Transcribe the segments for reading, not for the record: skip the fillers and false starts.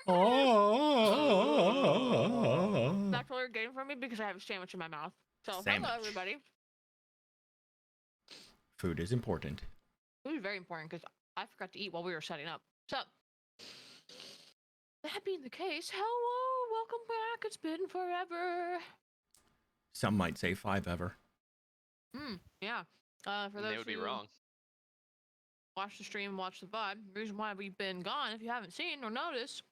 Oh. That's what you're getting from me because I have a sandwich in my mouth. So, Sandwich. hello, everybody. Food is important. It was very important because I forgot to eat while we were setting up. So, that being the case, hello, welcome back. It's been forever. Some might say 5 ever. Yeah. For those They would be who wrong. watch the stream, watch the VOD, the reason why we've been gone, if you haven't seen or noticed,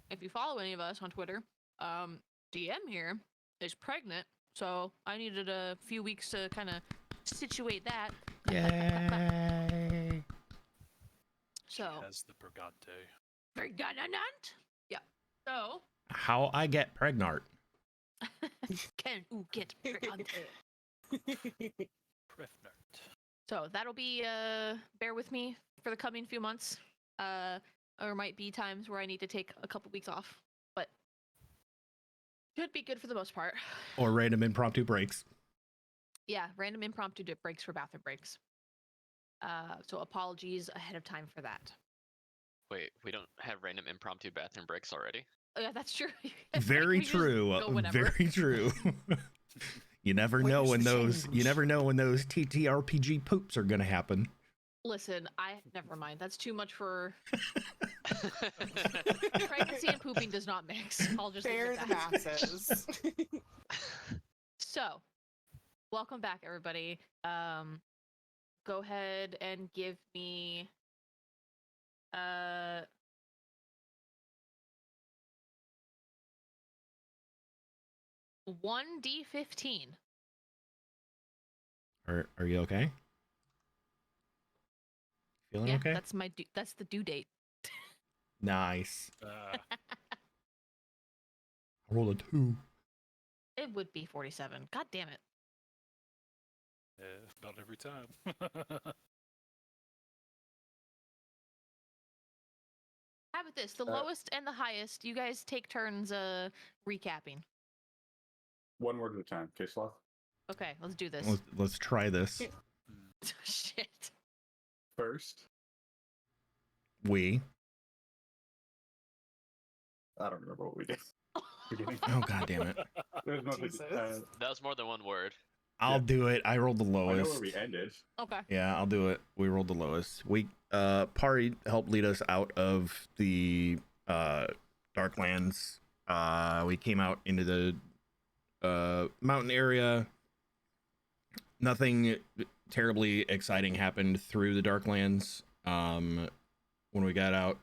if you follow any of us on Twitter, DM here is pregnant, so I needed a few weeks to kind of situate that. Yay. So, As the Brigante. pregnant. Yeah. So, How I get pregnant. can get pregnant. Prefnert. So that'll be bear with me for the coming few months. Or might be times where I need to take a couple weeks off, but should be good for the most part. Or random impromptu breaks. Yeah, random impromptu dip breaks for bathroom breaks. So apologies ahead of time for that. Wait, we don't have random impromptu bathroom breaks already? Oh, yeah, that's true. Very We just true. go whenever. Very true. You never know when those TTRPG poops are gonna happen. Listen, never mind. That's too much for pregnancy and pooping does not mix. I'll just leave Spare it the at that. masses. So, welcome back, everybody. Go ahead and give me 1d15. Are you okay? Feeling Yeah, okay? that's the due date. Nice. Uh, I rolled a 2. It would be 47. God damn it. about every time. How about this? The lowest and the highest, you guys take turns recapping. One word at a time. Okay, Sloth? Okay, let's do this. Let's try this. Shit. First, We. I don't remember what we did. Beginning. Oh god damn it. There's nothing. Jesus. That was more than one word. I'll do it. I rolled the I know lowest. where we ended. Okay. Yeah, I'll do it. We rolled the lowest. We Pari helped lead us out of the Darklands. We came out into the mountain area. Nothing terribly exciting happened through the Darklands. When we got out,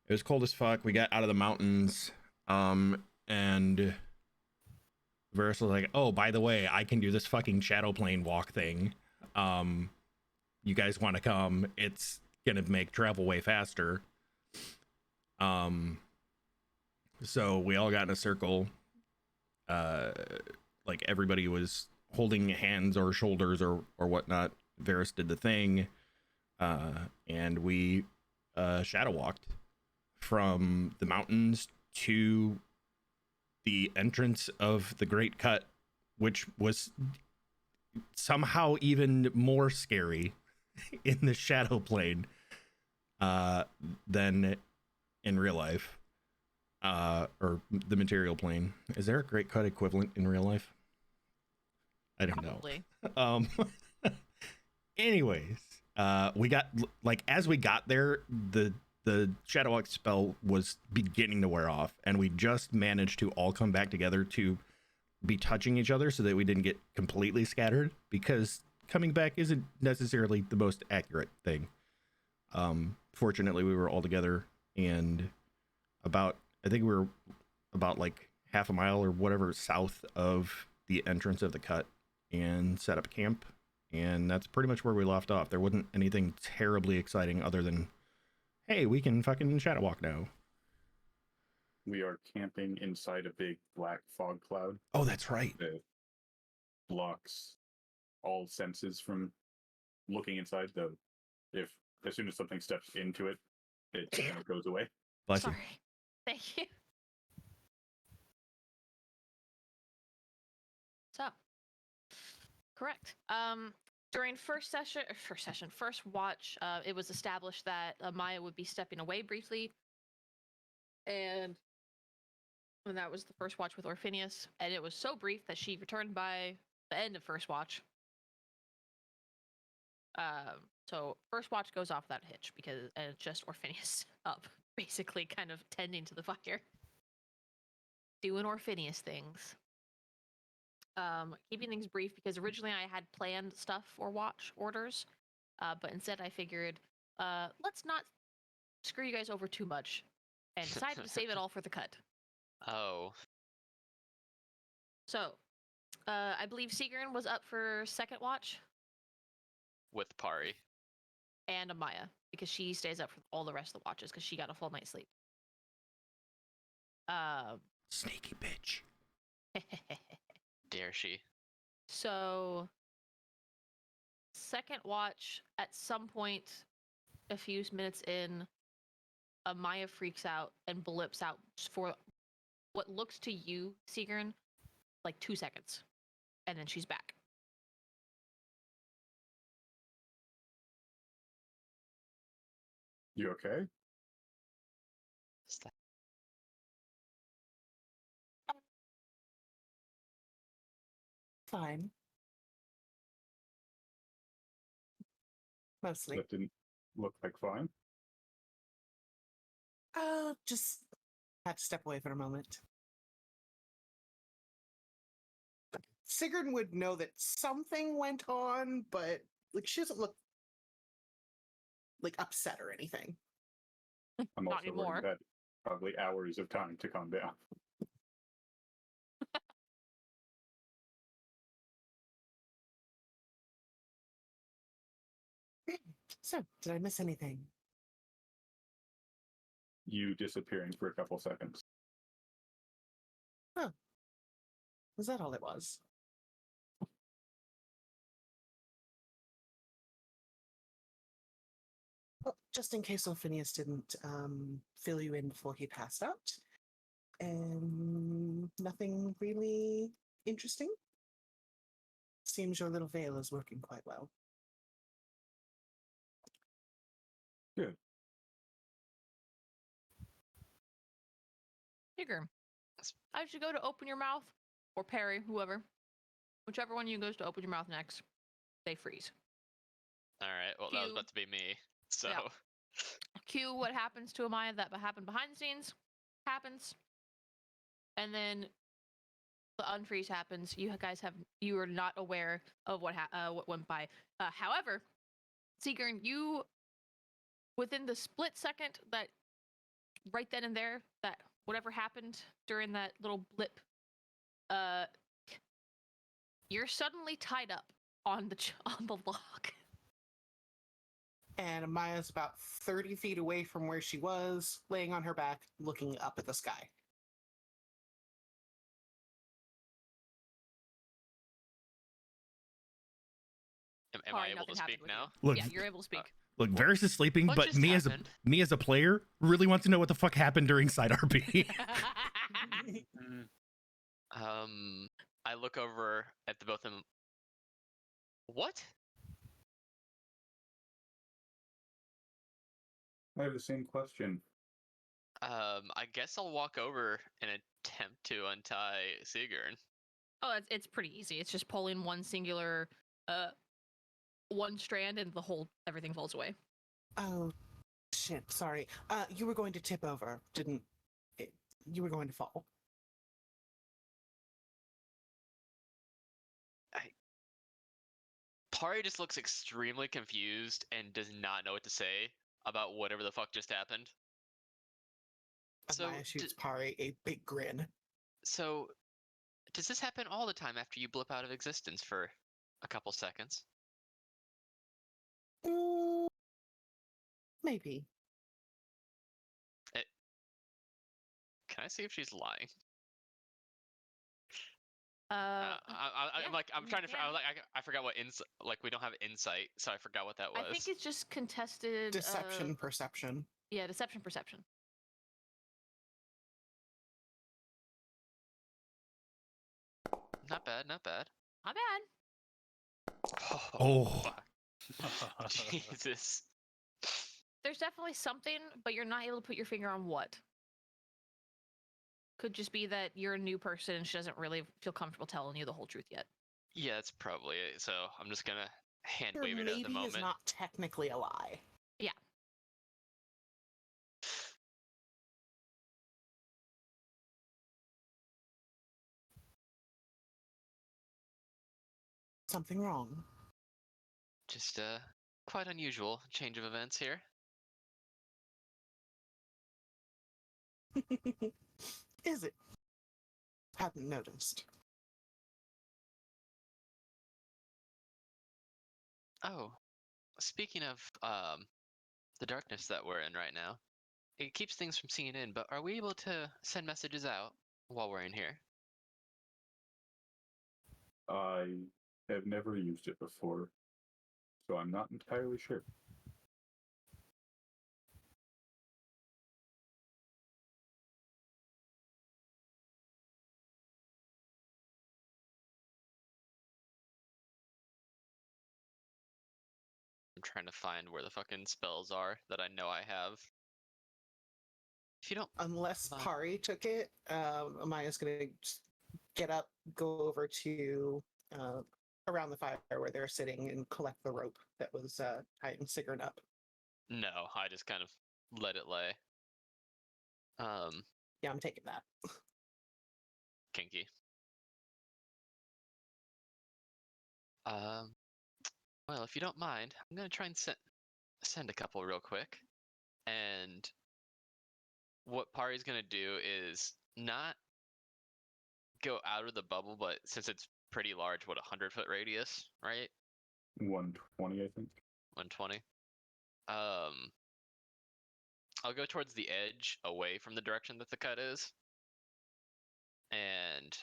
it was cold as fuck. We got out of the mountains, and Varus was like, "Oh, by the way, I can do this fucking shadow plane walk thing. You guys want to come? It's gonna make travel way faster." So we all got in a circle. Like everybody was holding hands or shoulders or whatnot. Varus did the thing, and we shadow walked from the mountains to the entrance of the Great Cut, which was somehow even more scary in the shadow plane than in real life, or the material plane. Is there a Great Cut equivalent in real life? I don't Probably. know. Anyways, we got, like, as we got there, the shadow walk spell was beginning to wear off, and we just managed to all come back together to be touching each other so that we didn't get completely scattered, because coming back isn't necessarily the most accurate thing. Fortunately, we were all together, and I think we were about like half a mile or whatever south of the entrance of the cut, and set up camp, and that's pretty much where we left off. There wasn't anything terribly exciting other than, hey, we can fucking shadow walk now. We are camping inside a big black fog cloud Oh, that's right. that blocks all senses from looking inside. Though, as soon as something steps into it, it kind of goes away. Bless you. Sorry. Thank you. So, correct. During first watch, it was established that Maya would be stepping away briefly. And that was the first watch with Orphinius, and it was so brief that she returned by the end of first watch. So first watch goes off without a hitch because and it's just Orphinius up, basically, kind of tending to the fire, doing Orphinius things. Keeping things brief because originally I had planned stuff for watch orders, but instead I figured, let's not screw you guys over too much, and decided to save it all for the cut. Oh, So, I believe Sigrun was up for second watch, with Pari. and Amaya, because she stays up for all the rest of the watches because she got a full night's sleep. Sneaky bitch. Dare she? So, second watch, at some point, a few minutes in, Amaya freaks out and blips out for what looks to you, Sigrun, like 2 seconds. And then she's back. You okay? Fine. Mostly. That didn't look like fine. Just had to step away for a moment. Sigurd would know that something went on, but like she doesn't look like upset or anything. I'm Not also anymore. worried that probably hours of time to calm down. So, did I miss anything? You disappearing for a couple seconds. Was that all it was? Well, just in case Phineas didn't fill you in before he passed out. And nothing really interesting? Seems your little veil is working quite well. Good. Sigrun, I should go to open your mouth, or Perry, whoever. Whichever one of you goes to open your mouth next, they freeze. All right. Well, that was Cue. about to be me. So. Yeah. Cue what happens to Amaya that happened behind the scenes happens, and then the unfreeze happens. You are not aware of what went by. However, Sigrun, you within the split second that right then and there that whatever happened during that little blip, you're suddenly tied up on the log. And Amaya's about 30 feet away from where she was, laying on her back, looking up at the sky. Am I able to speak now? Look, Yeah, you're able to speak. Look, Varys is sleeping, What but just me happened? as a player really wants to know what the fuck happened during side RP. I look over at the both of them. What? I have the same question. I guess I'll walk over and attempt to untie Sigrun. Oh, it's pretty easy. It's just pulling one singular, one strand, and everything falls away. Oh, shit, sorry. You were going to tip over, you were going to fall. Pari just looks extremely confused and does not know what to say about whatever the fuck just happened. So, Amaya shoots Pari a big grin. So, does this happen all the time after you blip out of existence for a couple seconds? Maybe. Can I see if she's lying? Yeah, I'm trying to. yeah. I forgot what we don't have insight, so I forgot what that was. I think it's just contested Deception, perception. Yeah, deception, perception. Not bad. Not bad. Oh. Fuck. Jesus. There's definitely something, but you're not able to put your finger on what. Could just be that you're a new person and she doesn't really feel comfortable telling you the whole truth yet. Yeah, that's probably it. So I'm just gonna hand Your wave it at the maybe moment. is not technically a lie. Yeah. Something wrong. Just quite unusual change of events here. Is it? Hadn't noticed. Oh, speaking of the darkness that we're in right now, it keeps things from seeing in, but are we able to send messages out while we're in here? I have never used it before, so I'm not entirely sure. I'm trying to find where the fucking spells are that I know I have. If you don't Unless mind. Pari took it, Amaya's gonna just get up, go over to around the fire where they're sitting and collect the rope that was tying Sigrun up. No, I just kind of let it lay. Yeah, I'm taking that. Kinky. Well, if you don't mind, I'm gonna try and send a couple real quick. And what Pari's gonna do is not go out of the bubble, but since it's pretty large, what, 100-foot radius, right? 120, I think. 120. I'll go towards the edge, away from the direction that the cut is, and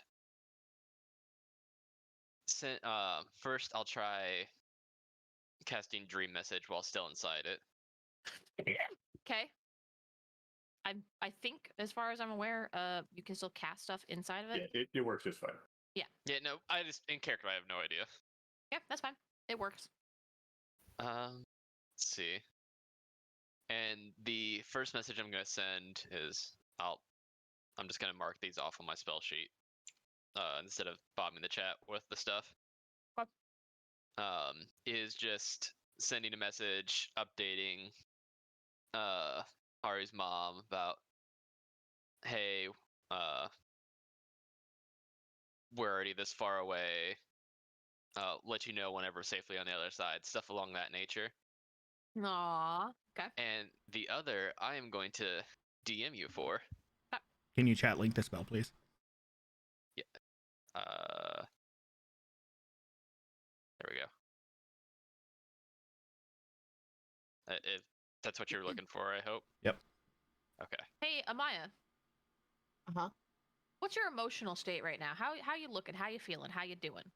first I'll try casting Dream Message while still inside it. Okay. I think, as far as I'm aware, you can still cast stuff inside of it. Yeah, it works just fine. Yeah, no, I just in character I have no idea. Yeah, that's fine. It works. Let's see. And the first message I'm gonna send is I'm just gonna mark these off on my spell sheet instead of bombing the chat with the stuff. Okay. Is just sending a message updating Ari's mom about, hey, we're already this far away. Let you know whenever safely on the other side, stuff along that nature. Aww. Okay. And the other, I am going to DM you for. Can you chat link the spell, please? Yeah. There we go. If that's what you're looking for, I hope. Yep. Okay. Hey, Amaya. Uh-huh. What's your emotional state right now? How you looking? How you feeling? How you doing?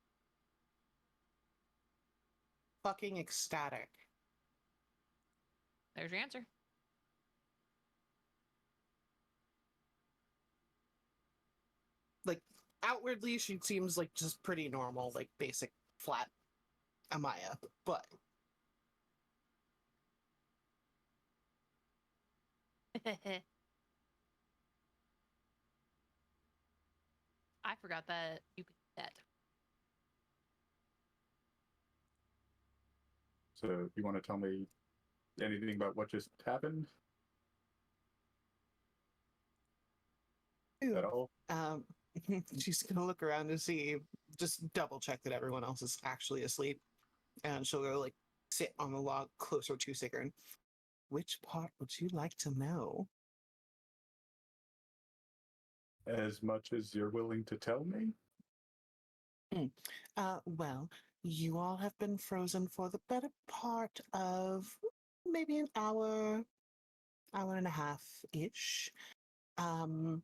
Fucking ecstatic. There's your answer. Like, outwardly, she seems like just pretty normal, like basic flat Amaya, but I forgot that you could do that. So, you want to tell me anything about what just happened Ew. at all? She's gonna look around to see, just double check that everyone else is actually asleep, and she'll go like sit on the log closer to Sigrun. Which part would you like to know? As much as you're willing to tell me? Well, you all have been frozen for the better part of maybe an hour, hour and a half-ish. Had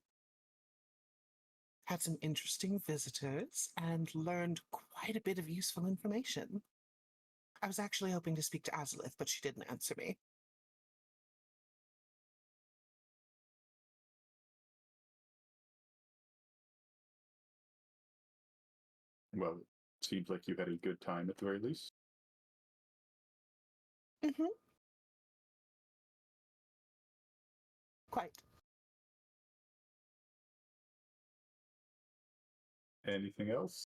some interesting visitors and learned quite a bit of useful information. I was actually hoping to speak to Azalith, but she didn't answer me. Well, seems like you had a good time at the very least. Mm-hmm. Quite. Anything else?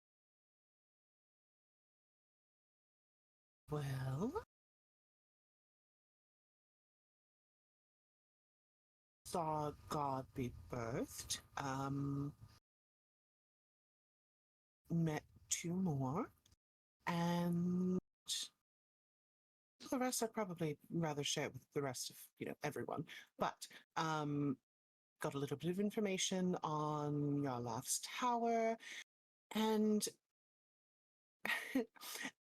Well, saw God be birthed. Met two more, and the rest I'd probably rather share with the rest of everyone. But got a little bit of information on your last tower, and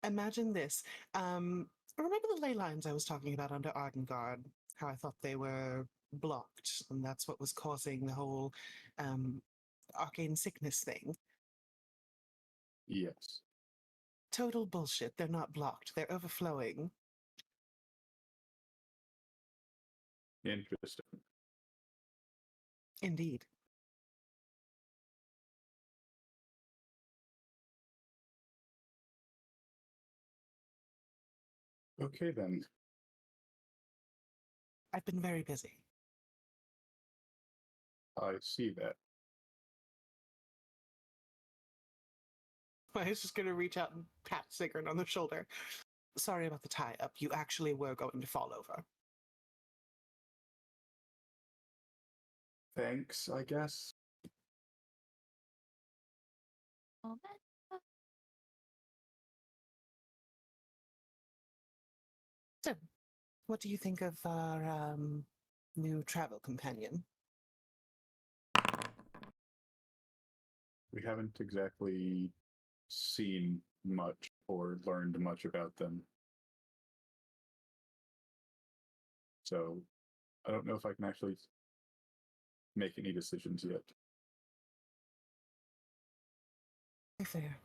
imagine this. Remember the ley lines I was talking about under Ardengard? How I thought they were blocked, and that's what was causing the whole arcane sickness thing. Yes. Total bullshit. They're not blocked. They're overflowing. Interesting. Indeed. Okay then. I've been very busy. I see that. I was just going to reach out and pat Sigrun on the shoulder. Sorry about the tie-up. You actually were going to fall over. Thanks, I guess. So, what do you think of our new travel companion? We haven't exactly seen much or learned much about them. So, I don't know if I can actually make any decisions yet. Fair.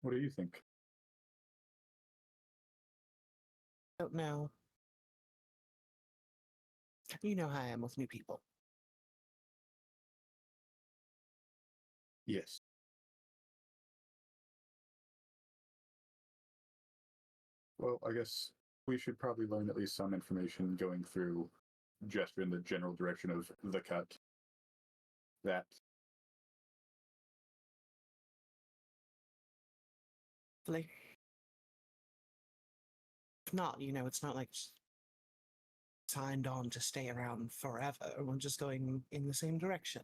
What do you think? Don't know. You know how I am with new people. Yes. Well, I guess we should probably learn at least some information going through gesture in the general direction of the cut. That. Like, if not, it's not like signed on to stay around forever. We're just going in the same direction.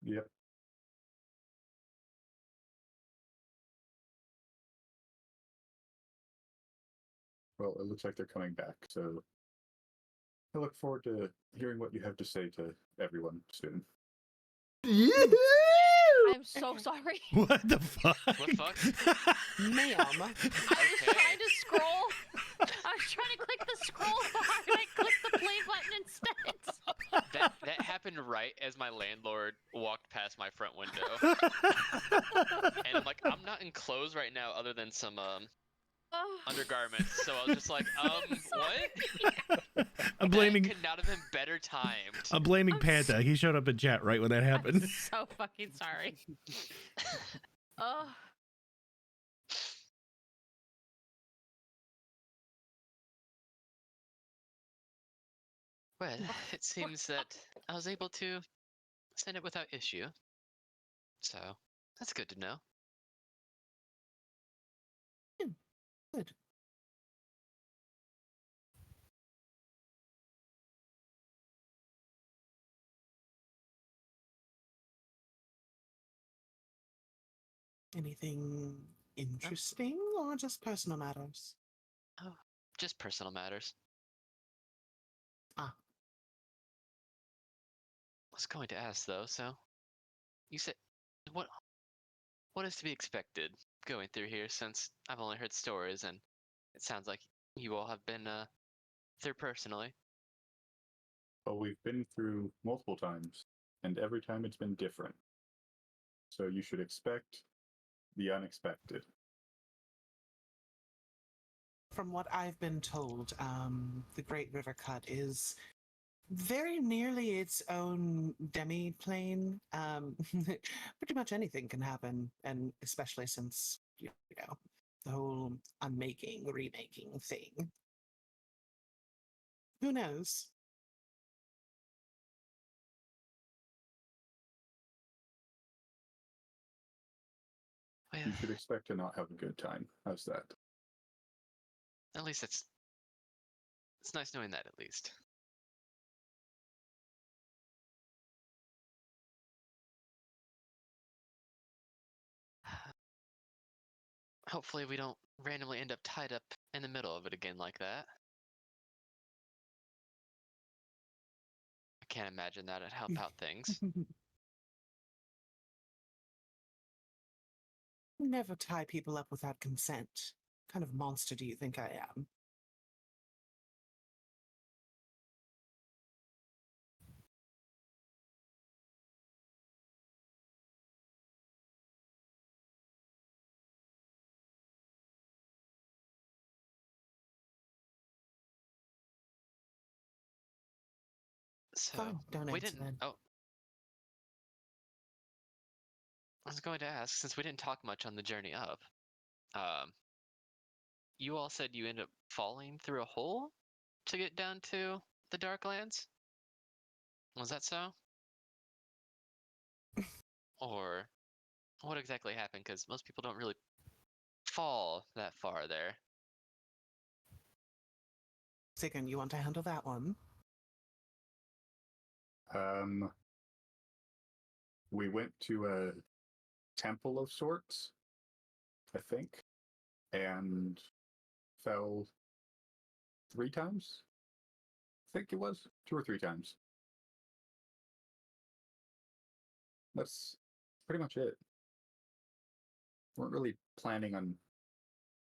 Yep. Well, it looks like they're coming back, so I look forward to hearing what you have to say to everyone soon. I'm so sorry. What the fuck? What fuck? Ma'am. I was trying to scroll. I was trying to click the scroll bar and I clicked the play button instead. That happened right as my landlord walked past my front window. And I'm like, I'm not in clothes right now other than some undergarments. So I was just like, what? I'm blaming. That could not have been better timed. I'm blaming Panta. He showed up in chat right when that happened. I'm so fucking sorry. Oh. Well, it seems that I was able to send it without issue. So, that's good to know. Good. Anything interesting or just personal matters? Oh, just personal matters. Ah. I was going to ask though, so you said what is to be expected going through here since I've only heard stories and it sounds like you all have been through personally. Well, we've been through multiple times, and every time it's been different. So you should expect the unexpected. From what I've been told, the Great River Cut is very nearly its own demi-plane. Pretty much anything can happen, and especially since the whole unmaking, remaking thing. Who knows? Well, You should expect to not have a good time. How's that? at least it's nice knowing that at least. Hopefully we don't randomly end up tied up in the middle of it again like that. I can't imagine that'd help out things. Never tie people up without consent. What kind of monster do you think I am? So Fine, don't we answer didn't. then. Oh, I was going to ask, since we didn't talk much on the journey up, um, you all said you ended up falling through a hole to get down to the Darklands? Was that so? Or what exactly happened? Because most people don't really fall that far there. Sigan, you want to handle that one? We went to a temple of sorts, I think, and fell 3 times. I think it was 2 or 3 times. That's pretty much it. Weren't really planning on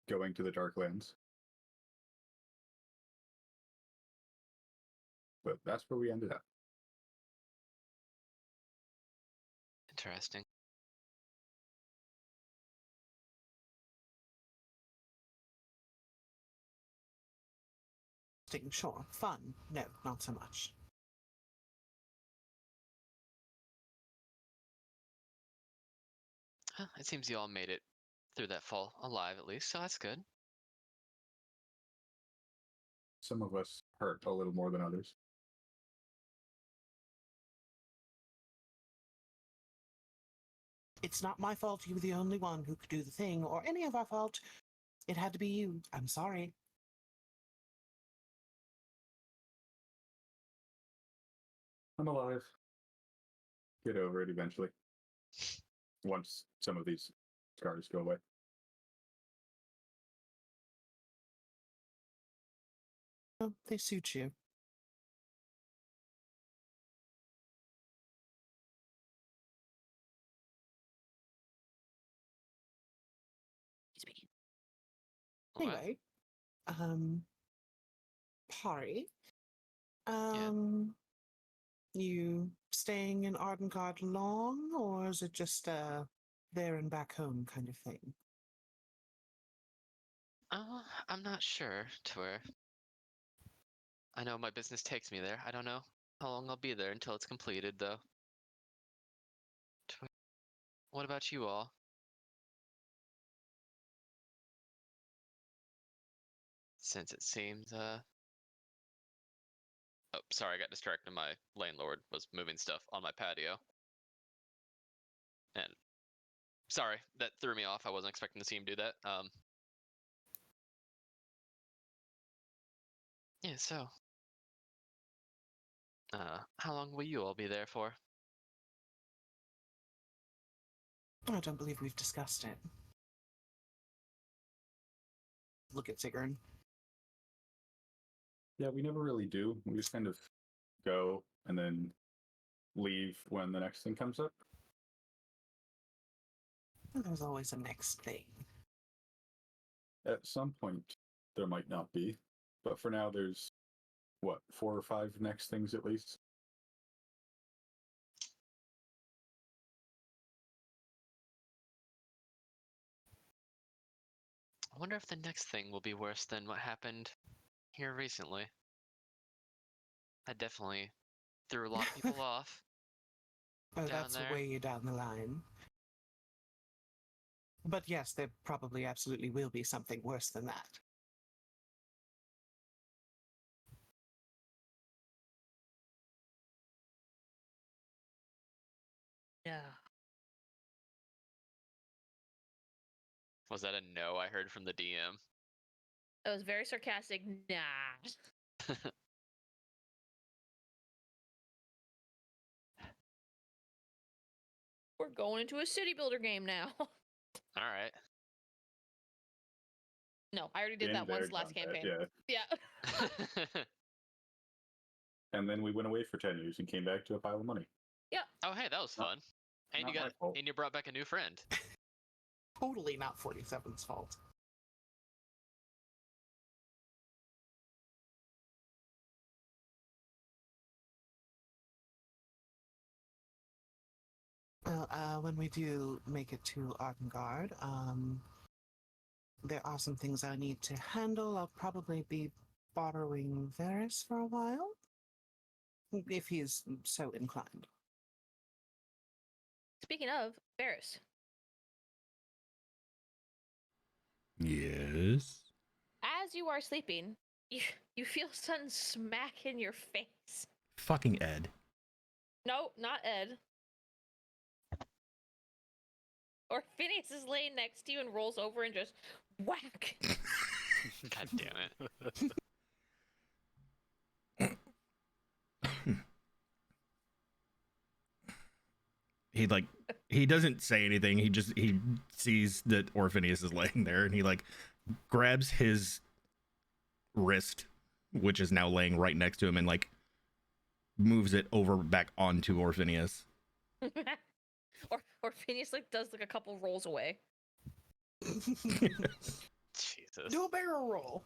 going to the Darklands, but that's where we ended up. Interesting. Sure. Fun. No, not so much. Huh, it seems you all made it through that fall alive at least, so that's good. Some of us hurt a little more than others. It's not my fault you were the only one who could do the thing, or any of our fault. It had to be you. I'm sorry. I'm alive. Get over it eventually. Once some of these scars go away. Oh, they suit you. What? Anyway, Pari, Yeah. you staying in Ardengard long, or is it just there and back home kind of thing? I'm not sure to where. I know my business takes me there. I don't know how long I'll be there until it's completed, though. What about you all? Since it seems, oh, sorry, I got distracted. My landlord was moving stuff on my patio. And sorry, that threw me off. I wasn't expecting to see him do that. Yeah, so, how long will you all be there for? I don't believe we've discussed it. Look at Sigrun. Yeah, we never really do. We just kind of go and then leave when the next thing comes up. There's always a next thing. At some point, there might not be, but for now, there's what, 4 or 5 next things at least. I wonder if the next thing will be worse than what happened here recently. That definitely threw a lot of people off. Oh, Down that's there. way down the line. But yes, there probably absolutely will be something worse than that. Yeah. Was that a no I heard from the DM? It was very sarcastic. Nah. We're going into a city builder game now. All right. No, I already did Been that there, once last done that, campaign. yeah. Yeah. And then we went away for 10 years and came back to a pile of money. Oh, hey, that was Not- fun. And you not my got fault. and you brought back a new friend. Totally not 47's fault. Well, when we do make it to Artengard, there are some things I need to handle. I'll probably be borrowing Varys for a while, if he's so inclined. Speaking of, Varys, Yes. as you are sleeping, you feel something smack in your face. Fucking Ed. No, not Ed. Or Phineas is laying next to you and rolls over and just whack. God damn it. He doesn't say anything. He sees that Orpheus is laying there, and he like grabs his wrist, which is now laying right next to him, and like moves it over back onto Orpheus. or Phineas like does like a couple rolls away. Jesus. Do a barrel roll.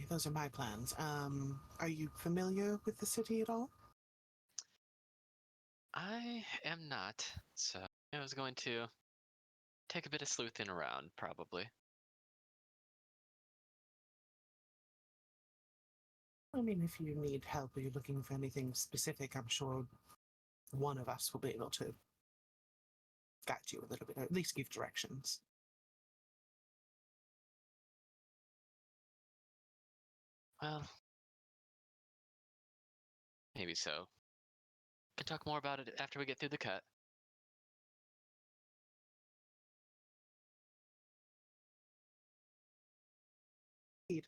Those are my plans. Are you familiar with the city at all? I am not. So I was going to take a bit of sleuthing around, probably. I mean, if you need help or you're looking for anything specific, I'm sure one of us will be able to guide you a little bit, or at least give directions. Well, maybe so. Can talk more about it after we get through the cut. Indeed.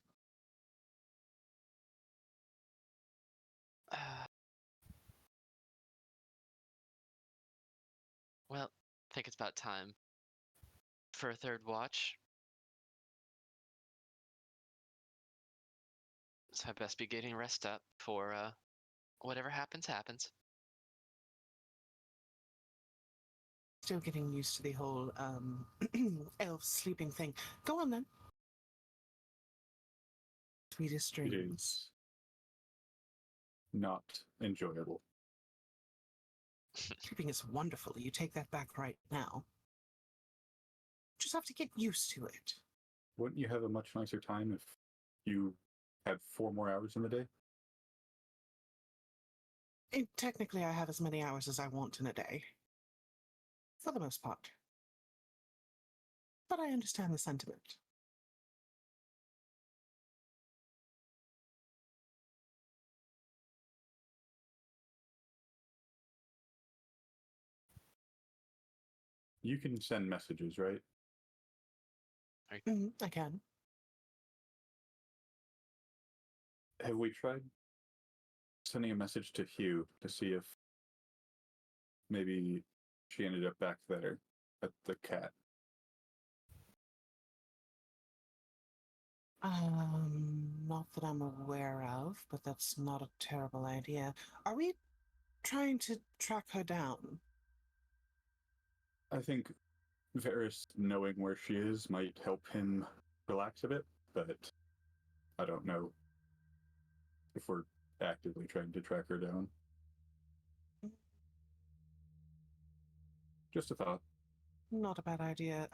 Well, I think it's about time for a third watch. So I best be getting rest up for whatever happens, happens. Still getting used to the whole elf sleeping thing. Go on then. Sweetest It dreams. is not enjoyable. Sleeping is wonderful. You take that back right now. Just have to get used to it. Wouldn't you have a much nicer time if you had 4 more hours in the day? Technically, I have as many hours as I want in a day. For the most part. But I understand the sentiment. You can send messages, right? I can. Have we tried sending a message to Hugh to see if maybe she ended up back there at the cat? Not that I'm aware of, but that's not a terrible idea. Are we trying to track her down? I think Varys knowing where she is might help him relax a bit, but I don't know if we're actively trying to track her down. Just a thought. Not a bad idea.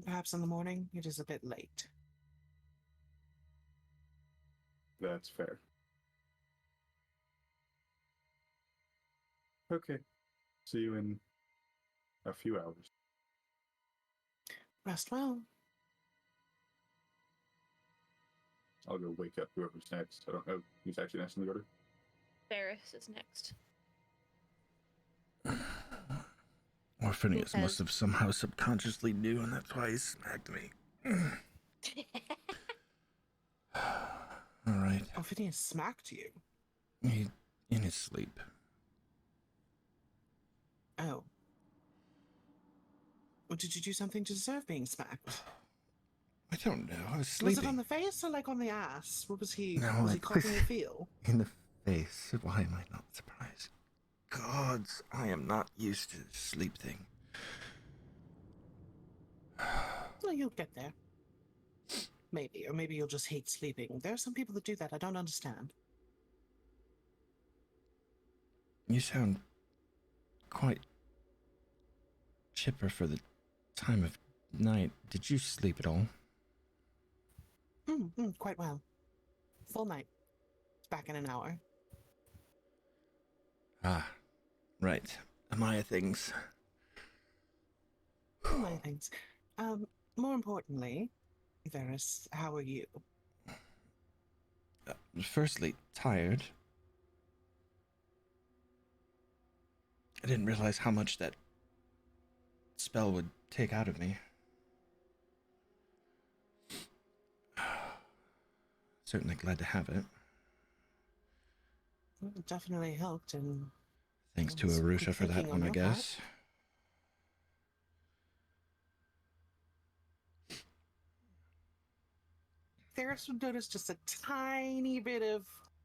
Perhaps in the morning. It is a bit late. That's fair. Okay. See you in a few hours. Rest well. I'll go wake up whoever's next. I don't know who's actually next in the order. Ferris is next. Or Phineas Who must has- have somehow subconsciously knew, and that's why he smacked me. All right. Oh, Phineas smacked you. He in his sleep. Oh. Well, did you do something to deserve being smacked? I don't know. I was Was sleeping. it on the face or like on the ass? What was he? No, was he like- clocking your feel? In the face. Why am I not surprised? Gods, I am not used to this sleep thing. Well, you'll get there. Maybe, or maybe you'll just hate sleeping. There are some people that do that. I don't understand. You sound quite chipper for the time of night. Did you sleep at all? Quite well. Full night. It's back in an hour. Ah, right. Amaya things. My things. More importantly, Varys, how are you? Firstly, tired. I didn't realize how much that spell would take out of me. Certainly glad to have it. Well, it definitely helped, and Thanks to That's Arusha quick for that thinking one, on I your part. guess. Varys would notice just a tiny bit of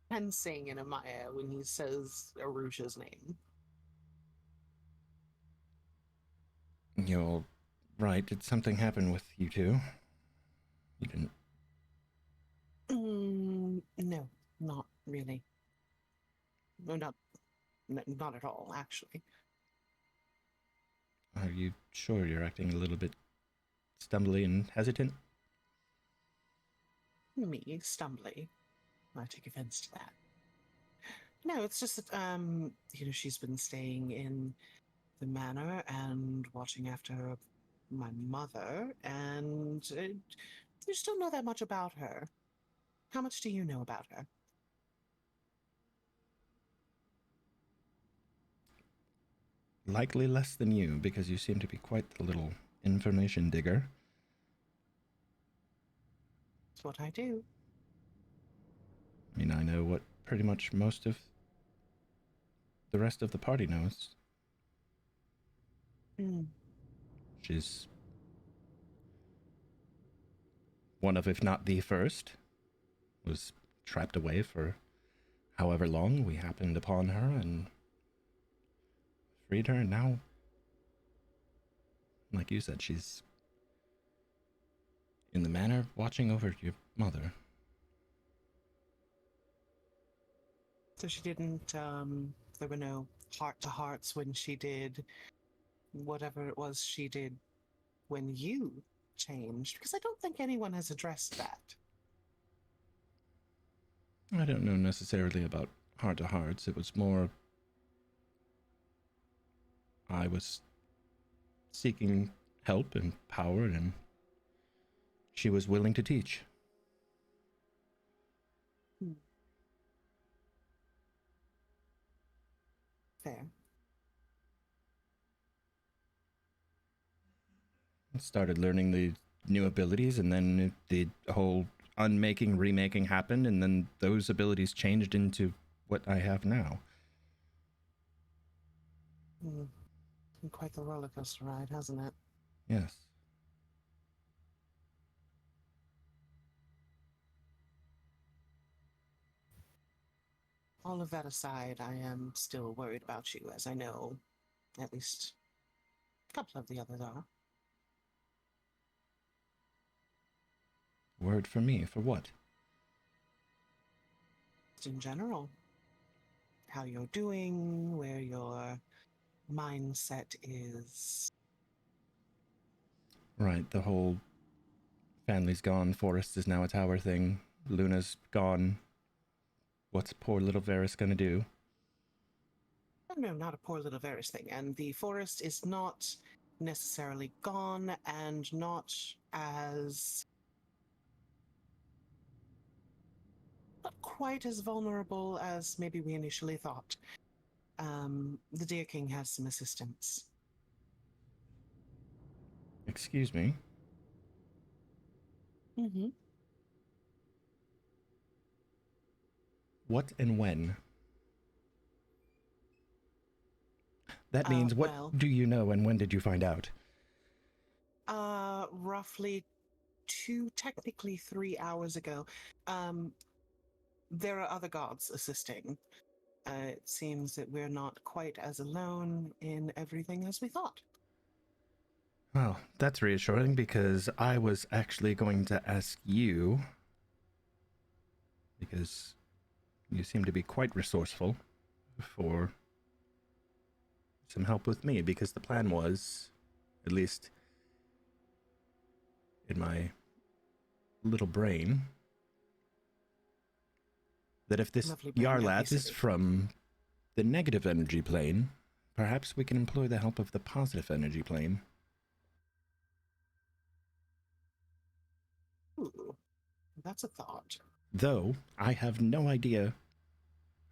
tensing in Amaya when he says Arusha's name. You're right. Did something happen with you two? You didn't. No, not really. No, not at all, actually. Are you sure you're acting a little bit stumbly and hesitant? Me, stumbly. I take offense to that. No, it's just that, she's been staying in the manor and watching after my mother, and you still know that much about her. How much do you know about her? Likely less than you, because you seem to be quite the little information digger. It's what I do. I mean, I know what pretty much most of the rest of the party knows. Hmm. She's one of, if not the first, was trapped away for however long. We happened upon her and freed her, and now, like you said, she's in the manor watching over your mother. So she didn't, there were no heart-to-hearts when she did whatever it was she did when you changed? Because I don't think anyone has addressed that. I don't know necessarily about heart-to-hearts. It was more I was seeking help and power, and she was willing to teach. Fair. Started learning the new abilities, and then the whole unmaking, remaking happened, and then those abilities changed into what I have now. Been quite the roller coaster ride, hasn't it? Yes. All of that aside, I am still worried about you, as I know at least a couple of the others are. Word for me, for what? Just in general. How you're doing, where your mindset is. Right, the whole family's gone, Forest is now a tower thing, Luna's gone. What's poor little Varys gonna do? Oh, no, not a poor little Varys thing. And the forest is not necessarily gone and not as. Not quite as vulnerable as maybe we initially thought. The Deer King has some assistance. Excuse me? Mm-hmm. What and when? That means what Well, do you know and when did you find out? roughly 2, technically 3 hours ago. There are other gods assisting. It seems that we're not quite as alone in everything as we thought. Well, that's reassuring because I was actually going to ask you, because you seem to be quite resourceful, for some help with me, because the plan was, at least in my little brain, that if this Lovely brain, don't be Yarlath is silly. from the negative energy plane, perhaps we can employ the help of the positive energy plane. Ooh, that's a thought. Though I have no idea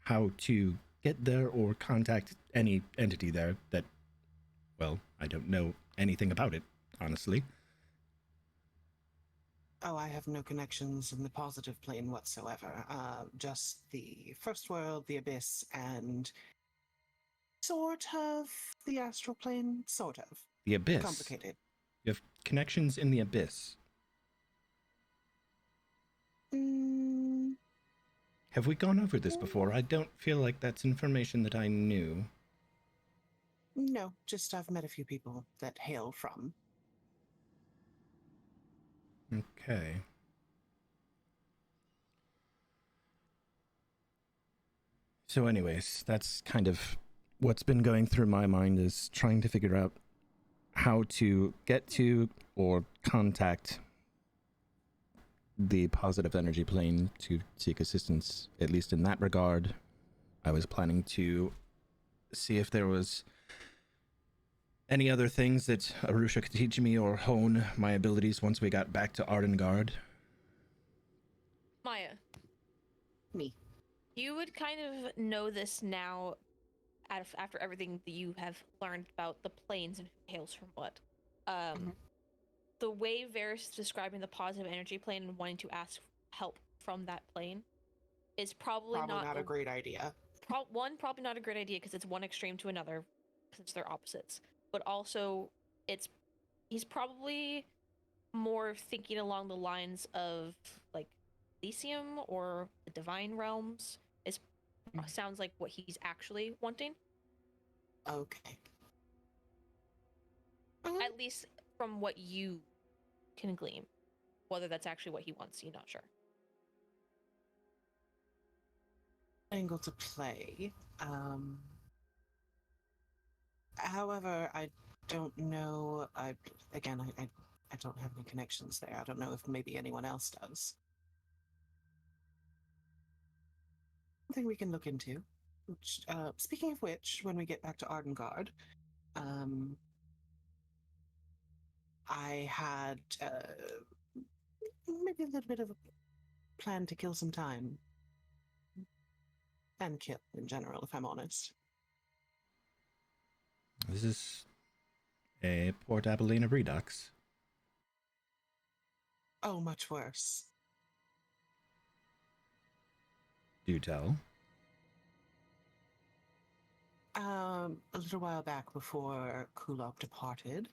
how to get there or contact any entity there that, well, I don't know anything about it, honestly. Oh, I have no connections in the positive plane whatsoever. Just the first world, the abyss, and sort of the astral plane. Sort of. The Abyss. Complicated. You have connections in the Abyss. Mm, Have we gone over this before? I don't feel like that's information that I knew. no, just I've met a few people that hail from. Okay. So anyways, that's kind of what's been going through my mind, is trying to figure out how to get to or contact the positive energy plane to seek assistance, at least in that regard. I was planning to see if there was any other things that Arusha could teach me or hone my abilities once we got back to Ardengard. Maya, Me. you would kind of know this now after everything that you have learned about the planes and who hails from what. Mhm. The way Varys is describing the positive energy plane and wanting to ask help from that plane is probably not a great idea. probably not a great idea because it's one extreme to another since they're opposites. But also, he's probably more thinking along the lines of like Elysium or the Divine Realms. Is sounds like what he's actually wanting. Okay. At least from what you can glean. Whether that's actually what he wants, you're not sure. Angle to play. However, I don't know. I don't have any connections there. I don't know if maybe anyone else does. Something we can look into. Which, speaking of which, when we get back to Ardengard, I had maybe a little bit of a plan to kill some time. And kill in general, if I'm honest. This is a Port Abilene Redux. Oh, much worse. Do tell. A little while back before Kulop departed,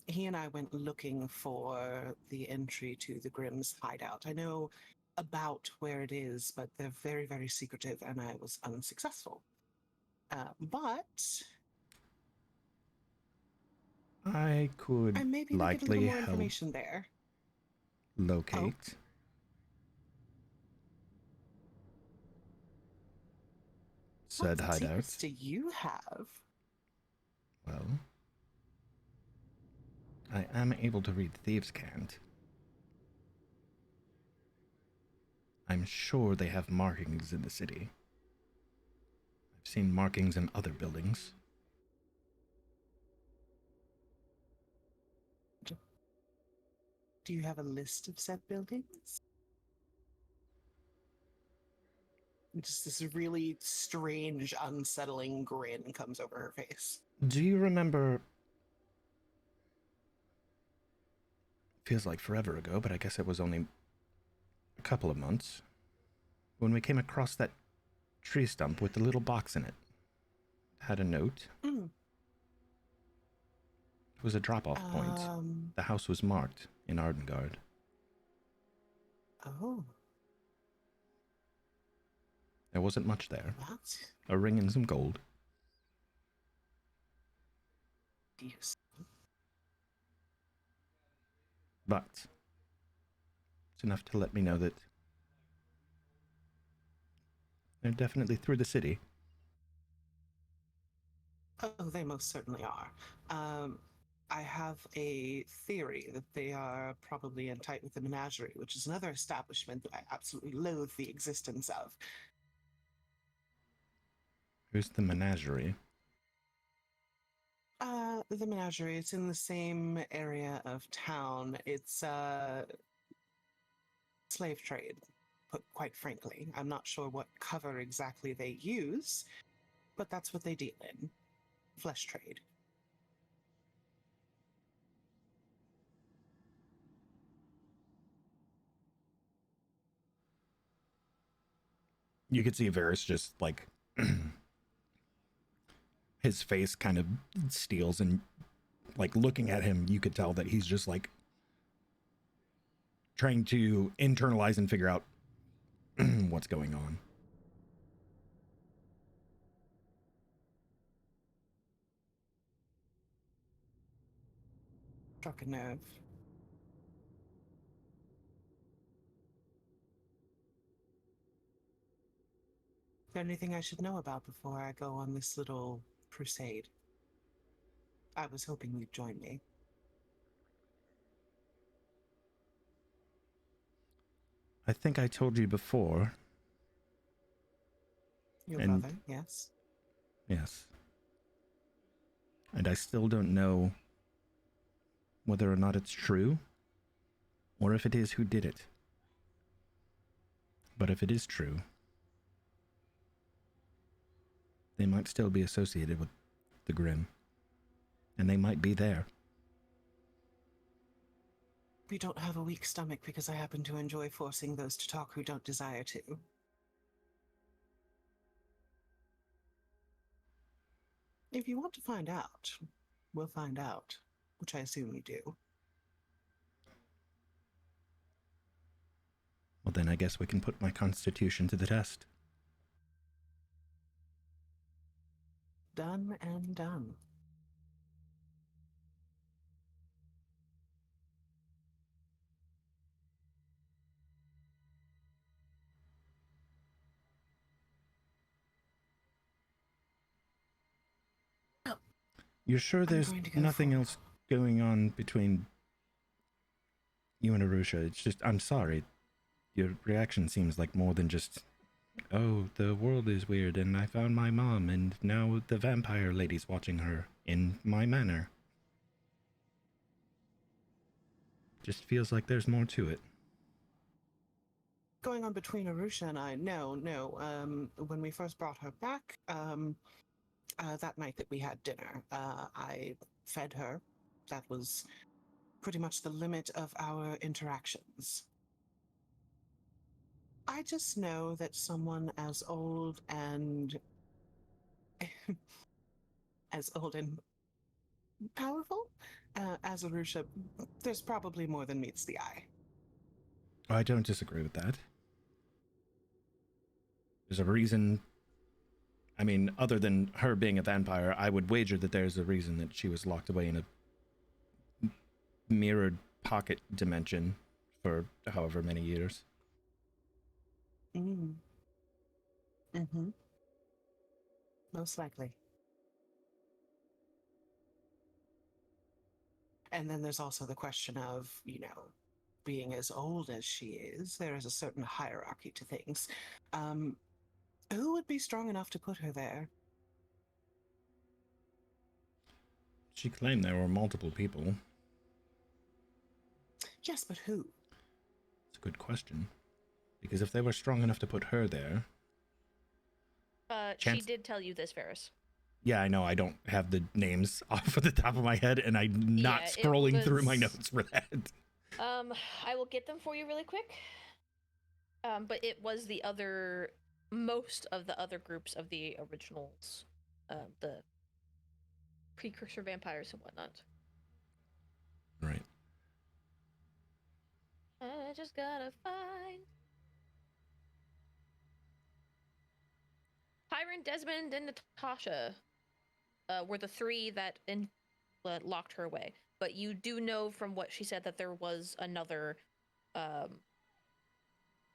he and I went looking for the entry to the Grimm's hideout. I know about where it is, but they're very, very secretive, and I was unsuccessful. But I could maybe we get a little likely more help information there. locate said What hideout. secrets do you have? Well, I am able to read Thieves' Cant. I'm sure they have markings in the city. I've seen markings in other buildings. Do you have a list of said buildings? Just this really strange, unsettling grin comes over her face. Do you remember... Feels like forever ago, but I guess it was only a couple of months. When we came across that tree stump with the little box in it. Had a note. Mm. It was a drop-off point. The house was marked in Ardengard. Oh, There wasn't much there. what? A ring and some gold. Do you s- But it's enough to let me know that they're definitely through the city. Oh, they most certainly are. I have a theory that they are probably in tight with the menagerie, which is another establishment that I absolutely loathe the existence of. Who's the menagerie? The menagerie, it's in the same area of town. It's, slave trade, put quite frankly. I'm not sure what cover exactly they use, but that's what they deal in. Flesh trade. You could see Varys just like his face kind of steals, and like looking at him, you could tell that he's just like trying to internalize and figure out what's going on. Struck a nerve. Is there anything I should know about before I go on this little crusade? I was hoping you'd join me. I think I told you before. Your And- brother, yes? Yes. And I still don't know whether or not it's true, or if it is who did it. But if it is true, they might still be associated with the Grim. And they might be there. We don't have a weak stomach because I happen to enjoy forcing those to talk who don't desire to. If you want to find out, we'll find out, which I assume you do. Well, then I guess we can put my constitution to the test. Done and done. You're sure there's going to go nothing for- else going on between you and Arusha? It's just, I'm sorry. Your reaction seems like more than just, oh, the world is weird and I found my mom and now the vampire lady's watching her in my manor. Just feels like there's more to it. Going on between Arusha and I, no. When we first brought her back, that night that we had dinner, I fed her. That was pretty much the limit of our interactions. I just know that someone as old and as old and powerful as Arusha, there's probably more than meets the eye. I don't disagree with that. There's a reason. I mean, other than her being a vampire, I would wager that there's a reason that she was locked away in a mirrored pocket dimension for however many years. Mm-hmm. Most likely. And then there's also the question of, being as old as she is, there is a certain hierarchy to things. Who would be strong enough to put her there? She claimed there were multiple people. Yes, but who? It's a good question. Because if they were strong enough to put her there... She did tell you this, Ferris. Yeah, I know. I don't have the names off of the top of my head, and I'm not Yeah, it scrolling through my was- notes for that. I will get them for you really quick. But it was most of the other groups of the originals, the precursor vampires and whatnot. Right. I just gotta find Tyron, Desmond, and Natasha were the three that locked her away. But you do know from what she said that there was another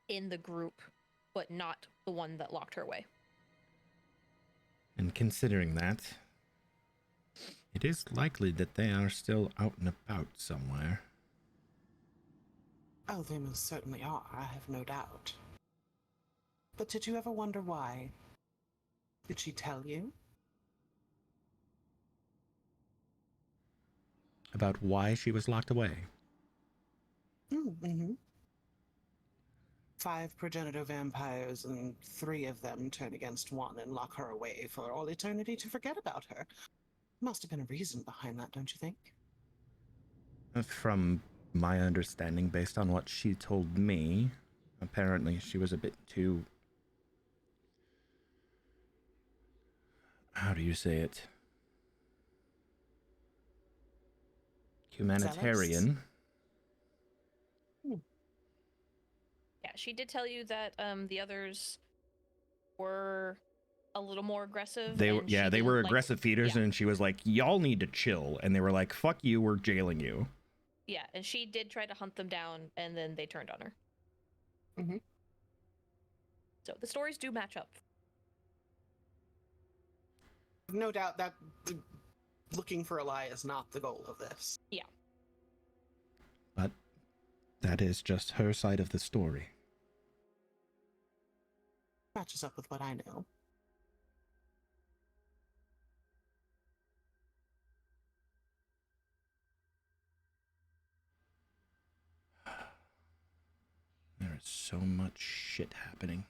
in the group, but not the one that locked her away. And considering that, it is likely that they are still out and about somewhere. Oh, they most certainly are, I have no doubt. But did you ever wonder why? Did she tell you? About why she was locked away. Mm-hmm. 5 progenitor vampires, and 3 of them turn against one and lock her away for all eternity to forget about her. Must have been a reason behind that, don't you think? From my understanding, based on what she told me, apparently she was a bit too... How do you say it? Humanitarian. Yeah, she did tell you that the others were a little more aggressive. They were, and yeah, she they were didn't, aggressive feeders, yeah. and she was like, y'all need to chill. And they were like, fuck you, we're jailing you. Yeah, and she did try to hunt them down, and then they turned on her. Mm-hmm. So the stories do match up. No doubt that looking for a lie is not the goal of this. Yeah. But that is just her side of the story. Matches up with what I know. There is so much shit happening.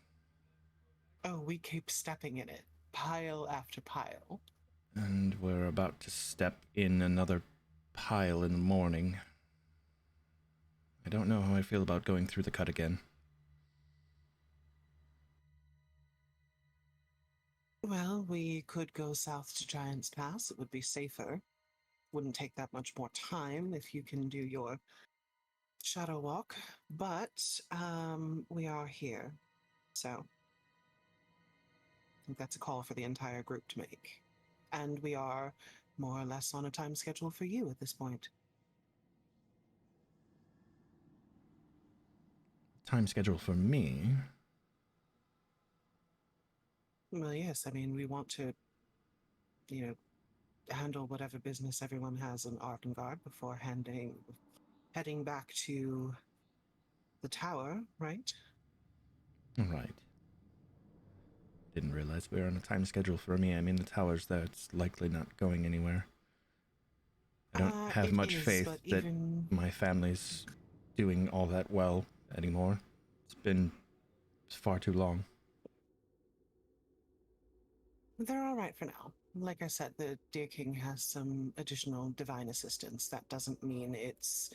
Oh, we keep stepping in it. Pile after pile. And we're about to step in another pile in the morning. I don't know how I feel about going through the cut again. Well, we could go south to Giant's Pass. It would be safer. Wouldn't take that much more time if you can do your shadow walk. But we are here. So I think that's a call for the entire group to make. And we are more or less on a time schedule for you at this point. Time schedule for me? Well, yes, I mean, we want to, handle whatever business everyone has in Artengard before heading back to the tower, right? Right. Didn't realize we were on a time schedule for me. I mean, the tower's there. It's likely not going anywhere. I don't have It much is, faith but that even my family's doing all that well anymore. It's been far too long. they're all right for now. Like I said, the Deer King has some additional divine assistance. That doesn't mean it's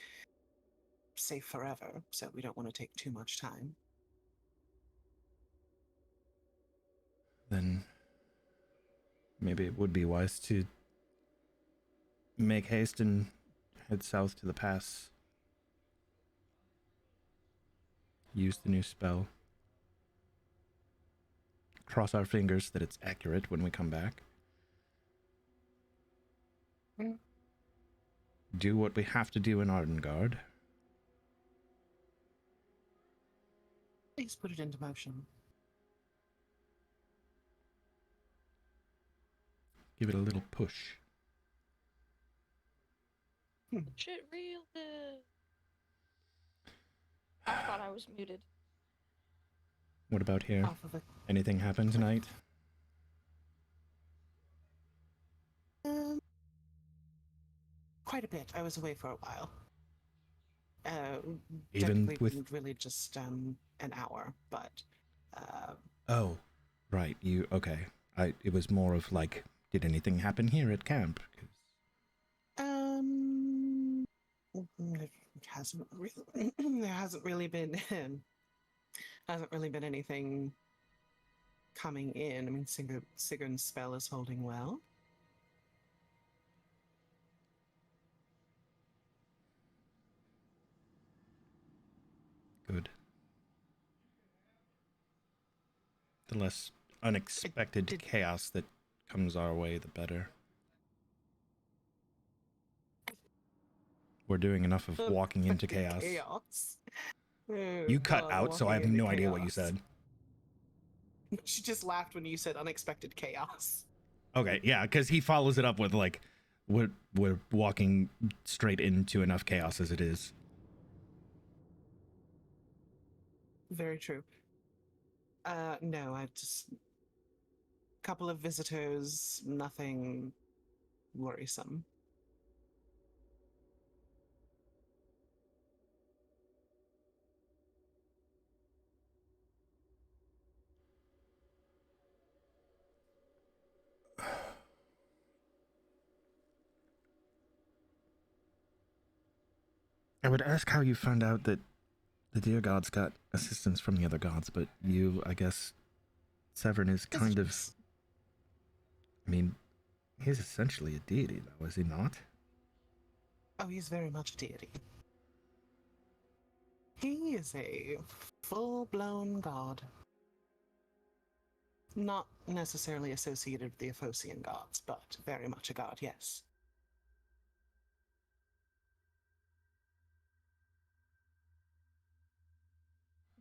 safe forever, so we don't want to take too much time. Then maybe it would be wise to make haste and head south to the pass. Use the new spell. Cross our fingers that it's accurate when we come back. Mm. Do what we have to do in Ardengard. Please put it into motion. Give it a little push. Shit real good. I thought I was muted. What about here? Off of it. Anything happen tonight? Quite a bit. I was away for a while. Even Technically, with- really just an hour, but Oh, right. You okay? It was more of like, did anything happen here at camp? 'Cause it hasn't really. There hasn't really been anything coming in. I mean, Sigrun's spell is holding well. Good. The less unexpected did- chaos that comes our way, the better. We're doing enough of walking into chaos. Chaos. Oh, You cut God, out, so I have walking into no idea what you chaos. said. She just laughed when you said unexpected chaos. Okay, yeah, because he follows it up with like, we're walking straight into enough chaos as it is. Very true. No, I just couple of visitors, nothing worrisome. I would ask how you found out that the dear gods got assistance from the other gods, but you, I guess, Severn is kind of. Visitors. I mean, he's essentially a deity, though, is he not? Oh, he's very much a deity. He is a full-blown god. Not necessarily associated with the Efosian gods, but very much a god, yes.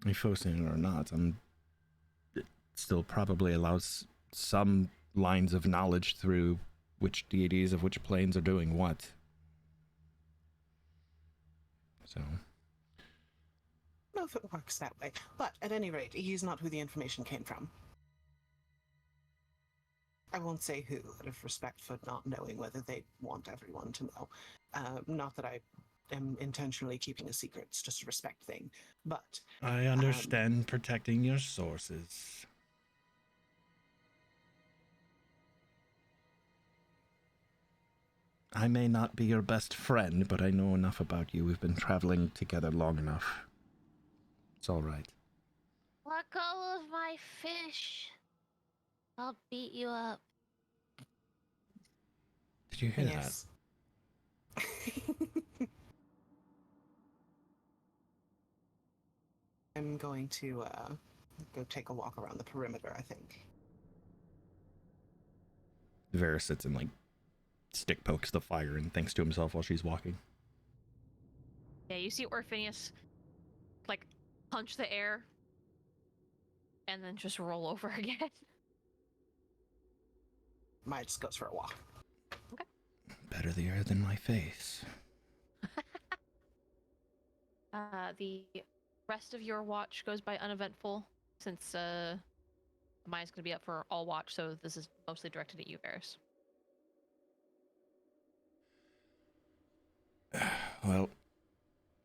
Efosian or not, it still probably allows some lines of knowledge through which deities of which planes are doing what. So, I don't know if it works that way, but at any rate, he's not who the information came from. I won't say who, out of respect for not knowing whether they want everyone to know. Not that I am intentionally keeping a secret, it's just a respect thing. But I understand protecting your sources. I may not be your best friend, but I know enough about you. We've been traveling together long enough. It's all right. Let go of my fish. I'll beat you up. Did you hear yes. I'm going to go take a walk around the perimeter, I think. that? Varys sits and, like, stick pokes the fire and thinks to himself while she's walking. Yeah, you see Orphanius, like, punch the air and then just roll over again. Maya just goes for a walk. Better the air than my face. The rest of your watch goes by uneventful since Maya's going to be up for all watch, so this is mostly directed at you, Varys. Well,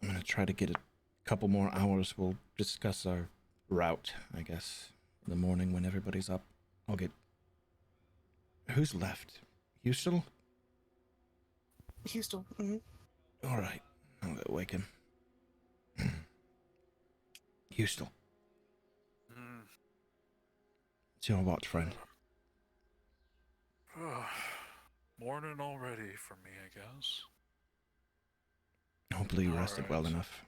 I'm gonna try to get a couple more hours. We'll discuss our route, I guess, in the morning when everybody's up. I'll get... Who's left? You still? Houston. All right. I'll go wake him. You still? Mm. It's your watch, friend. Morning already for me, I guess. Hopefully you rested well Alright. enough.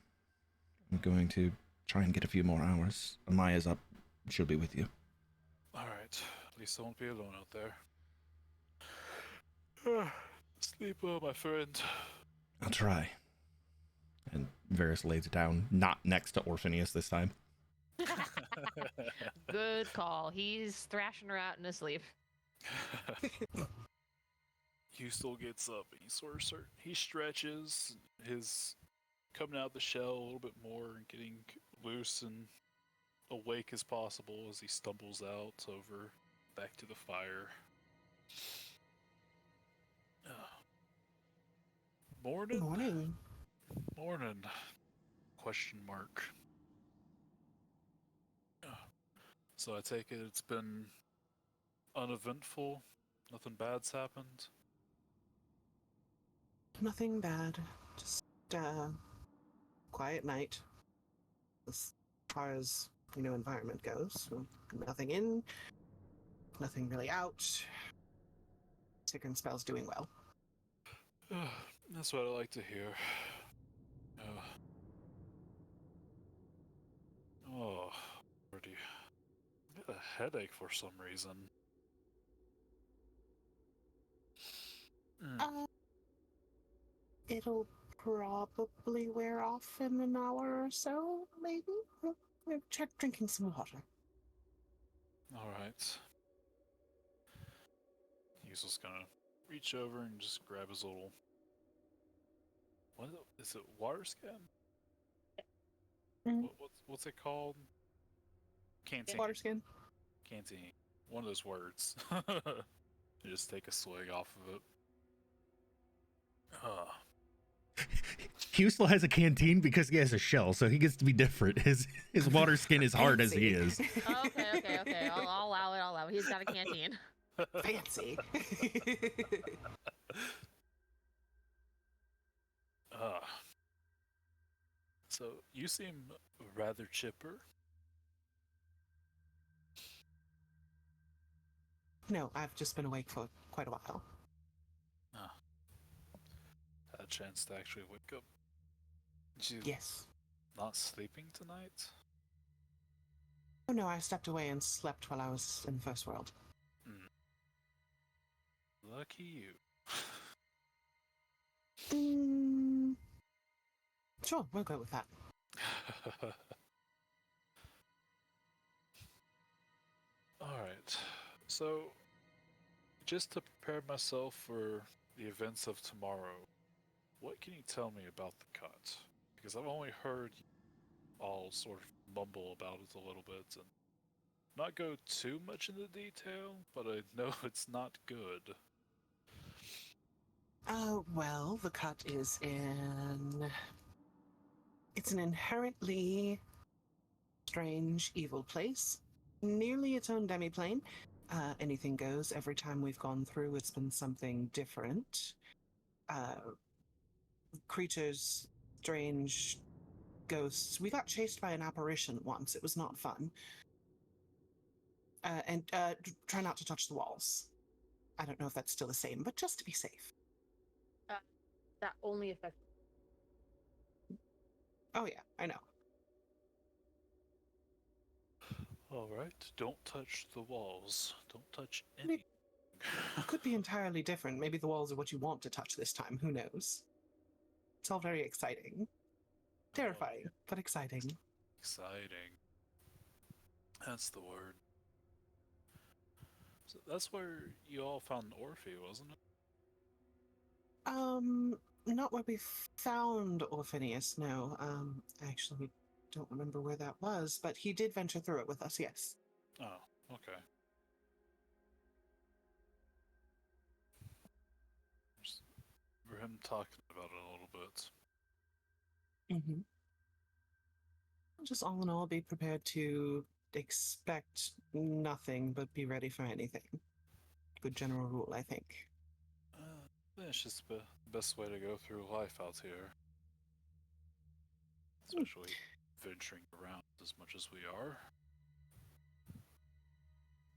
I'm going to try and get a few more hours. Amaya's up. She'll be with you. Alright, at least I won't be alone out there. Sleep well, my friend. I'll try. And Varys lays it down, not next to Orphanius this time. Good call. He's thrashing her out in his sleep. Hustel gets up and he stretches, his coming out of the shell a little bit more and getting loose and awake as possible as he stumbles out over back to the fire. Morning? Morning. Morning. Question mark. So I take it it's been uneventful? Nothing bad's happened? Nothing bad. Just quiet night. As far as environment goes, nothing in, nothing really out. Sickern spell's doing well. That's what I like to hear. Oh, already. I got a headache for some reason. It'll probably wear off in an hour or so, maybe. Check drinking some water. Alright. He's just gonna reach over and just grab his little. What is it? Water skin? Mhm. What's it called? Canteen. Water skin. Canteen. One of those words. Just take a swig off of it. Hustel has a canteen because he has a shell, so he gets to be different. His water skin is hard as he is. Okay. I'll allow it. He's got a canteen. Fancy. So you seem rather chipper. No, I've just been awake for quite a while. Had a chance to actually wake up. Yes. Not sleeping tonight? Oh no, I stepped away and slept while I was in the first world. Lucky you. Sure, we'll go with that. Alright, so just to prepare myself for the events of tomorrow, what can you tell me about the cut? Because I've only heard you all sort of mumble about it a little bit and not go too much into detail, but I know it's not good. Well, the cut is it's an inherently strange, evil place. Nearly its own demiplane. Anything goes. Every time we've gone through, it's been something different. Creatures, strange ghosts. We got chased by an apparition once. It was not fun. And try not to touch the walls. I don't know if that's still the same, but just to be safe. That only affects. Oh yeah, I know. Alright, don't touch the walls. Don't touch anything. It could be entirely different. Maybe the walls are what you want to touch this time. Who knows? It's all very exciting. Terrifying, but exciting. Exciting. That's the word. So that's where you all found Orphe, wasn't it? Not where we found Orphanius, no. Actually, we don't remember where that was, but he did venture through it with us, yes. Oh, okay. Just remember him talking about it a little bit. Mm-hmm. Just all in all, be prepared to expect nothing, but be ready for anything. Good general rule, I think. It's just the best way to go through life out here. Especially venturing around as much as we are.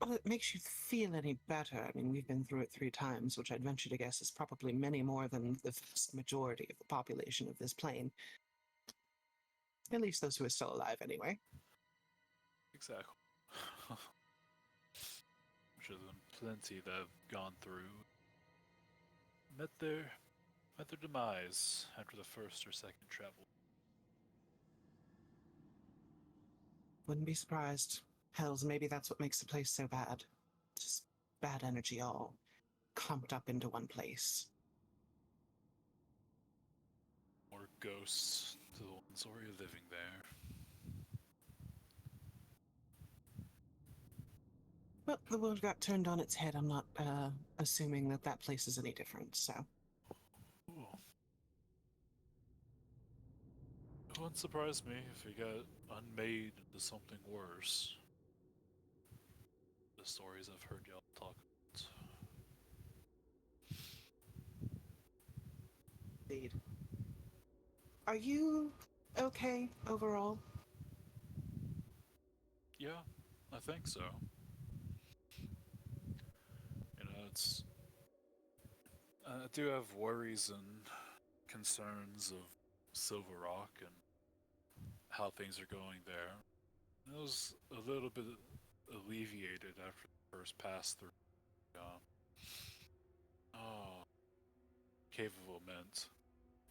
Well, it makes you feel any better. I mean, we've been through it 3 times, which I'd venture to guess is probably many more than the vast majority of the population of this plane. At least those who are still alive, anyway. Exactly. I'm sure there's plenty that have gone through. Met their demise after the first or second travel. Wouldn't be surprised. Hells, maybe that's what makes the place so bad. Just bad energy all clumped up into one place. Or ghosts to the ones already living there. But the world got turned on its head. I'm not assuming that that place is any different, so. Ooh. It wouldn't surprise me if we got unmade into something worse. The stories I've heard y'all talk about. Indeed. Are you okay overall? Yeah, I think so. You know, it's. I do have worries and concerns of Silver Rock and how things are going there. It was a little bit alleviated after the first pass through. Oh, Cave of Lament.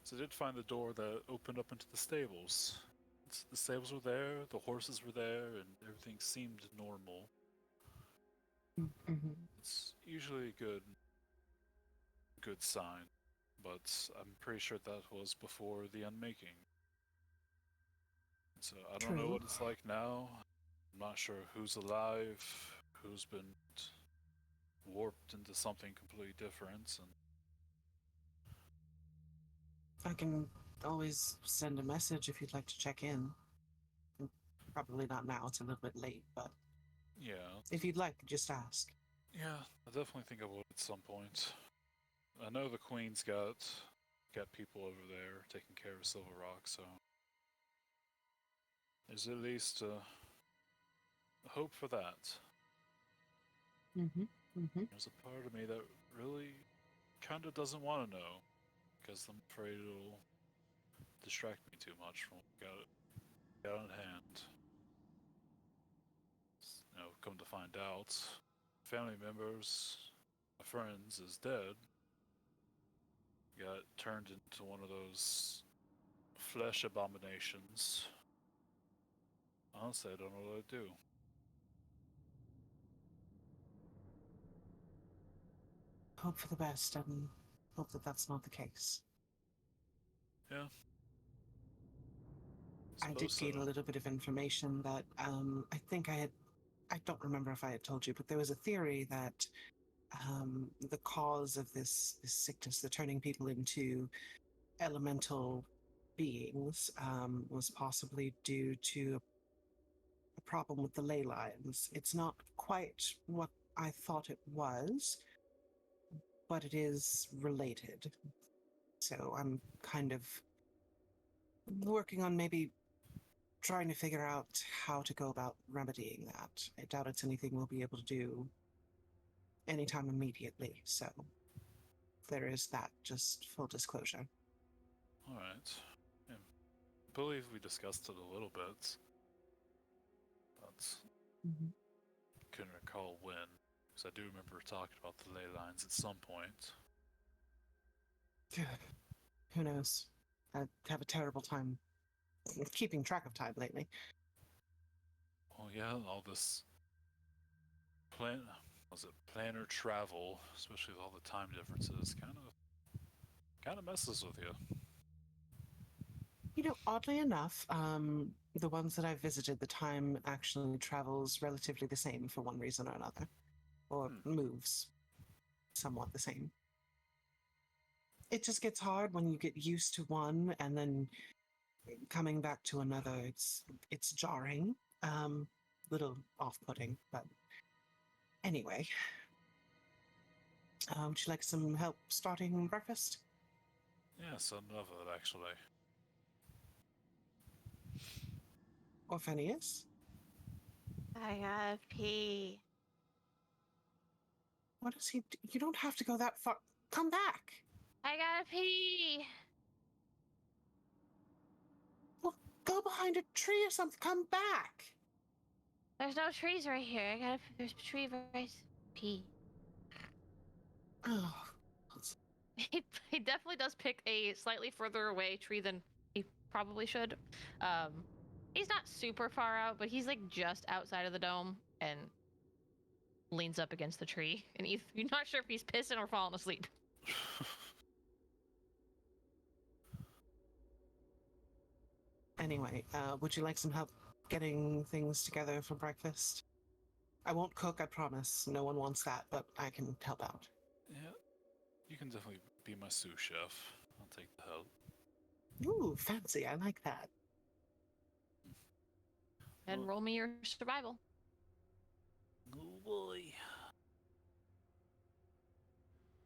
So I did find the door that opened up into the stables. The stables were there, the horses were there, and everything seemed normal. Mm-hmm. It's usually a good sign, but I'm pretty sure that was before the unmaking. So I don't know True. what it's like now. I'm not sure who's alive, who's been warped into something completely different, and I can always send a message if you'd like to check in. Probably not now, it's a little bit late, but yeah, if you'd like, just ask. yeah, I definitely think I will at some point. I know the Queen's got people over there taking care of Silver Rock, so there's at least a hope for that. Mm-hmm. Mm-hmm. There's a part of me that really kind of doesn't want to know, because I'm afraid it'll distract me too much from what we got on hand. You know, come to find out, family members, my friends, is dead. Got turned into one of those flesh abominations. Honestly, I don't know what to do. Hope for the best and hope that that's not the case. Yeah. I did Suppose gain so. a little bit of information that I think I don't remember if I had told you, but there was a theory that the cause of this sickness, the turning people into elemental beings, was possibly due to a problem with the ley lines. It's not quite what I thought it was, but it is related. So I'm kind of working on maybe trying to figure out how to go about remedying that. I doubt it's anything we'll be able to do anytime immediately, so there is that, just full disclosure. Alright. Yeah, I believe we discussed it a little bit, but Mm-hmm. couldn't recall when, because I do remember talking about the ley lines at some point. Who knows? I have a terrible time keeping track of time lately. Oh yeah, all this planner travel, especially with all the time differences, kind of messes with you. You know, oddly enough, the ones that I've visited, the time actually travels relatively the same for one reason or another, or moves somewhat the same. It just gets hard when you get used to one and then coming back to another. It's jarring, little off-putting, but anyway. Would you like some help starting breakfast? Yeah, so enough of it actually. Or Phineas? I gotta pee. What does he do? You don't have to go that far. Come back! I gotta pee. Well, go behind a tree or something. Come back! There's no trees right here. There's a tree right. Pee. Oh, He definitely does pick a slightly further away tree than he probably should. He's not super far out, but he's like just outside of the dome and leans up against the tree, and you're not sure if he's pissing or falling asleep. Anyway, would you like some help getting things together for breakfast? I won't cook, I promise. No one wants that, but I can help out. Yeah, you can definitely be my sous chef. I'll take the help. Ooh, fancy. I like that. And Well- roll me your survival. Oh boy.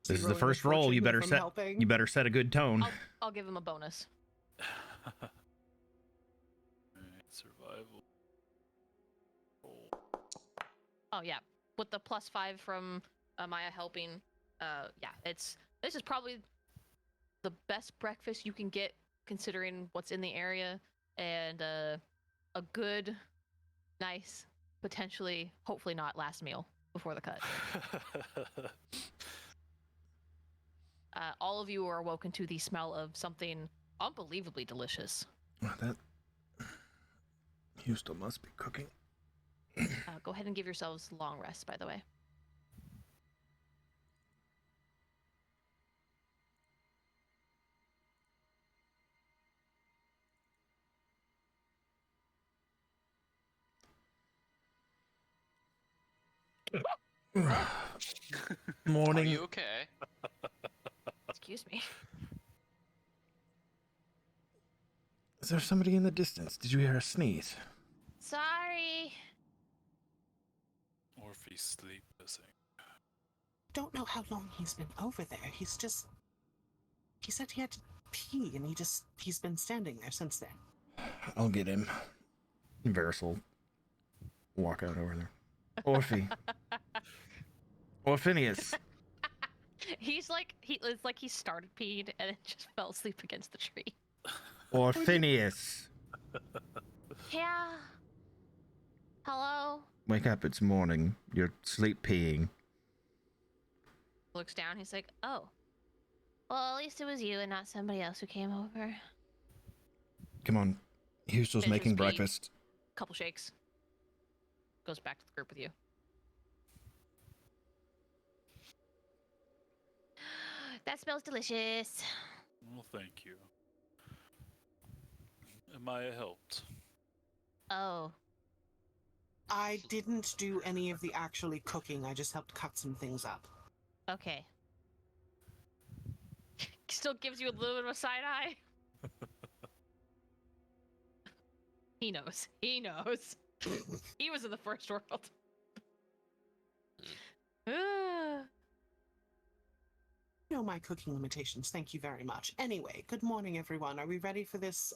So This is you're the rolling first with roll. You fortune better from set. helping? You better set a good tone. I'll give him a bonus. Alright, survival. Roll. Oh yeah, with the +5 from Maya helping. Yeah, this is probably the best breakfast you can get considering what's in the area, and a good, nice, potentially, hopefully not last meal before the cut. All of you are awoken to the smell of something unbelievably delicious. That Houston must be cooking. Go ahead and give yourselves long rests, by the way. Morning. Are you okay? Excuse me. Is there somebody in the distance? Did you hear a sneeze? Sorry. Orphe's sleep missing. Don't know how long he's been over there. He said he had to pee, and he's been standing there since then. I'll get him. Varys will walk out over there. Orphe. Orphinius. It's like he started peeing and then just fell asleep against the tree. Orphinius. Yeah. Hello? Wake up, it's morning. You're sleep peeing. Looks down, he's like, oh. Well, at least it was you and not somebody else who came over. Come on. Houston's Finishes making pee. breakfast. Couple shakes. Goes back to the group with you. That smells delicious. Well, thank you. Maya helped. Oh. I didn't do any of the actually cooking. I just helped cut some things up. Okay. Still gives you a little bit of a side eye. He knows. He knows. He was in the first world. know my cooking limitations. Thank you very much. Anyway, good morning, everyone. Are we ready for this,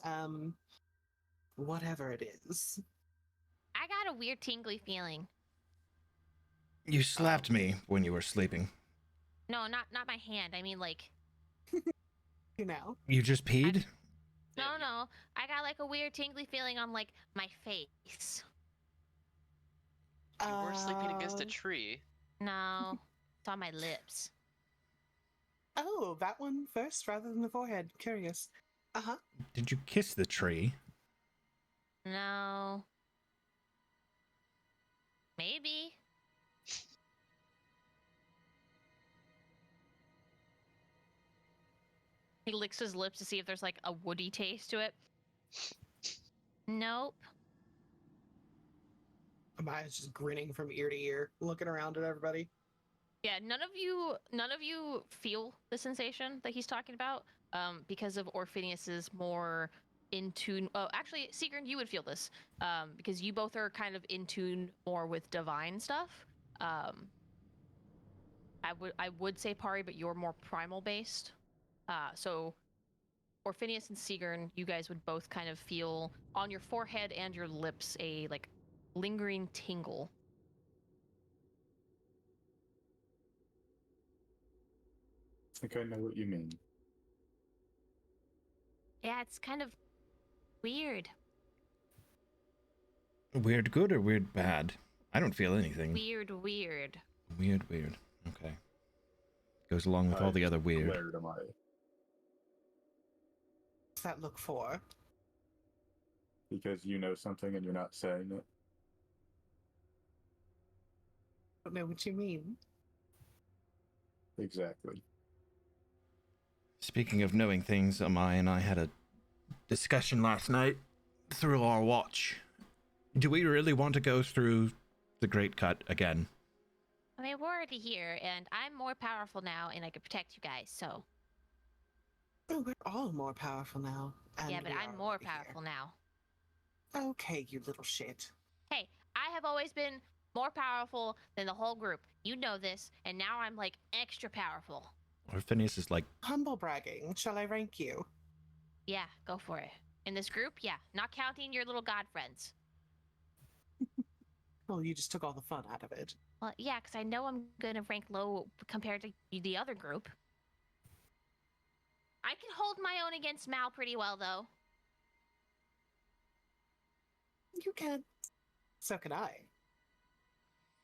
whatever it is? I got a weird tingly feeling. You slapped me when you were sleeping. No, not my hand. I mean, like, You know? You just peed? no. I got like a weird tingly feeling on like my face. You were sleeping against a Uh, tree. No, it's on my lips. Oh, that one first rather than the forehead. Curious. Uh-huh. Did you kiss the tree? No. Maybe. He licks his lips to see if there's like a woody taste to it. Nope. Amaya's just grinning from ear to ear, looking around at everybody. Yeah, none of you feel the sensation that he's talking about, because of Orphinius's more in tune. Oh, actually, Sigrun, you would feel this, because you both are kind of in tune more with divine stuff. I would say Pari, but you're more primal based. So Orphinius and Sigrun, you guys would both kind of feel on your forehead and your lips a like lingering tingle. I think I know what you mean. Yeah, it's kind of weird. Weird good or weird bad? I don't feel anything. Weird. Weird. Okay. Goes along with all the other weird. Glared at Maya. What's that look for? Because you know something and you're not saying it. don't know what you mean. Exactly. Speaking of knowing things, Amai and I had a discussion last night through our watch. Do we really want to go through the Great Cut again? I mean, we're already here, and I'm more powerful now, and I can protect you guys. So Oh, we're all more powerful now. yeah, and but we I'm are more over here. powerful now. Okay, you little shit. Hey, I have always been more powerful than the whole group. You know this, and now I'm like extra powerful. Or Phineas is like, Humble bragging. Shall I rank you? Yeah, go for it. In this group, yeah, not counting your little god friends. Well, you just took all the fun out of it. Well, yeah, because I know I'm gonna rank low compared to the other group. I can hold my own against Mal pretty well, though. You can. So can I.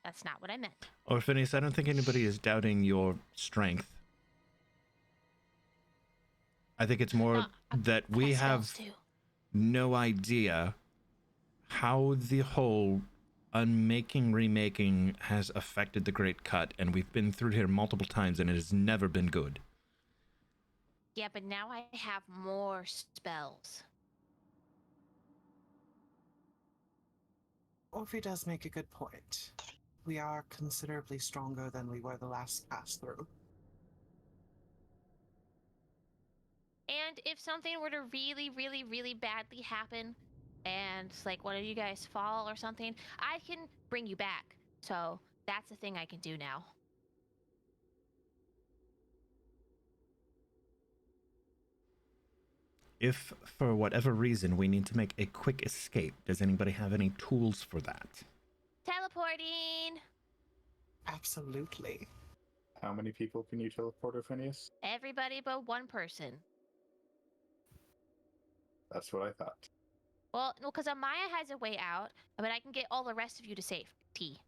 That's not what I meant. or Phineas, I don't think anybody is doubting your strength. I think it's more that I we got have spells, too. no idea how the whole unmaking remaking has affected the Great Cut, and we've been through here multiple times and it has never been good. Yeah, but now I have more spells. Orphe does make a good point. We are considerably stronger than we were the last pass through. And if something were to really, really, really badly happen, and like one of you guys fall or something, I can bring you back. So that's the thing I can do now. If, for whatever reason, we need to make a quick escape, does anybody have any tools for that? Teleporting! Absolutely. How many people can you teleport, Phineas? Everybody but one person. That's what I thought. Well, no, because Amaya has a way out, but I can get all the rest of you to safety.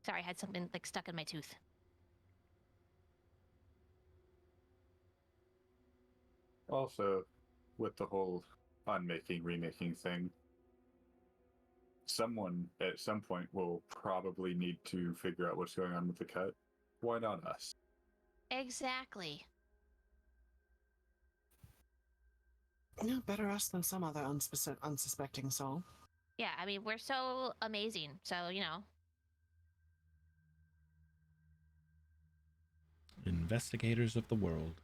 Sorry, I had something like stuck in my tooth. Also, with the whole unmaking, remaking thing, someone at some point will probably need to figure out what's going on with the cut. Why not us? Exactly. No, better us than some other unsuspecting soul. Yeah, I mean, we're so amazing, so, you know. Investigators of the world.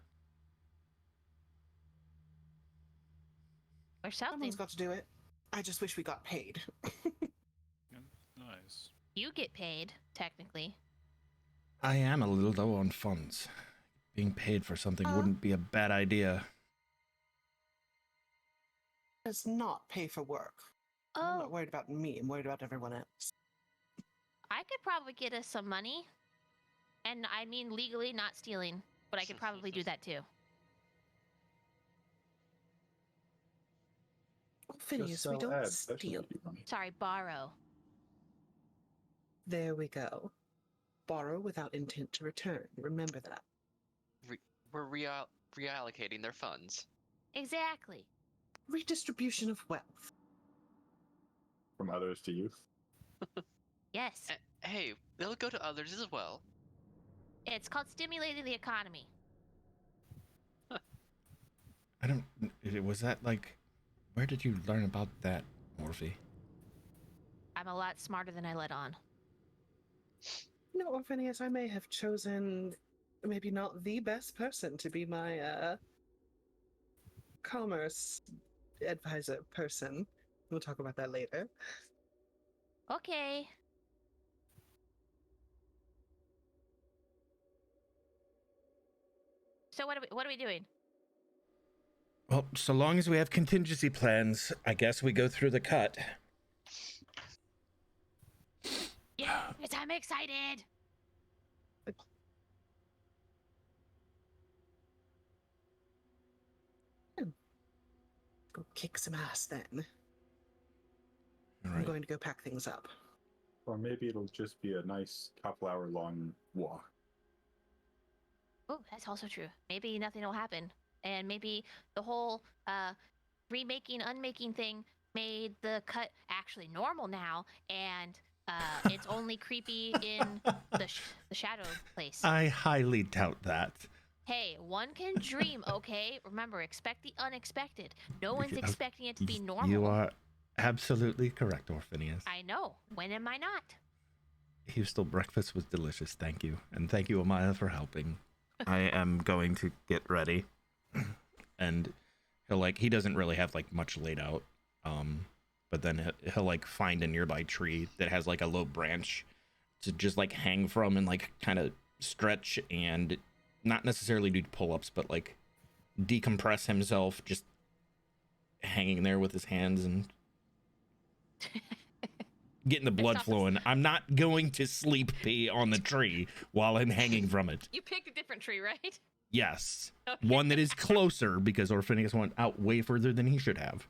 Or something. Someone's got to do it. I just wish we got paid. Nice. You get paid, technically. I am a little low on funds. Being paid for something wouldn't be a bad idea. Does not pay for work. I'm Oh, not worried about me. I'm worried about everyone else. I could probably get us some money. And I mean legally, not stealing. But I could probably do that too. Oh, Phineas, we sell don't ads. That should steal. make you money. Sorry, borrow. There we go. Borrow without intent to return. Remember that. We're reallocating their funds. Exactly. Redistribution of wealth. From others to you. Yes. Hey, they'll go to others as well. It's called stimulating the economy. I don't. Was that like. Where did you learn about that, Morphe? I'm a lot smarter than I let on. No, or Phineas, I may have chosen maybe not the best person to be my commerce advisor person. We'll talk about that later. Okay. So what are we doing? Well, so long as we have contingency plans, I guess we go through the cut. Yes, I'm excited. Go kick some ass then. All I'm right. going to go pack things up. Or maybe it'll just be a nice couple hour long walk. Oh, that's also true. Maybe nothing will happen. And maybe the whole remaking, unmaking thing made the cut actually normal now, and It's only creepy in the shadow place. I highly doubt that. Hey, one can dream, okay? Remember, expect the unexpected. No one's Okay, expecting it to be normal. You are absolutely correct, Orphanius. I know. When am I not? Houston, breakfast was delicious. Thank you. And thank you, Amaya, for helping. I am going to get ready. And he doesn't really have like much laid out. But then he'll like find a nearby tree that has like a low branch to just like hang from and like kind of stretch and not necessarily do pull-ups, but like decompress himself just hanging there with his hands and getting the blood flowing. I'm not going to sleep pee on the tree while I'm hanging from it. You picked a different tree, right? Yes. Okay. One that is closer because Orphanius went out way further than he should have.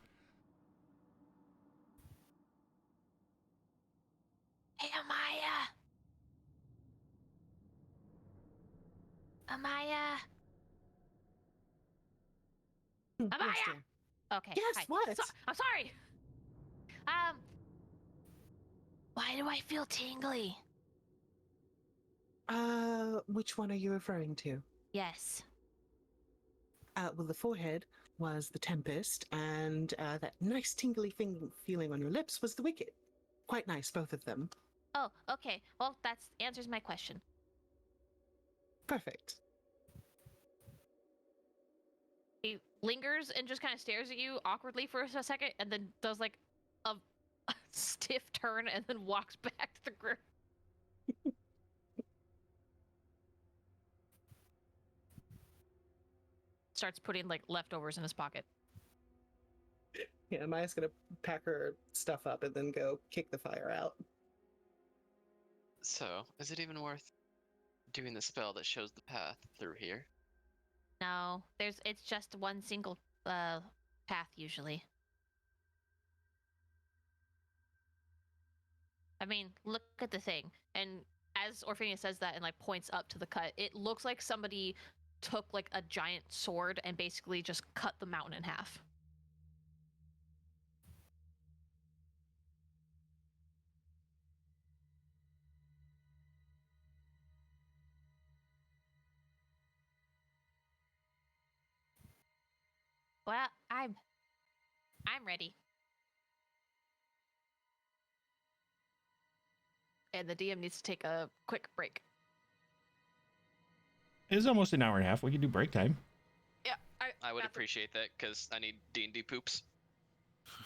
Hey, Amaya. Amaya. Yes, Amaya! dear. Okay. Yes, hi. what? I'm sorry. Why do I feel tingly? Which one are you referring to? Yes. Well, the forehead was the tempest, and that nice tingly feeling on your lips was the wicked. Quite nice, both of them. Oh, okay. Well, that answers my question. Perfect. He lingers and just kind of stares at you awkwardly for a second, and then does like a stiff turn, and then walks back to the group. Starts putting like leftovers in his pocket. Yeah, Maya's gonna pack her stuff up and then go kick the fire out. So, is it even worth doing the spell that shows the path through here? No, it's just one single path usually. I mean, look at the thing. And as Orphania says that and like points up to the cut, it looks like somebody took like a giant sword and basically just cut the mountain in half. Well, I'm ready. And the DM needs to take a quick break. It's almost an hour and a half. We can do break time. Yeah, I would got the- appreciate that because I need D&D poops.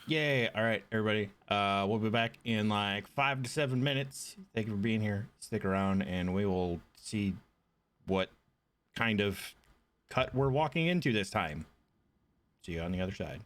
Yay. All right, everybody. We'll be back in like 5 to 7 minutes. Thank you for being here. Stick around and we will see what kind of cut we're walking into this time. See you on the other side.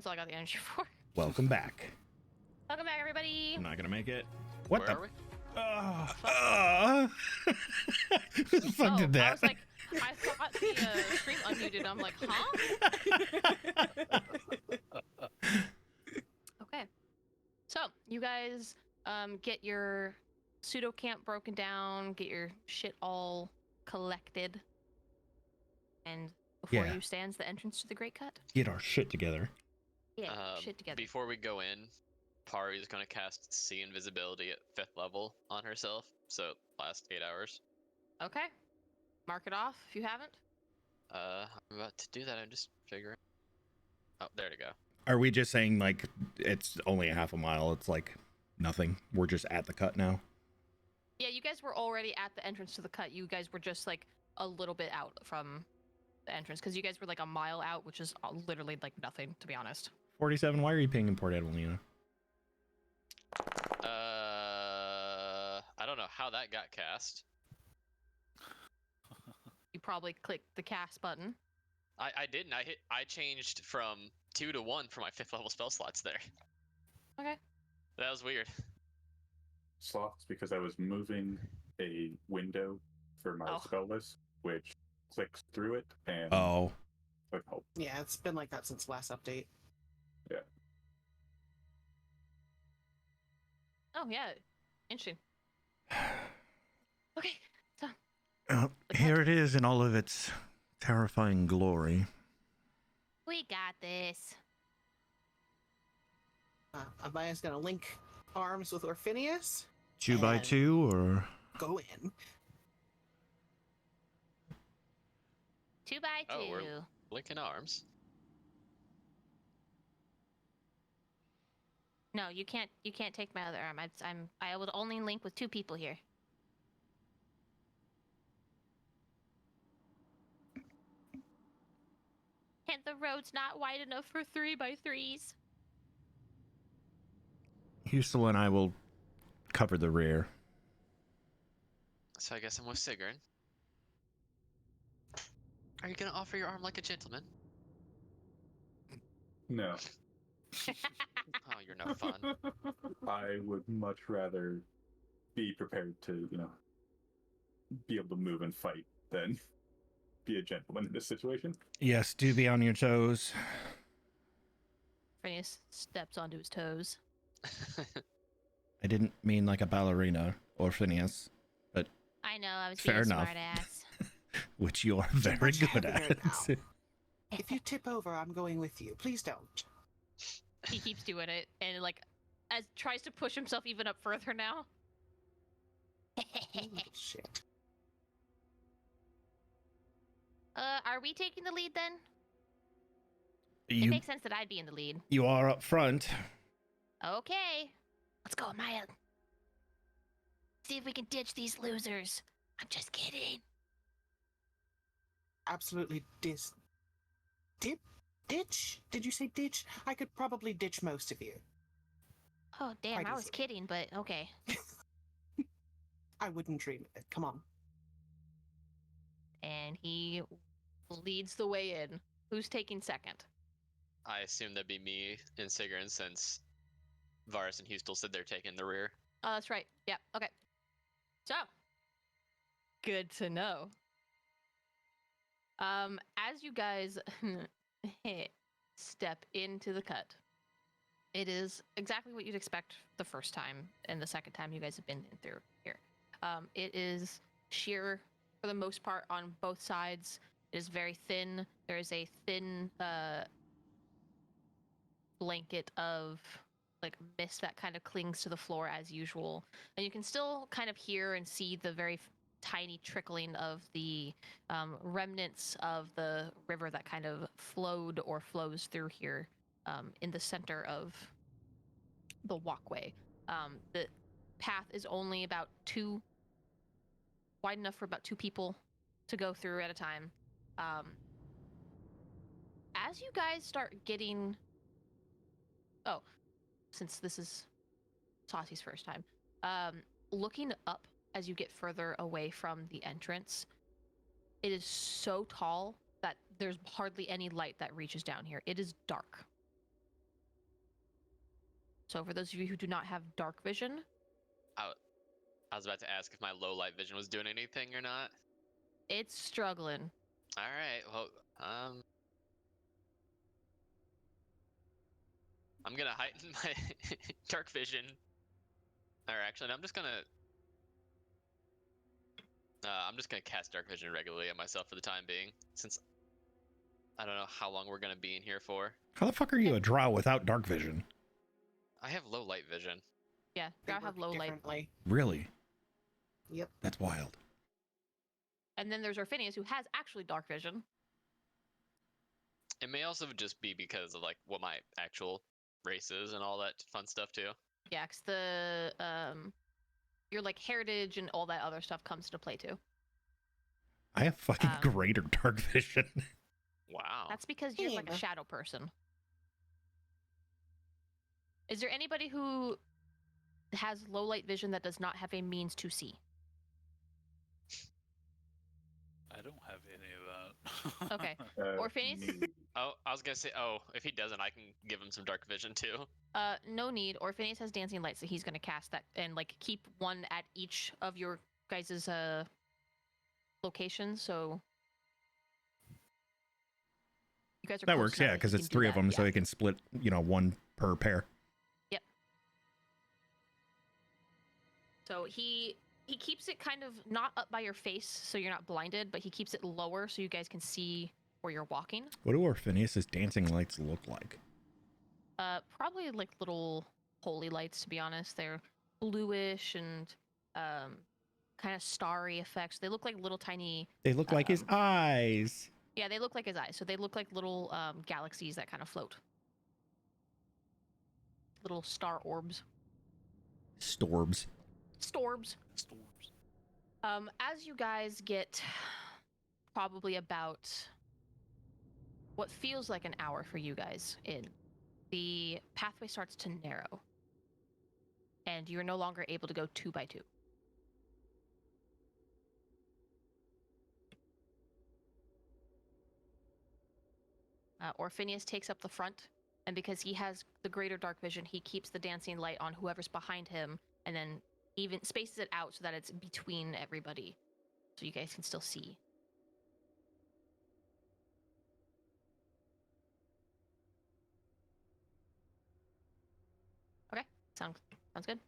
That's all I got the energy for. Welcome back. Welcome back, everybody. I'm not gonna make it. What Where the? are we? Who the fuck did that? I was like, I thought the stream unmuted. I'm like, huh? Okay. So you guys get your pseudo camp broken down, get your shit all collected, and before Yeah. you stands the entrance to the Great Cut. Get our shit together. Yeah, shit together. Before we go in, Pari's gonna cast See Invisibility at 5th level on herself, so it lasts 8 hours. Okay. Mark it off if you haven't. I'm about to do that. I'm just figuring. Oh, there to go. Are we just saying like it's only a half a mile? It's like nothing. We're just at the cut now. Yeah, you guys were already at the entrance to the cut. You guys were just like a little bit out from the entrance because you guys were like a mile out, which is literally like nothing, to be honest. 47. Why are you pinging Port Adelina? I don't know how that got cast. You probably clicked the cast button. I didn't. I changed from 2 to 1 for my 5th level spell slots there. Okay. That was weird. Slots because I was moving a window for my Oh. spell list, which clicks through it and Oh, like, oh, Yeah, it's been like that since last update. Oh yeah, interesting. Okay, so here it is in all of its terrifying glory. We got this. Amaya's gonna link arms with Orphinius. 2 by And- 2 or Go in. 2 by 2. Oh, we're linking arms. No, you can't. You can't take my other arm. I will only link with 2 people here. And the road's not wide enough for 3 by 3s. Hustel and I will cover the rear. So I guess I'm with Sigrun. Are you gonna offer your arm like a gentleman? no. Oh, you're no fun. I would much rather be prepared to, be able to move and fight than be a gentleman in this situation. Yes, do be on your toes. Phineas steps onto his toes. I didn't mean like a ballerina or Phineas, I know. I was Fair being a enough. smart ass. which you are Too very much good heavier at. now. If you tip over, I'm going with you. Please don't. He keeps doing it and like as tries to push himself even up further now. You little shit. Are we taking the lead then? It You, makes sense that I'd be in the lead. you are up front. Okay. Let's go, Maya. See if we can ditch these losers. I'm just kidding. Absolutely ditch? Did you say ditch? I could probably ditch most of you. Oh, damn. Quite I was easily. kidding, but okay. I wouldn't dream of it. Come on. And he leads the way in. Who's taking second? I assume that'd be me and Sigrun since Varus and Hustel said they're taking the rear. Oh, that's right. Yeah, okay. So, good to know. As you guys step into the cut, it is exactly what you'd expect the first time and the second time you guys have been in through here. It is sheer for the most part on both sides. It is very thin. There is a thin blanket of like mist that kind of clings to the floor as usual, and you can still kind of hear and see the very tiny trickling of the remnants of the river that kind of flowed or flows through here in the center of the walkway. The path is only about wide enough for about 2 people to go through at a time. As you guys start getting, since this is Saucy's first time, looking up as you get further away from the entrance, it is so tall that there's hardly any light that reaches down here. It is dark. So for those of you who do not have dark vision, I was about to ask if my low light vision was doing anything or not. it's struggling. All right. Well, I'm gonna heighten my dark vision. Or actually, no, I'm just gonna cast dark vision regularly on myself for the time being, since I don't know how long we're gonna be in here for. How the fuck are you a drow without dark vision? I have low light vision. Yeah, They gotta have work low light. differently. Really? Yep. That's wild. And then there's Orphinius, who has actually dark vision. It may also just be because of like what my actual race is and all that fun stuff too. Yeah, 'cause your like heritage and all that other stuff comes into play too. I have fucking Um, greater dark vision. Wow. That's because you're like a Yeah. shadow person. Is there anybody who has low light vision that does not have a means to see? I don't have any of that. Okay. Orpheus? me. Oh, I was gonna say, if he doesn't, I can give him some dark vision too. No need. Orpheus has dancing light, so he's gonna cast that and like keep one at each of your guys' locations. So you guys are That close works, enough yeah, that because he it's can do 3 of that, them, yeah. so you can split, one per pair. So he keeps it kind of not up by your face, so you're not blinded, but he keeps it lower so you guys can see where you're walking. What do Orpheus's dancing lights look like? Probably like little holy lights, to be honest. They're bluish and kind of starry effects. They look like little tiny. They look like his eyes. Yeah, they look like his eyes. So they look like little galaxies that kind of float. Little star orbs. Storbs. Storbs. Storms. As you guys get probably about what feels like an hour for you guys in, the pathway starts to narrow. And you're no longer able to go 2 by 2. Orpheus takes up the front, and because he has the greater dark vision, he keeps the dancing light on whoever's behind him, and then even spaces it out so that it's between everybody, so you guys can still see. Okay, sounds good.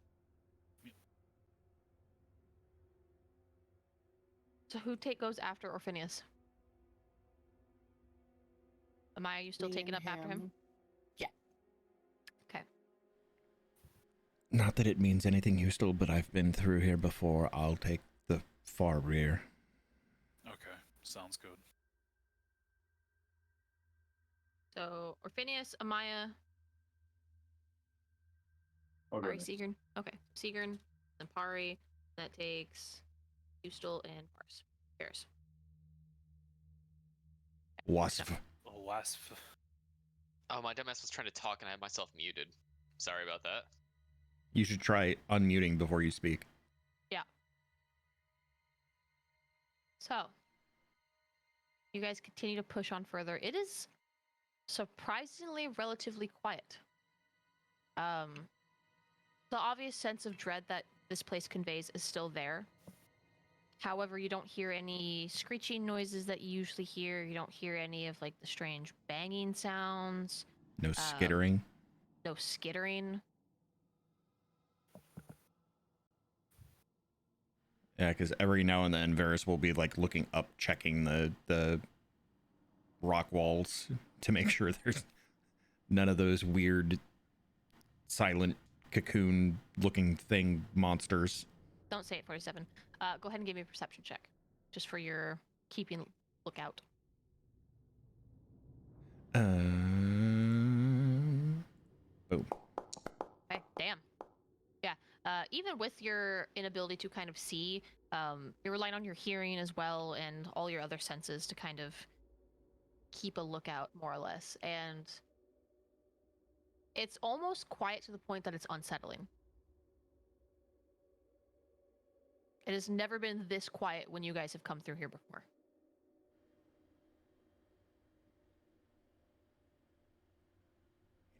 So who goes after Orpheus? Amaya, you still Me taking and up after him? Yeah. Okay. Not that it means anything useful, but I've been through here before. I'll take the far rear. Okay, sounds good. So Orpheus, Amaya, I'll go Pari, next. Siegern. Okay, Siegern, then Pari. That takes Ustal and Paris. Wasp. Oh, last. Oh, my dumbass was trying to talk and I had myself muted. Sorry about that. You should try unmuting before you speak. So, you guys continue to push on further. It is surprisingly relatively quiet. The obvious sense of dread that this place conveys is still there. However, you don't hear any screeching noises that you usually hear. You don't hear any of like the strange banging sounds. No skittering. No skittering. Yeah, because every now and then Varys will be like looking up, checking the rock walls to make sure there's none of those weird, silent cocoon looking thing monsters. Don't say it, 47. Go ahead and give me a perception check, just for your keeping lookout. Boom. Okay, damn. Yeah, even with your inability to kind of see, you're relying on your hearing as well and all your other senses to kind of keep a lookout, more or less. And it's almost quiet to the point that it's unsettling. It has never been this quiet when you guys have come through here before.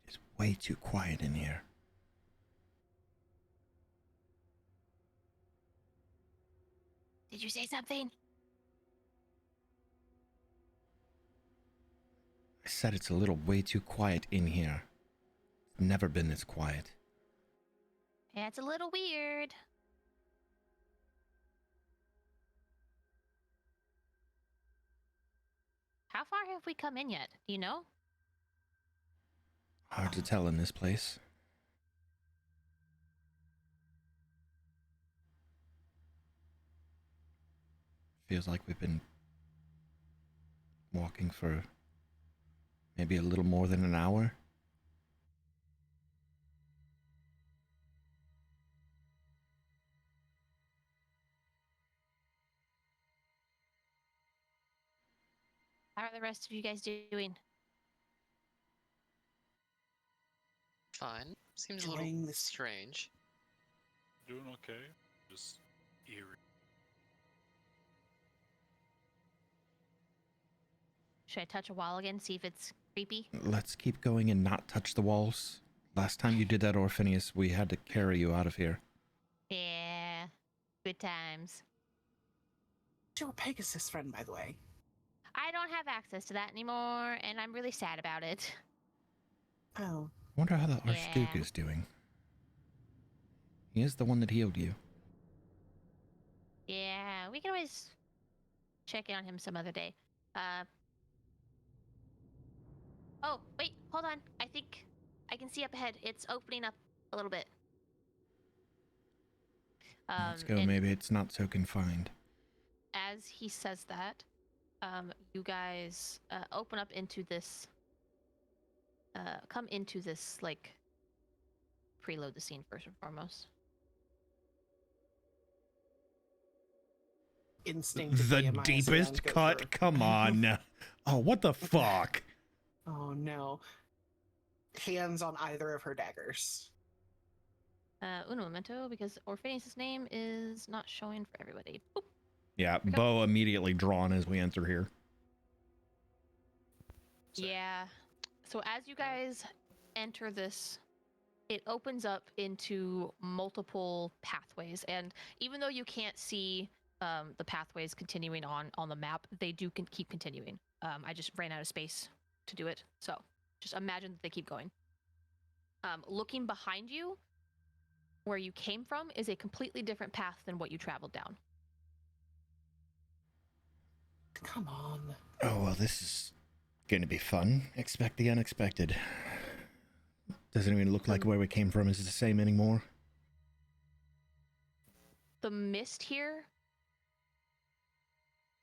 It is way too quiet in here. Did you say something? I said it's a little way too quiet in here. It's never been this quiet. Yeah, it's a little weird. How far have we come in yet? Do you know? Hard to tell in this place. Feels like we've been walking for maybe a little more than an hour. How are the rest of you guys doing? Fine. Seems a little Enjoying this. strange. Doing okay. Just eerie. Should I touch a wall again, see if it's creepy? Let's keep going and not touch the walls. Last time you did that, Orphanius, we had to carry you out of here. Yeah, good times. Your Pegasus friend, by the way. I don't have access to that anymore, and I'm really sad about it. Oh, Wonder how the Archduke Yeah. is doing. He is the one that healed you. Yeah, we can always check in on him some other day. Oh, wait, hold on. I think I can see up ahead. It's opening up a little bit. Let's go. And Maybe it's not so confined. as he says that, you guys open up into this. Come into this, like, preload the scene first and foremost. instinctively. The Amaya deepest Sayan goes cut? for- Come on. Oh, what the fuck? Oh no. Hands on either of her daggers. Un momento, because Orphanius' name is not showing for everybody. Boop. Yeah, Okay. bow immediately drawn as we enter here. Same. Yeah. So as you guys enter this, it opens up into multiple pathways, and even though you can't see the pathways continuing on the map, they do keep continuing. I just ran out of space to do it, so just imagine that they keep going. Looking behind you, where you came from, is a completely different path than what you traveled down. Come on. Oh, well, this is going to be fun. Expect the unexpected. Doesn't even look like where we came from is the same anymore. The mist here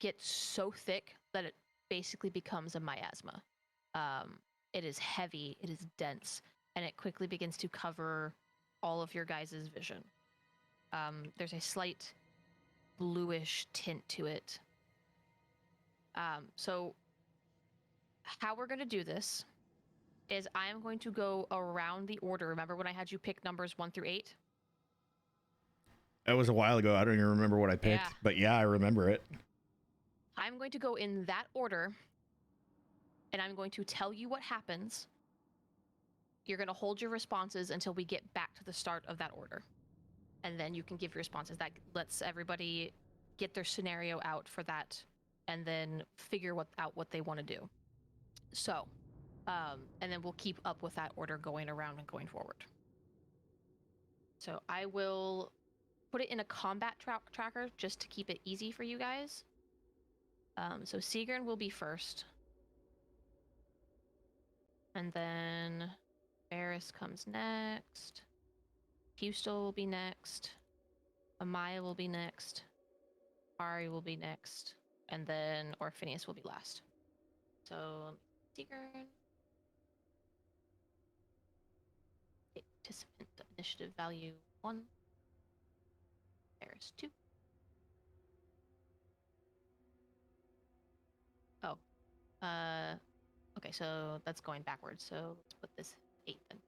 gets so thick that it basically becomes a miasma. It is heavy, it is dense, and it quickly begins to cover all of your guys' vision. There's a slight bluish tint to it. So how we're going to do this is I am going to go around the order. Remember when I had you pick numbers 1 through 8? That was a while ago. I don't even remember what I picked. Yeah. But yeah, I remember it. I'm going to go in that order, and I'm going to tell you what happens. You're going to hold your responses until we get back to the start of that order. And then you can give your responses. That lets everybody get their scenario out for that and then figure out what they want to do. So, and then we'll keep up with that order going around and going forward. So I will put it in a combat tracker just to keep it easy for you guys. So Sigrun will be first. And then Varys comes next. Hustel will be next. Amaya will be next. Ari will be next. And then Orphanius will be last. So, Sigrun. Participant initiative value 1. Varys 2. Oh. Okay, so that's going backwards. So let's put this 8 then.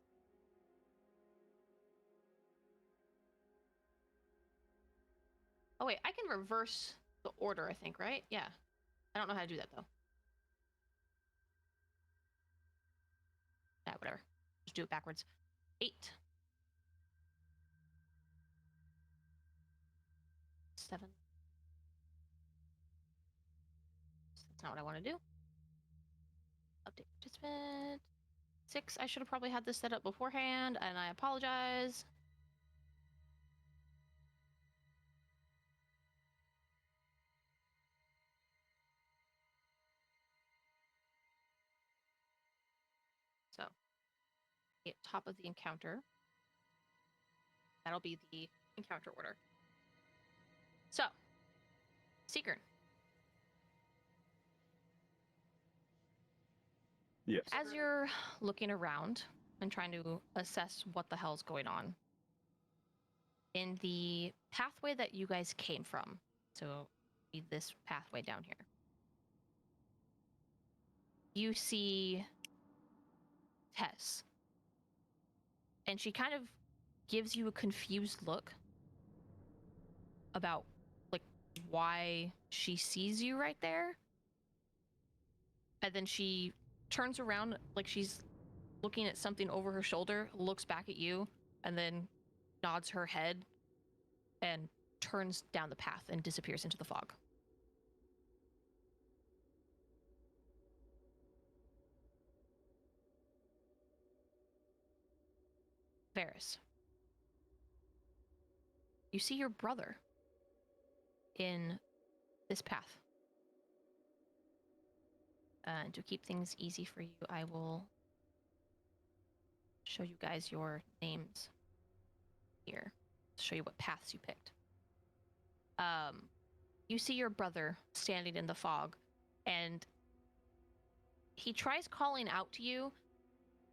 Oh wait, I can reverse the order, I think, right? Yeah. I don't know how to do that though. Yeah, whatever. Just do it backwards. 8. 7. not what I want to do. Update participant 6. I should have probably had this set up beforehand, and I apologize. So, at top of the encounter, that'll be the encounter order. So, Seekern, Yes. as you're looking around and trying to assess what the hell's going on, in the pathway that you guys came from, so this pathway down here, you see Tess. And she kind of gives you a confused look about, like, why she sees you right there. And then she turns around like she's looking at something over her shoulder, looks back at you, and then nods her head and turns down the path and disappears into the fog. Varys, you see your brother in this path. And to keep things easy for you, I will show you guys your names here. Show you what paths you picked. You see your brother standing in the fog, and he tries calling out to you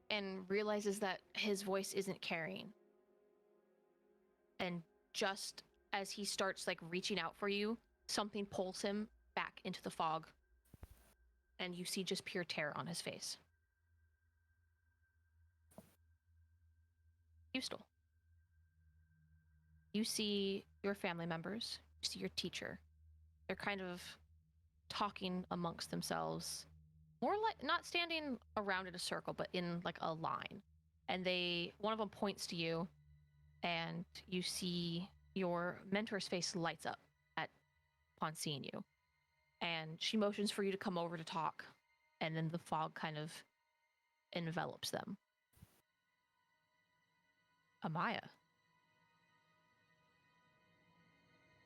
and realizes that his voice isn't carrying. And just as he starts, like, reaching out for you, something pulls him back into the fog, and you see just pure terror on his face. Hustel. You see your family members, you see your teacher. They're kind of talking amongst themselves, more like not standing around in a circle, but in like a line. And one of them points to you, and you see your mentor's face lights up upon seeing you. And she motions for you to come over to talk, and then the fog kind of envelops them. Amaya.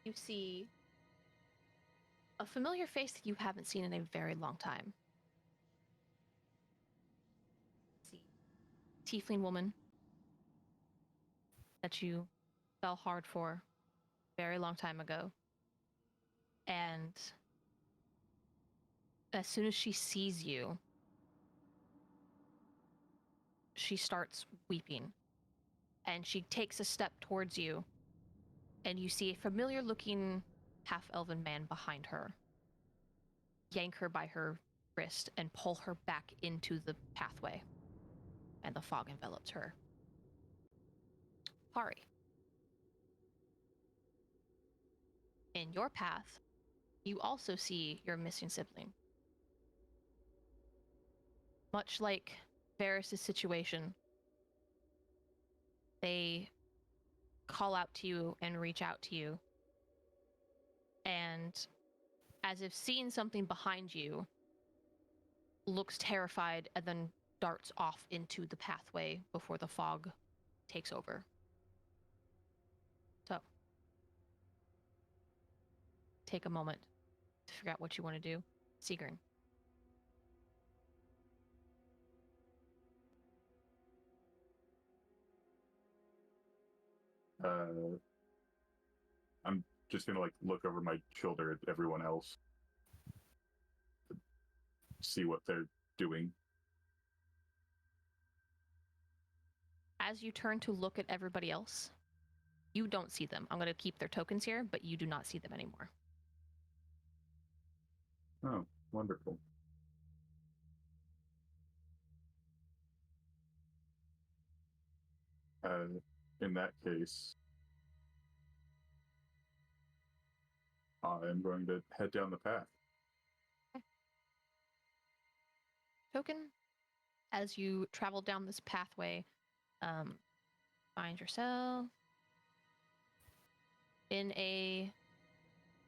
You see a familiar face that you haven't seen in a very long time. See, tiefling woman that you fell hard for a very long time ago. And as soon as she sees you, she starts weeping. And she takes a step towards you, and you see a familiar-looking half-elven man behind her yank her by her wrist and pull her back into the pathway. And the fog envelops her. Pari. In your path, you also see your missing sibling. Much like Varys' situation, they call out to you and reach out to you. And as if seeing something behind you, looks terrified and then darts off into the pathway before the fog takes over. So, take a moment to figure out what you want to do. Seegern. I'm just gonna like look over my shoulder at everyone else, see what they're doing. As you turn to look at everybody else, you don't see them. I'm going to keep their tokens here, but you do not see them anymore. Oh, wonderful. In that case, I'm going to head down the path. Token, as you travel down this pathway, find yourself in a...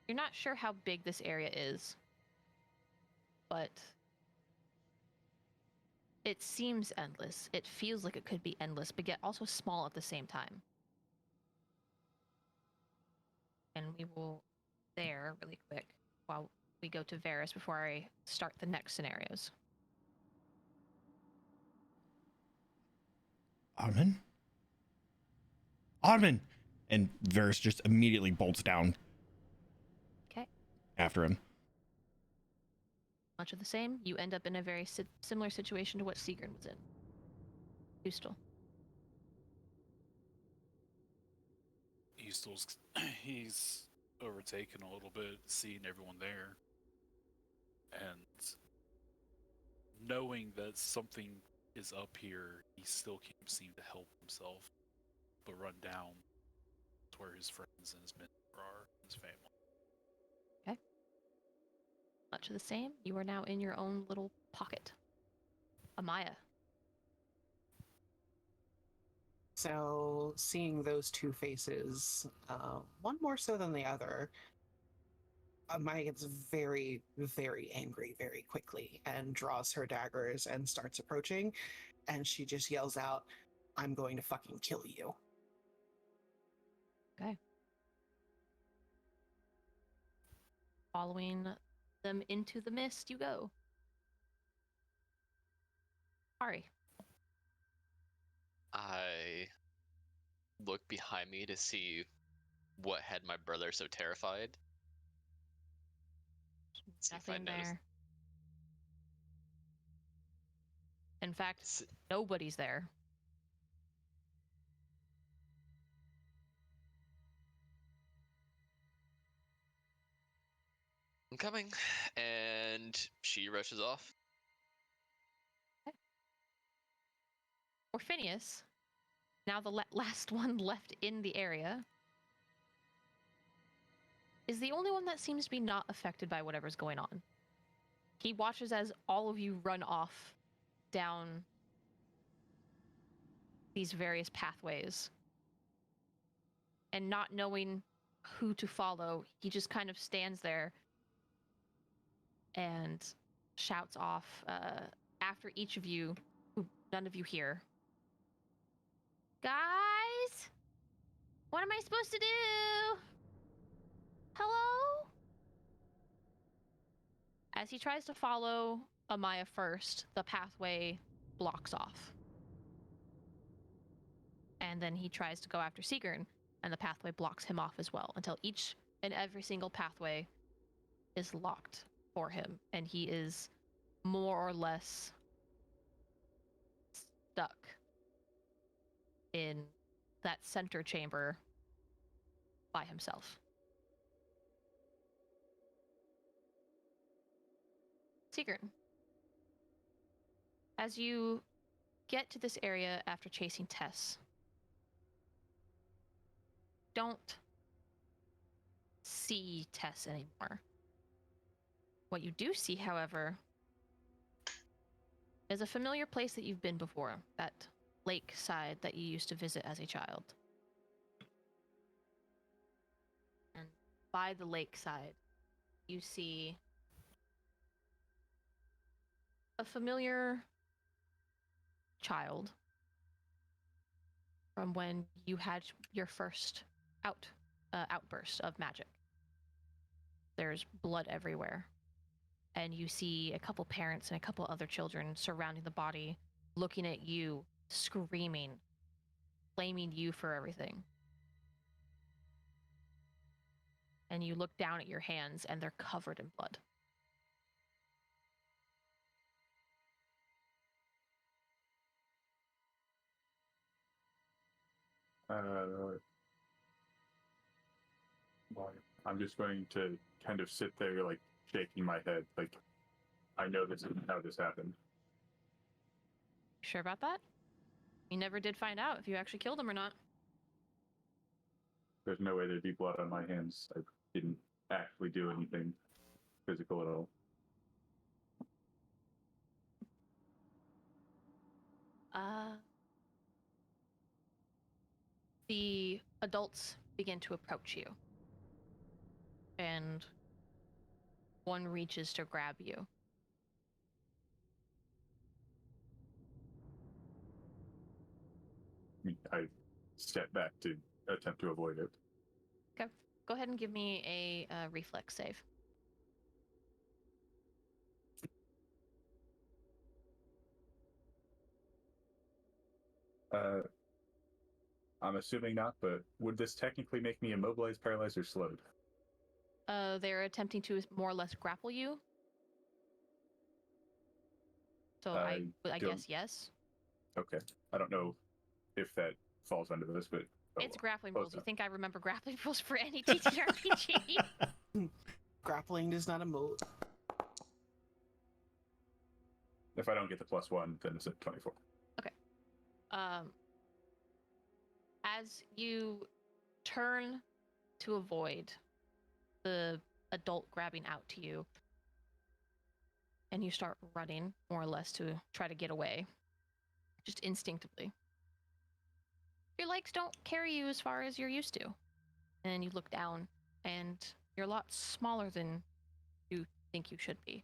You're not sure how big this area is, but it seems endless. It feels like it could be endless, but yet also small at the same time. And we will there really quick while we go to Varus before I start the next scenarios. Armin? Armin! And Varus just immediately bolts down. Okay. After him. Much of the same. You end up in a very similar situation to what Sigrun was in. Hustel. He's overtaken a little bit, seeing everyone there, and knowing that something is up here, he still can't seem to help himself, but run down to where his friends and his men are, his family. Okay. Much of the same. You are now in your own little pocket. Amaya. So, seeing those two faces, one more so than the other, Maya gets very, very angry very quickly and draws her daggers and starts approaching. And she just yells out, "I'm going to fucking kill you." Okay. Following them into the mist, you go. Ari. I look behind me to see what had my brother so terrified. See if I Nothing notice. there. In fact, nobody's there. I'm coming, and she rushes off. Or Phineas, now the last one left in the area, is the only one that seems to be not affected by whatever's going on. He watches as all of you run off down these various pathways. And not knowing who to follow, he just kind of stands there and shouts off after each of you, who none of you hear. Guys? What am I supposed to do? Hello? As he tries to follow Amaya first, the pathway blocks off. And then he tries to go after Sigrun, and the pathway blocks him off as well, until each and every single pathway is locked for him, and he is more or less stuck in that center chamber by himself. Sigrun, as you get to this area after chasing Tess, don't see Tess anymore. What you do see, however, is a familiar place that you've been before, that lakeside that you used to visit as a child. And by the lakeside, you see a familiar child from when you had your first outburst of magic. There's blood everywhere. And you see a couple parents and a couple other children surrounding the body, looking at you, screaming, blaming you for everything. And you look down at your hands and they're covered in blood. Well, I'm just going to kind of sit there, like, shaking my head, like, I know this isn't how this happened. Sure about that? You never did find out if you actually killed him or not. There's no way there'd be blood on my hands. I didn't actually do anything physical at all. The adults begin to approach you. And one reaches to grab you. step back to attempt to avoid it. Go ahead and give me a reflex save. I'm assuming not, but would this technically make me immobilized, paralyzed, or slowed? They're attempting to more or less grapple you. So I don't- guess yes. Okay. I don't know if that falls under this, but It's grappling close rules. You enough. think I remember grappling rules for any TTRPG? Grappling is not a mode. If I don't get the +1, then it's at 24. As you turn to avoid the adult grabbing out to you, and you start running more or less to try to get away, just instinctively. Your legs don't carry you as far as you're used to. And you look down, and you're a lot smaller than you think you should be.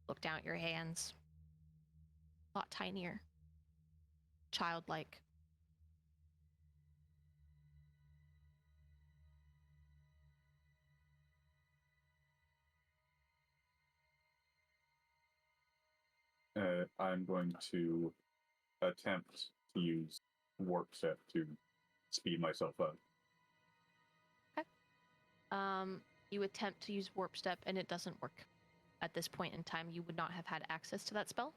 Look down at your hands. A lot tinier. Childlike. I'm going to attempt to use warp step to speed myself up. You attempt to use warp step, and it doesn't work. At this point in time, you would not have had access to that spell.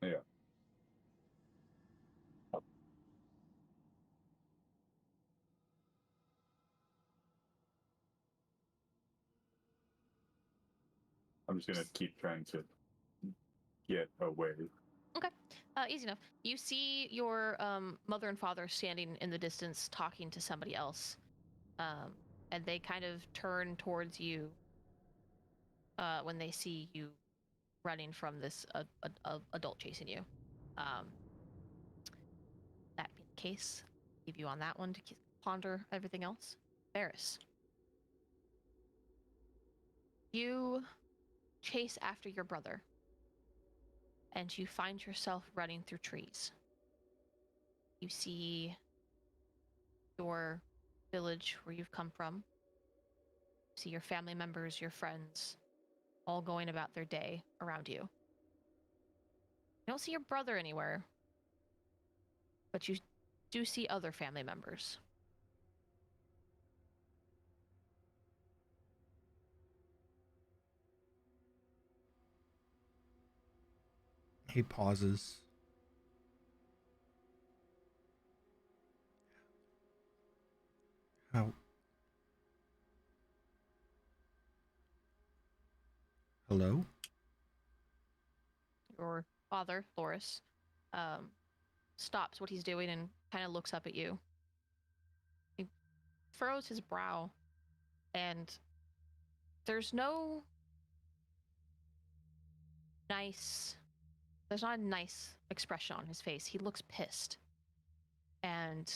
Yeah. I'm just gonna keep trying to get away. Okay, easy enough. You see your mother and father standing in the distance talking to somebody else, and they kind of turn towards you when they see you running from this adult chasing you. That being the case, leave you on that one to ponder everything else. Varys, you chase after your brother, and you find yourself running through trees. You see your village where you've come from. You see your family members, your friends, all going about their day around you. You don't see your brother anywhere, but you do see other family members. He pauses. How? Hello? Your father, Loris, stops what he's doing and kind of looks up at you. He furrows his brow, and there's not a nice expression on his face. He looks pissed. And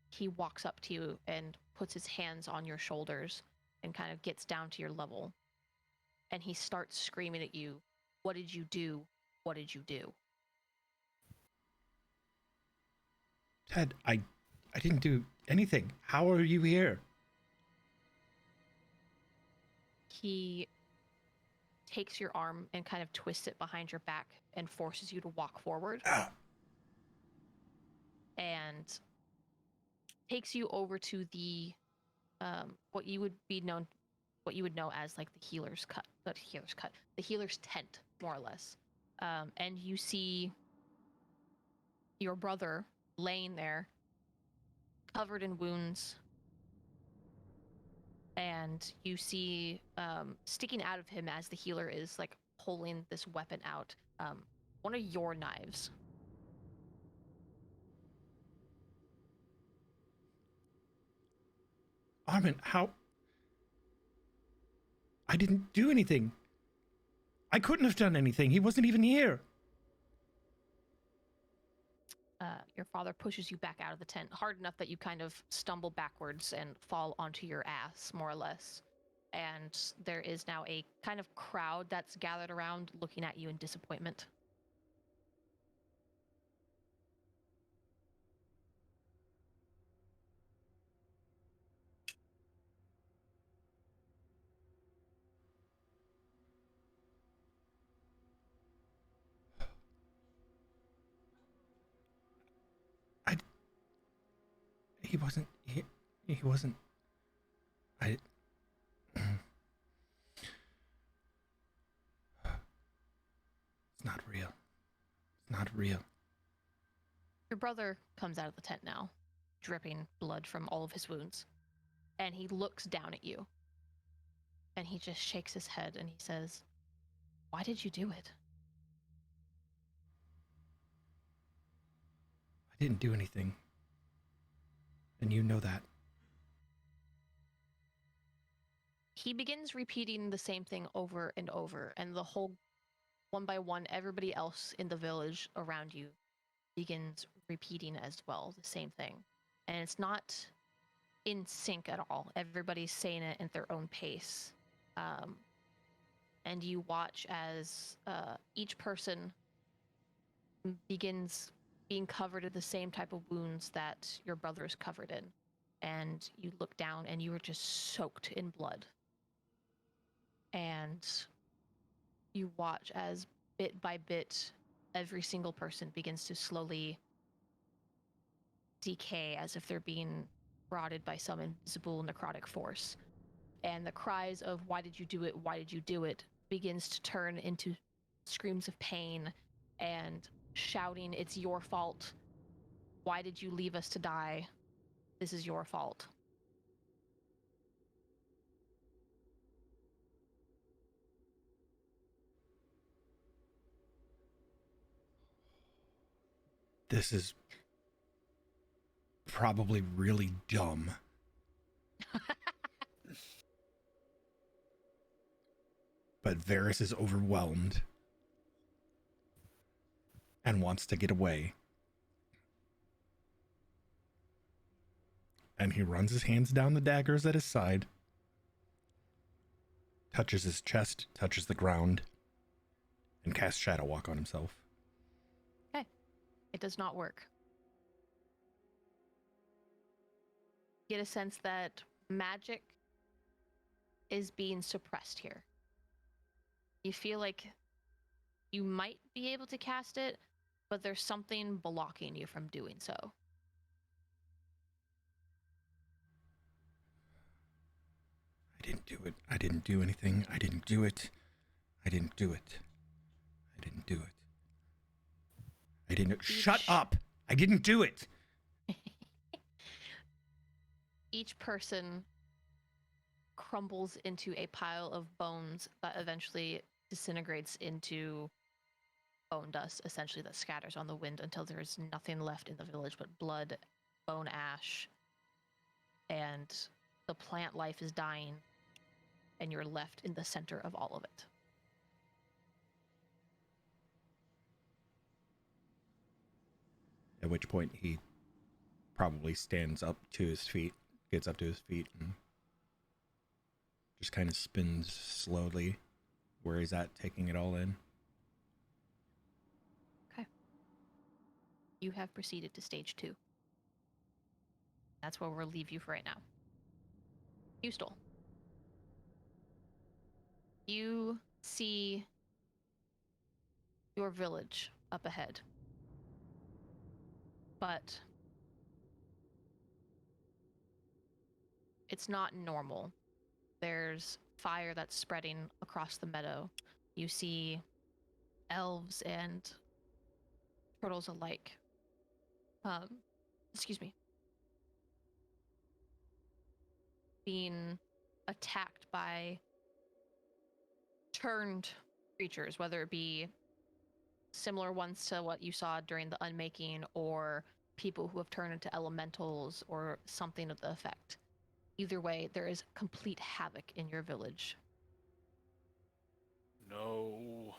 he walks up to you and puts his hands on your shoulders and kind of gets down to your level. And he starts screaming at you, "What did you do? What did you do?" Dad, I didn't do anything. How are you here? He takes your arm and kind of twists it behind your back and forces you to walk forward. Ah. And takes you over to the what you would know as like the healer's tent, more or less. And you see your brother laying there, covered in wounds, and you see sticking out of him as the healer is like pulling this weapon out, one of your knives. Armin, how? I didn't do anything. I couldn't have done anything. He wasn't even here. Your father pushes you back out of the tent hard enough that you kind of stumble backwards and fall onto your ass, more or less. And there is now a kind of crowd that's gathered around looking at you in disappointment. He wasn't. He wasn't. I. It's not real. It's not real. Your brother comes out of the tent now, dripping blood from all of his wounds, and he looks down at you. And he just shakes his head and he says, "Why did you do it?" I didn't do anything. And you know that. He begins repeating the same thing over and over, and the whole, one by one, everybody else in the village around you begins repeating as well, the same thing. And it's not in sync at all. Everybody's saying it at their own pace. And you watch as each person begins being covered in the same type of wounds that your brother is covered in. And you look down and you are just soaked in blood. And you watch as bit by bit, every single person begins to slowly decay as if they're being rotted by some invisible necrotic force. And the cries of, "Why did you do it? Why did you do it?" begins to turn into screams of pain and shouting, "It's your fault. Why did you leave us to die? This is your fault." This is probably really dumb. But Varys is overwhelmed and wants to get away. And he runs his hands down the daggers at his side, touches his chest, touches the ground, and casts Shadow Walk on himself. Okay. It does not work. Get a sense that magic is being suppressed here. You feel like you might be able to cast it, but there's something blocking you from doing so. I didn't do it. I didn't do anything. I didn't do it. I didn't do it. I didn't do it. I didn't. Shut up! I didn't do it! Each person crumbles into a pile of bones that eventually disintegrates into bone dust, essentially, that scatters on the wind until there is nothing left in the village but blood, bone ash, and the plant life is dying, and you're left in the center of all of it. At which point he probably stands up to his feet, gets up to his feet, and just kind of spins slowly where he's at, taking it all in. Okay. You have proceeded to stage 2. That's where we'll leave you for right now. You stole. You see your village up ahead. But it's not normal. There's fire that's spreading across the meadow. You see elves and turtles alike. Excuse me. Being attacked by turned creatures, whether it be similar ones to what you saw during the unmaking or people who have turned into elementals or something of the effect. Either way, there is complete havoc in your village. No.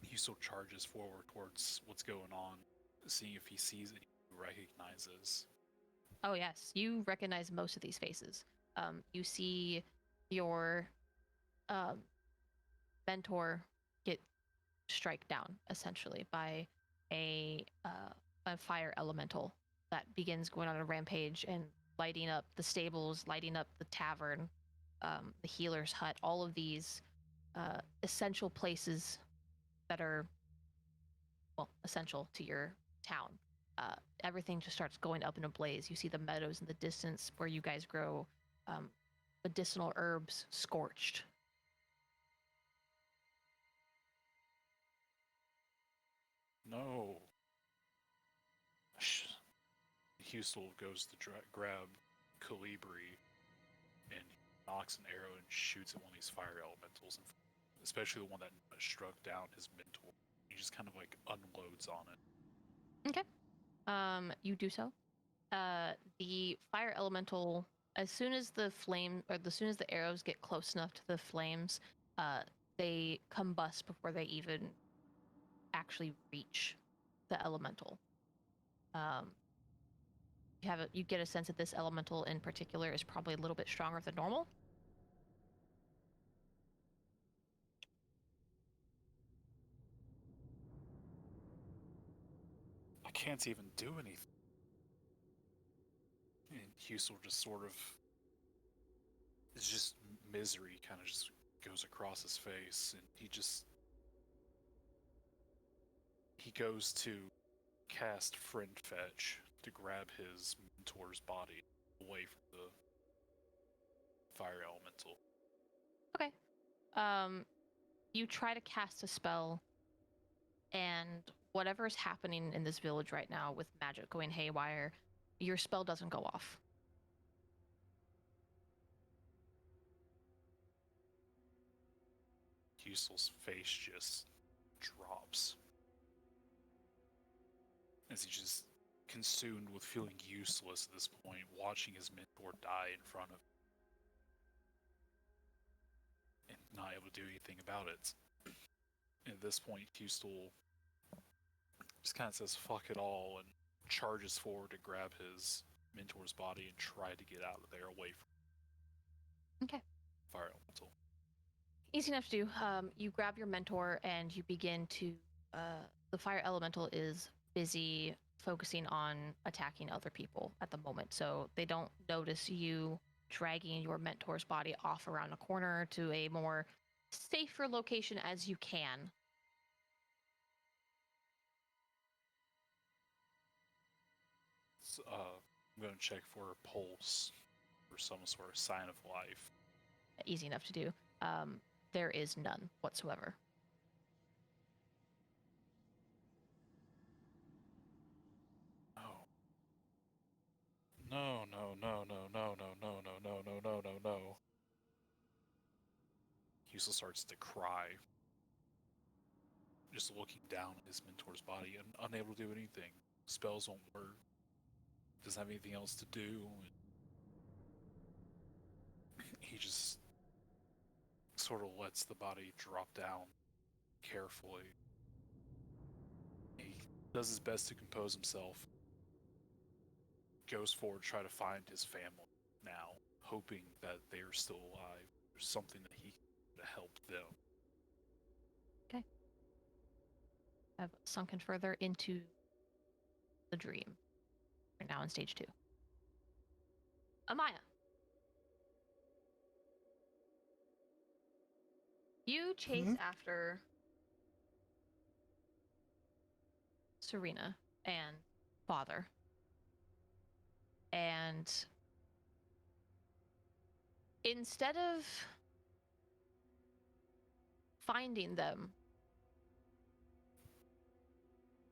He still charges forward towards what's going on, seeing if he sees any he recognizes. Oh yes, you recognize most of these faces. You see your mentor get strike down essentially by a fire elemental that begins going on a rampage and lighting up the stables, lighting up the tavern, the healer's hut, all of these essential places that are, well, essential to your town. everything just starts going up in a blaze. You see the meadows in the distance where you guys grow medicinal herbs scorched. No. Hustel goes to grab Calibri and knocks an arrow and shoots at one of these fire elementals, especially the one that struck down his mentor. He just kind of like unloads on it. Okay. You do so. The fire elemental, as soon as the arrows get close enough to the flames, they combust before they even actually reach the elemental. You get a sense that this elemental in particular is probably a little bit stronger than normal. I can't even do anything. And Husel just sort of, it's just misery kind of just goes across his face, and he goes to cast Friend Fetch to grab his mentor's body away from the fire elemental. Okay. You try to cast a spell, and whatever's happening in this village right now with magic going haywire, your spell doesn't go off. Husel's face just drops as he's just consumed with feeling useless at this point, watching his mentor die in front of him and not able to do anything about it. And at this point, Hustel just kind of says fuck it all and charges forward to grab his mentor's body and try to get out of there away from Okay. fire elemental. Easy enough to do. You grab your mentor and you begin to. The fire elemental is busy focusing on attacking other people at the moment, so they don't notice you dragging your mentor's body off around a corner to a more safer location as you can. So, I'm going to check for a pulse or some sort of sign of life. Easy enough to do. There is none whatsoever. No. No. Husel starts to cry, just looking down at his mentor's body and unable to do anything. Spells won't work. Doesn't have anything else to do. He just sort of lets the body drop down carefully. He does his best to compose himself. Goes forward to try to find his family now, hoping that they are still alive. There's something that he can do to help them. Okay. I've sunken further into the dream. We're now in stage 2. Amaya. You chase after Serena and Father. And instead of finding them,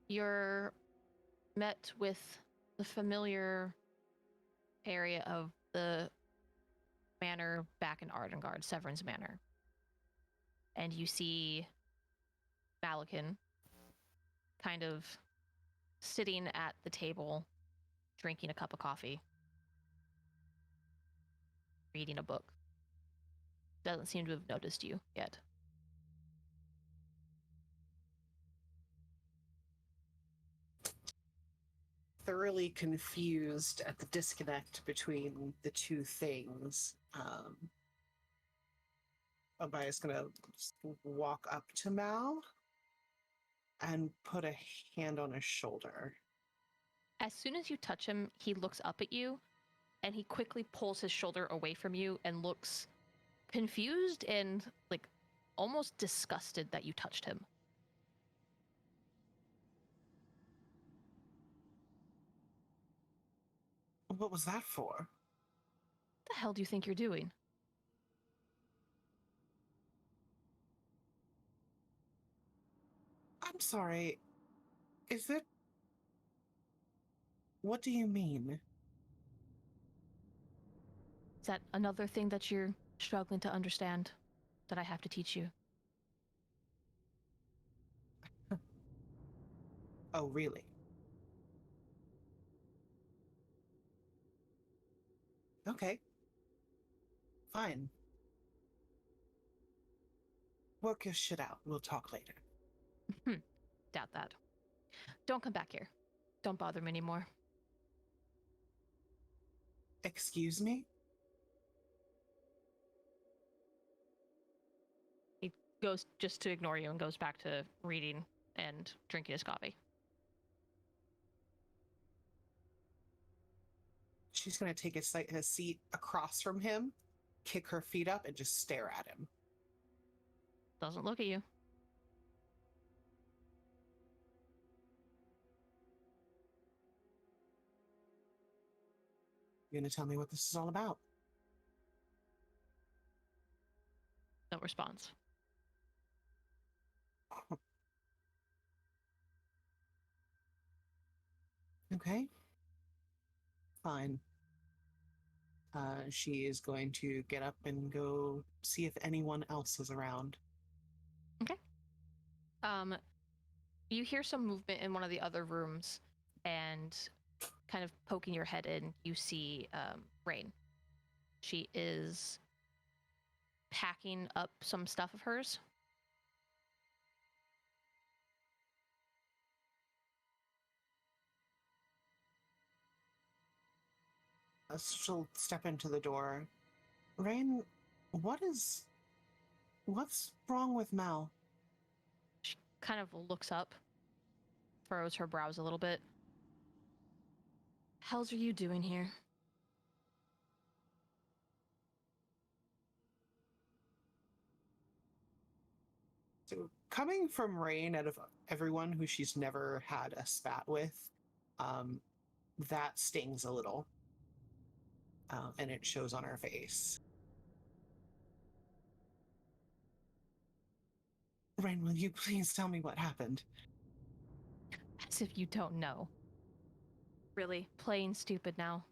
you're met with the familiar area of the manor back in Ardengard, Severin's Manor. And you see Malakin kind of sitting at the table, drinking a cup of coffee, reading a book. Doesn't seem to have noticed you yet. Thoroughly confused at the disconnect between the two things. Amaya's gonna walk up to Mal and put a hand on his shoulder. As soon as you touch him, he looks up at you, and he quickly pulls his shoulder away from you and looks confused and, like, almost disgusted that you touched him. What was that for? What the hell do you think you're doing? I'm sorry. Is it... What do you mean? Is that another thing that you're struggling to understand that I have to teach you? Oh, really? Okay. Fine. Work your shit out. We'll talk later. Doubt that. Don't come back here. Don't bother me anymore. Excuse me? He goes just to ignore you and goes back to reading and drinking his coffee. She's gonna take a seat across from him, kick her feet up, and just stare at him. Doesn't look at you. You gonna tell me what this is all about? No response. Okay. Fine. She is going to get up and go see if anyone else is around. Okay. You hear some movement in one of the other rooms, and kind of poking your head in, you see Rain. She is packing up some stuff of hers. She'll step into the door. Rain, what's wrong with Mel? She kind of looks up, furrows her brows a little bit. Hell's are you doing here? So, coming from Rain, out of everyone who she's never had a spat with, that stings a little. And it shows on her face. Rain, will you please tell me what happened? As if you don't know. Really, playing stupid now.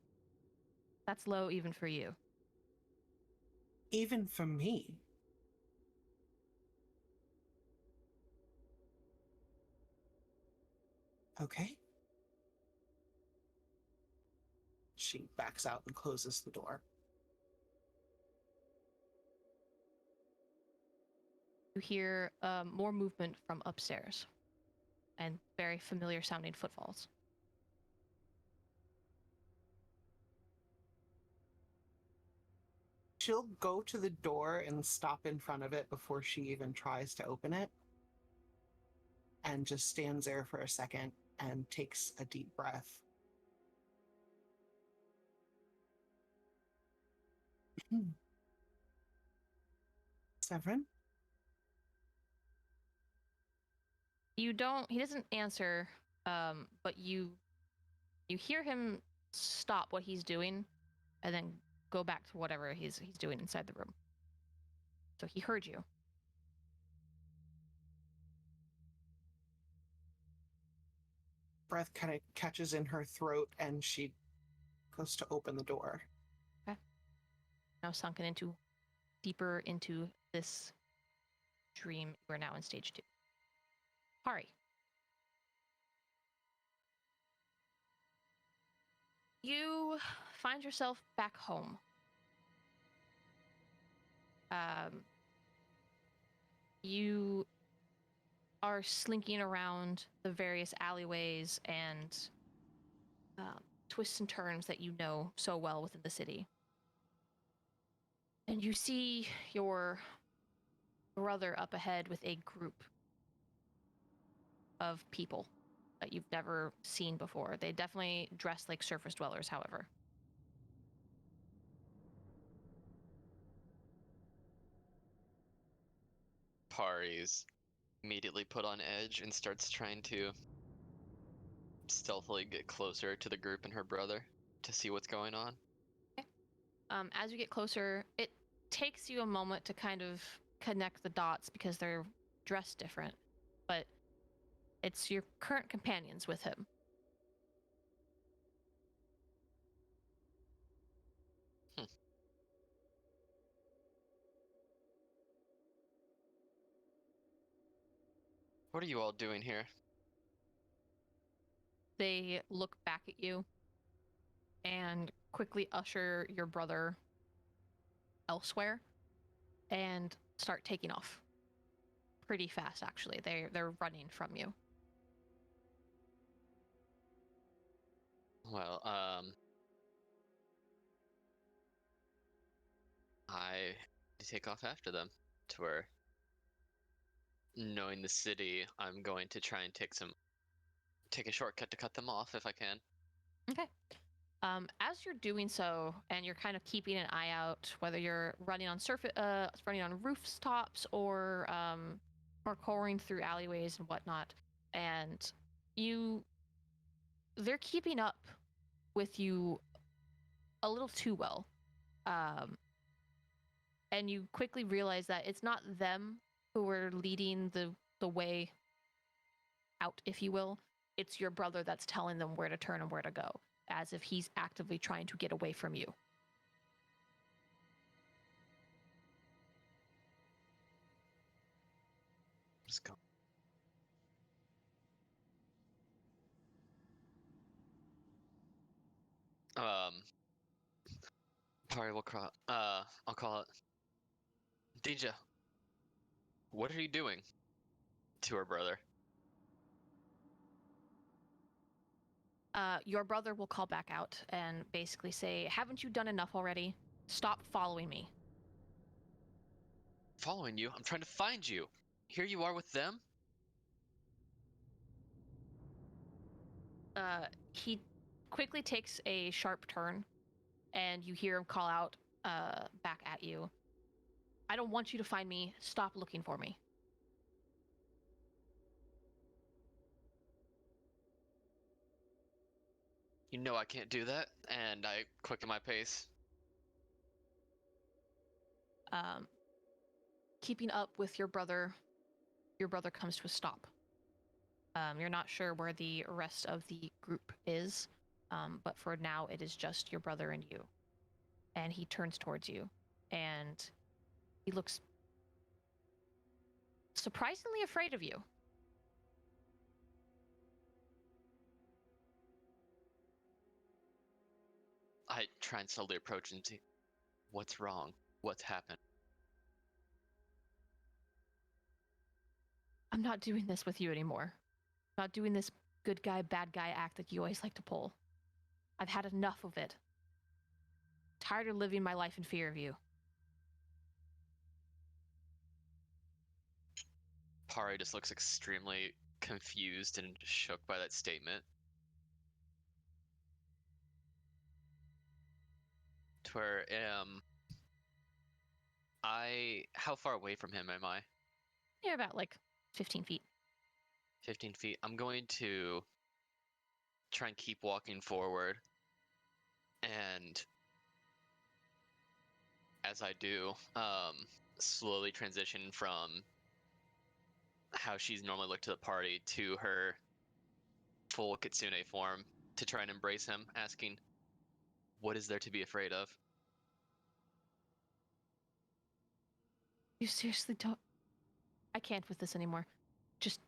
That's low even for you. Even for me. Okay. She backs out and closes the door. You hear more movement from upstairs, and very familiar sounding footfalls. She'll go to the door and stop in front of it before she even tries to open it. And just stands there for a second and takes a deep breath. Severin? He doesn't answer, but you hear him stop what he's doing and then go back to whatever he's doing inside the room. So he heard you. Breath kind of catches in her throat and she goes to open the door. Okay. Now sunken deeper into this dream. We're now in stage 2. Hari. You find yourself back home. You are slinking around the various alleyways and twists and turns that you know so well within the city. And you see your brother up ahead with a group of people that you've never seen before. They definitely dress like surface dwellers, however. Pari's immediately put on edge and starts trying to stealthily get closer to the group and her brother. to see what's going on. As you get closer, it takes you a moment to kind of connect the dots because they're dressed different, but it's your current companions with him. What are you all doing here? They look back at you and quickly usher your brother elsewhere and start taking off. Pretty fast, actually. They're running from you. Well, I take off after them to where, knowing the city, I'm going to try and take a shortcut to cut them off if I can. Okay. As you're doing so, and you're kind of keeping an eye out, whether you're running on running on rooftops or parkouring through alleyways and whatnot, and they're keeping up with you a little too well, and you quickly realize that it's not them who are leading the way out, if you will. It's your brother that's telling them where to turn and where to go, as if he's actively trying to get away from you. Let's go. Probably will call. I'll call it. Deja, what are you doing? To her brother. Your brother will call back out and basically say, haven't you done enough already? Stop following me. Following you? I'm trying to find you. Here you are with them? He quickly takes a sharp turn, and you hear him call out back at you. I don't want you to find me. Stop looking for me. You know I can't do that, and I quicken my pace. Keeping up with your brother comes to a stop. You're not sure where the rest of the group is, but for now it is just your brother and you. And he turns towards you, and he looks surprisingly afraid of you. I try and slowly approach and see what's wrong, what's happened. I'm not doing this with you anymore. Not doing this good guy, bad guy act that you always like to pull. I've had enough of it. Tired of living my life in fear of you. Pari just looks extremely confused and shook by that statement. To where, how far away from him am I? You're about like 15 feet. 15 feet. I'm going to try and keep walking forward. And as I do, slowly transition from how she's normally looked to the party to her full kitsune form to try and embrace him, asking, what is there to be afraid of? You seriously don't... I can't with this anymore. Just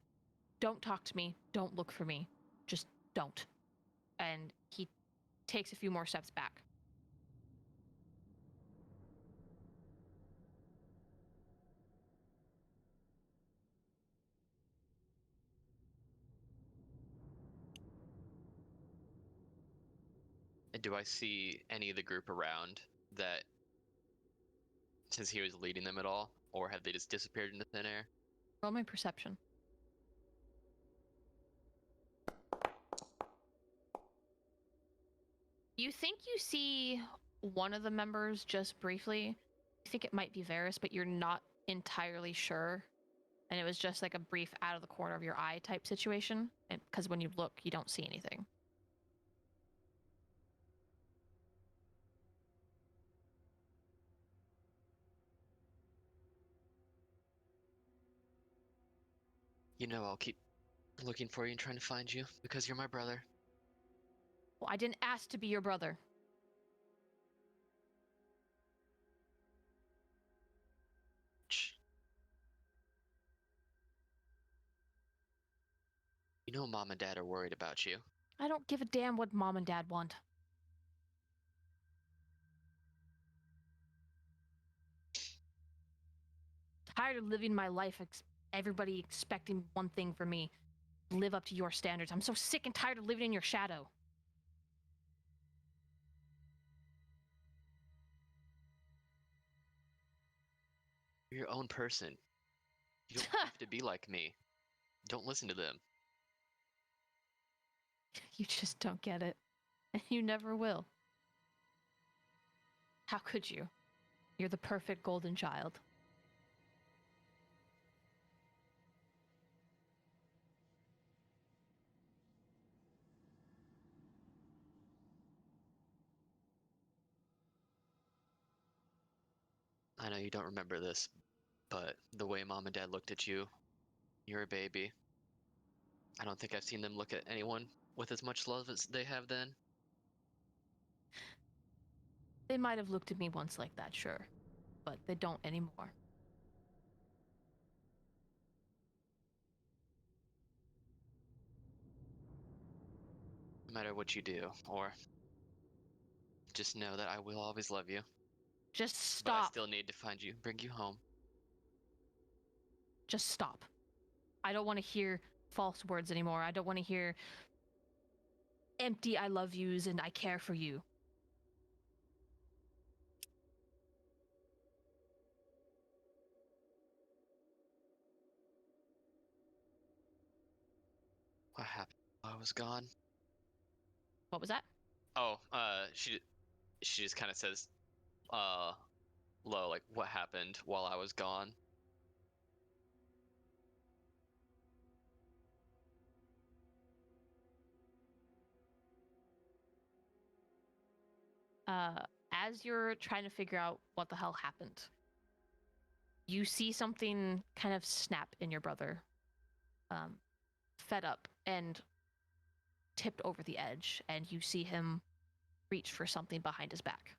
don't talk to me. Don't look for me. Just don't. And he takes a few more steps back. And do I see any of the group around that, since he was leading them at all, or have they just disappeared into thin air? Roll my perception. You think you see one of the members just briefly. You think it might be Varys, but you're not entirely sure. And it was just like a brief out of the corner of your eye type situation. Because when you look, you don't see anything. You know I'll keep looking for you and trying to find you because you're my brother. Well, I didn't ask to be your brother. Shh. You know Mom and Dad are worried about you. I don't give a damn what Mom and Dad want. Tired of living my life, everybody expecting one thing from me. Live up to your standards. I'm so sick and tired of living in your shadow. You're your own person. You don't have to be like me. Don't listen to them. You just don't get it. And you never will. How could you? You're the perfect golden child. I know you don't remember this, but the way Mom and Dad looked at you, you're a baby. I don't think I've seen them look at anyone with as much love as they have then. They might have looked at me once like that, sure. But they don't anymore. No matter what you do, or just know that I will always love you. Just But I stop. still need to find you, bring you home. Just stop. I don't want to hear false words anymore. I don't want to hear empty I love yous and I care for you. What happened while I was gone? What was that? Oh, she just kind of says, uh, low, like, what happened while I was gone? As you're trying to figure out what the hell happened, you see something kind of snap in your brother. Fed up and tipped over the edge, and you see him reach for something behind his back.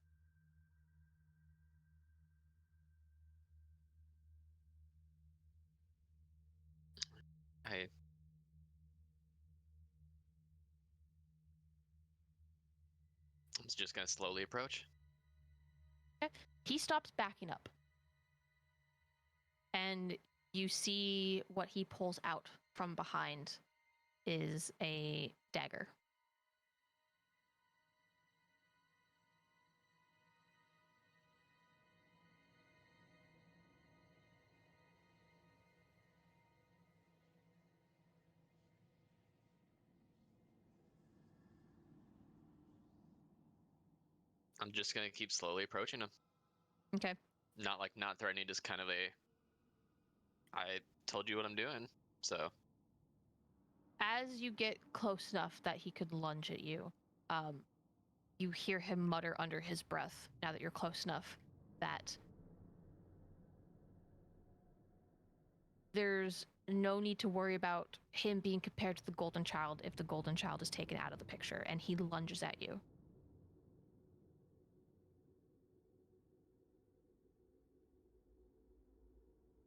I I'm just gonna slowly approach. He stops backing up. And you see what he pulls out from behind is a dagger. I'm just gonna keep slowly approaching him. Okay. Not threatening, just kind of I told you what I'm doing, so. As you get close enough that he could lunge at you, you hear him mutter under his breath, now that you're close enough, that there's no need to worry about him being compared to the golden child if the golden child is taken out of the picture, and he lunges at you.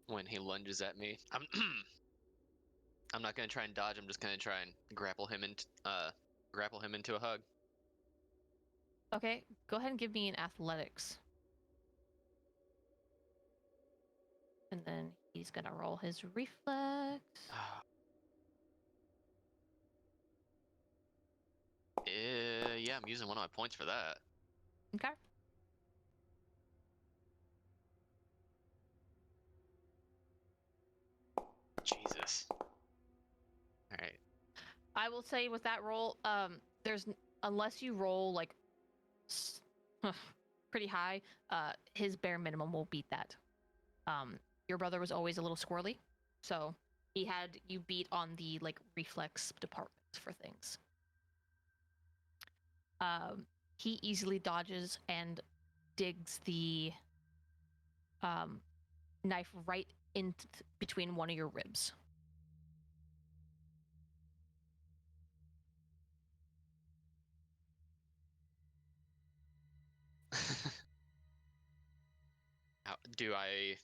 When he lunges at me, I'm not gonna try and dodge. I'm just gonna try and grapple him into a hug. Okay, go ahead and give me an athletics. And then he's gonna roll his reflex. Yeah, I'm using one of my points for that. Okay. Jesus. All right. I will say with that roll, unless you roll like pretty high, his bare minimum will beat that. Your brother was always a little squirrely, so he had you beat on the like reflex department for things. He easily dodges and digs the knife right in between one of your ribs. Do I?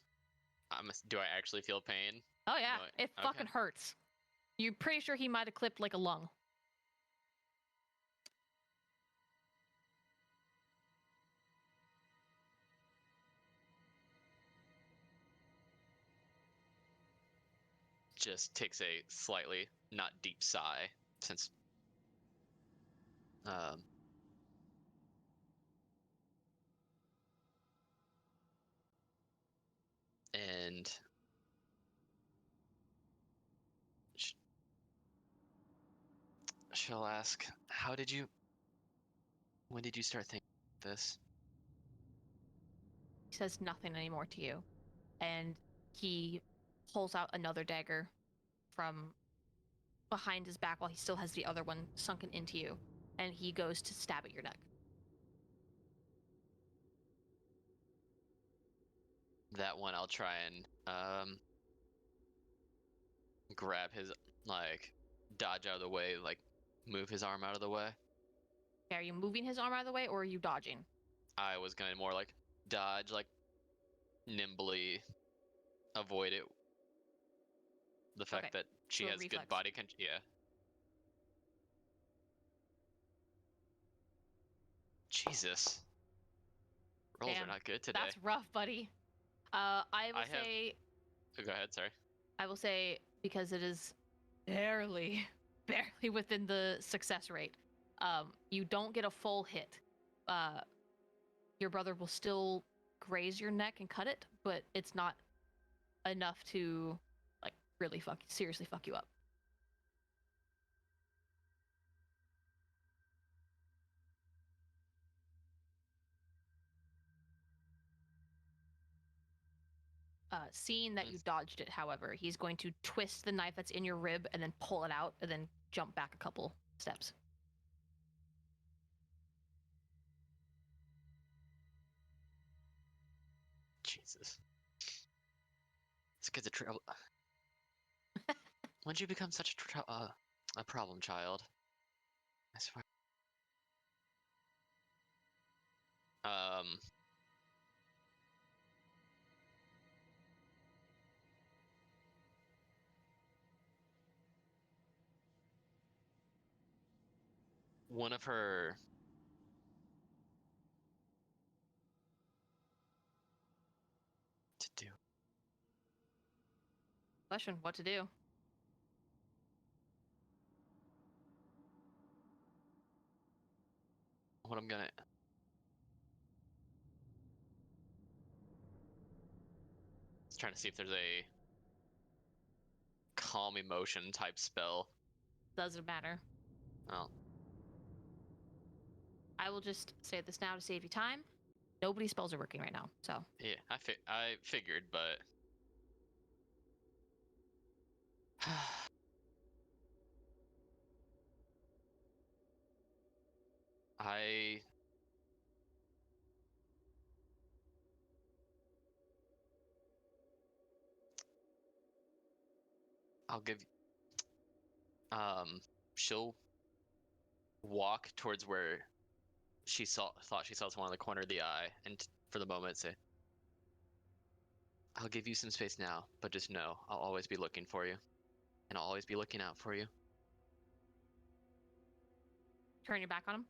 Do I actually feel pain? Oh yeah, No, it okay. fucking hurts. You're pretty sure he might have clipped like a lung. Just takes a slightly not deep sigh since um and she'll ask, when did you start thinking of this? He says nothing anymore to you, and he pulls out another dagger from behind his back while he still has the other one sunken into you, and he goes to stab at your neck. That one I'll try and grab his, like, dodge out of the way, like move his arm out of the way. Okay, are you moving his arm out of the way, or are you dodging? I was gonna more like dodge, like nimbly avoid it. The fact Okay, that she so a has good reflex. body control. Yeah. Jesus. Rolls Damn, are not good today. That's rough, buddy. I will say, Oh, go ahead, sorry. I will say, because it is barely, barely within the success rate. You don't get a full hit. Your brother will still graze your neck and cut it, but it's not enough to, like, really seriously fuck you up. Seeing that you dodged it, however, he's going to twist the knife that's in your rib and then pull it out and then jump back a couple steps. Jesus. It's good to trouble. When did you become such a problem child? I swear. One of her to do. Question, what to do? What I'm gonna. Trying to see if there's a calm emotion type spell. Doesn't matter. Oh. I will just say this now to save you time. Nobody's spells are working right now, so. Yeah, I figured, but I I'll give she'll walk towards where she thought she saw someone in the corner of the eye, and for the moment say, I'll give you some space now, but just know I'll always be looking for you, and I'll always be looking out for you. Turn your back on him.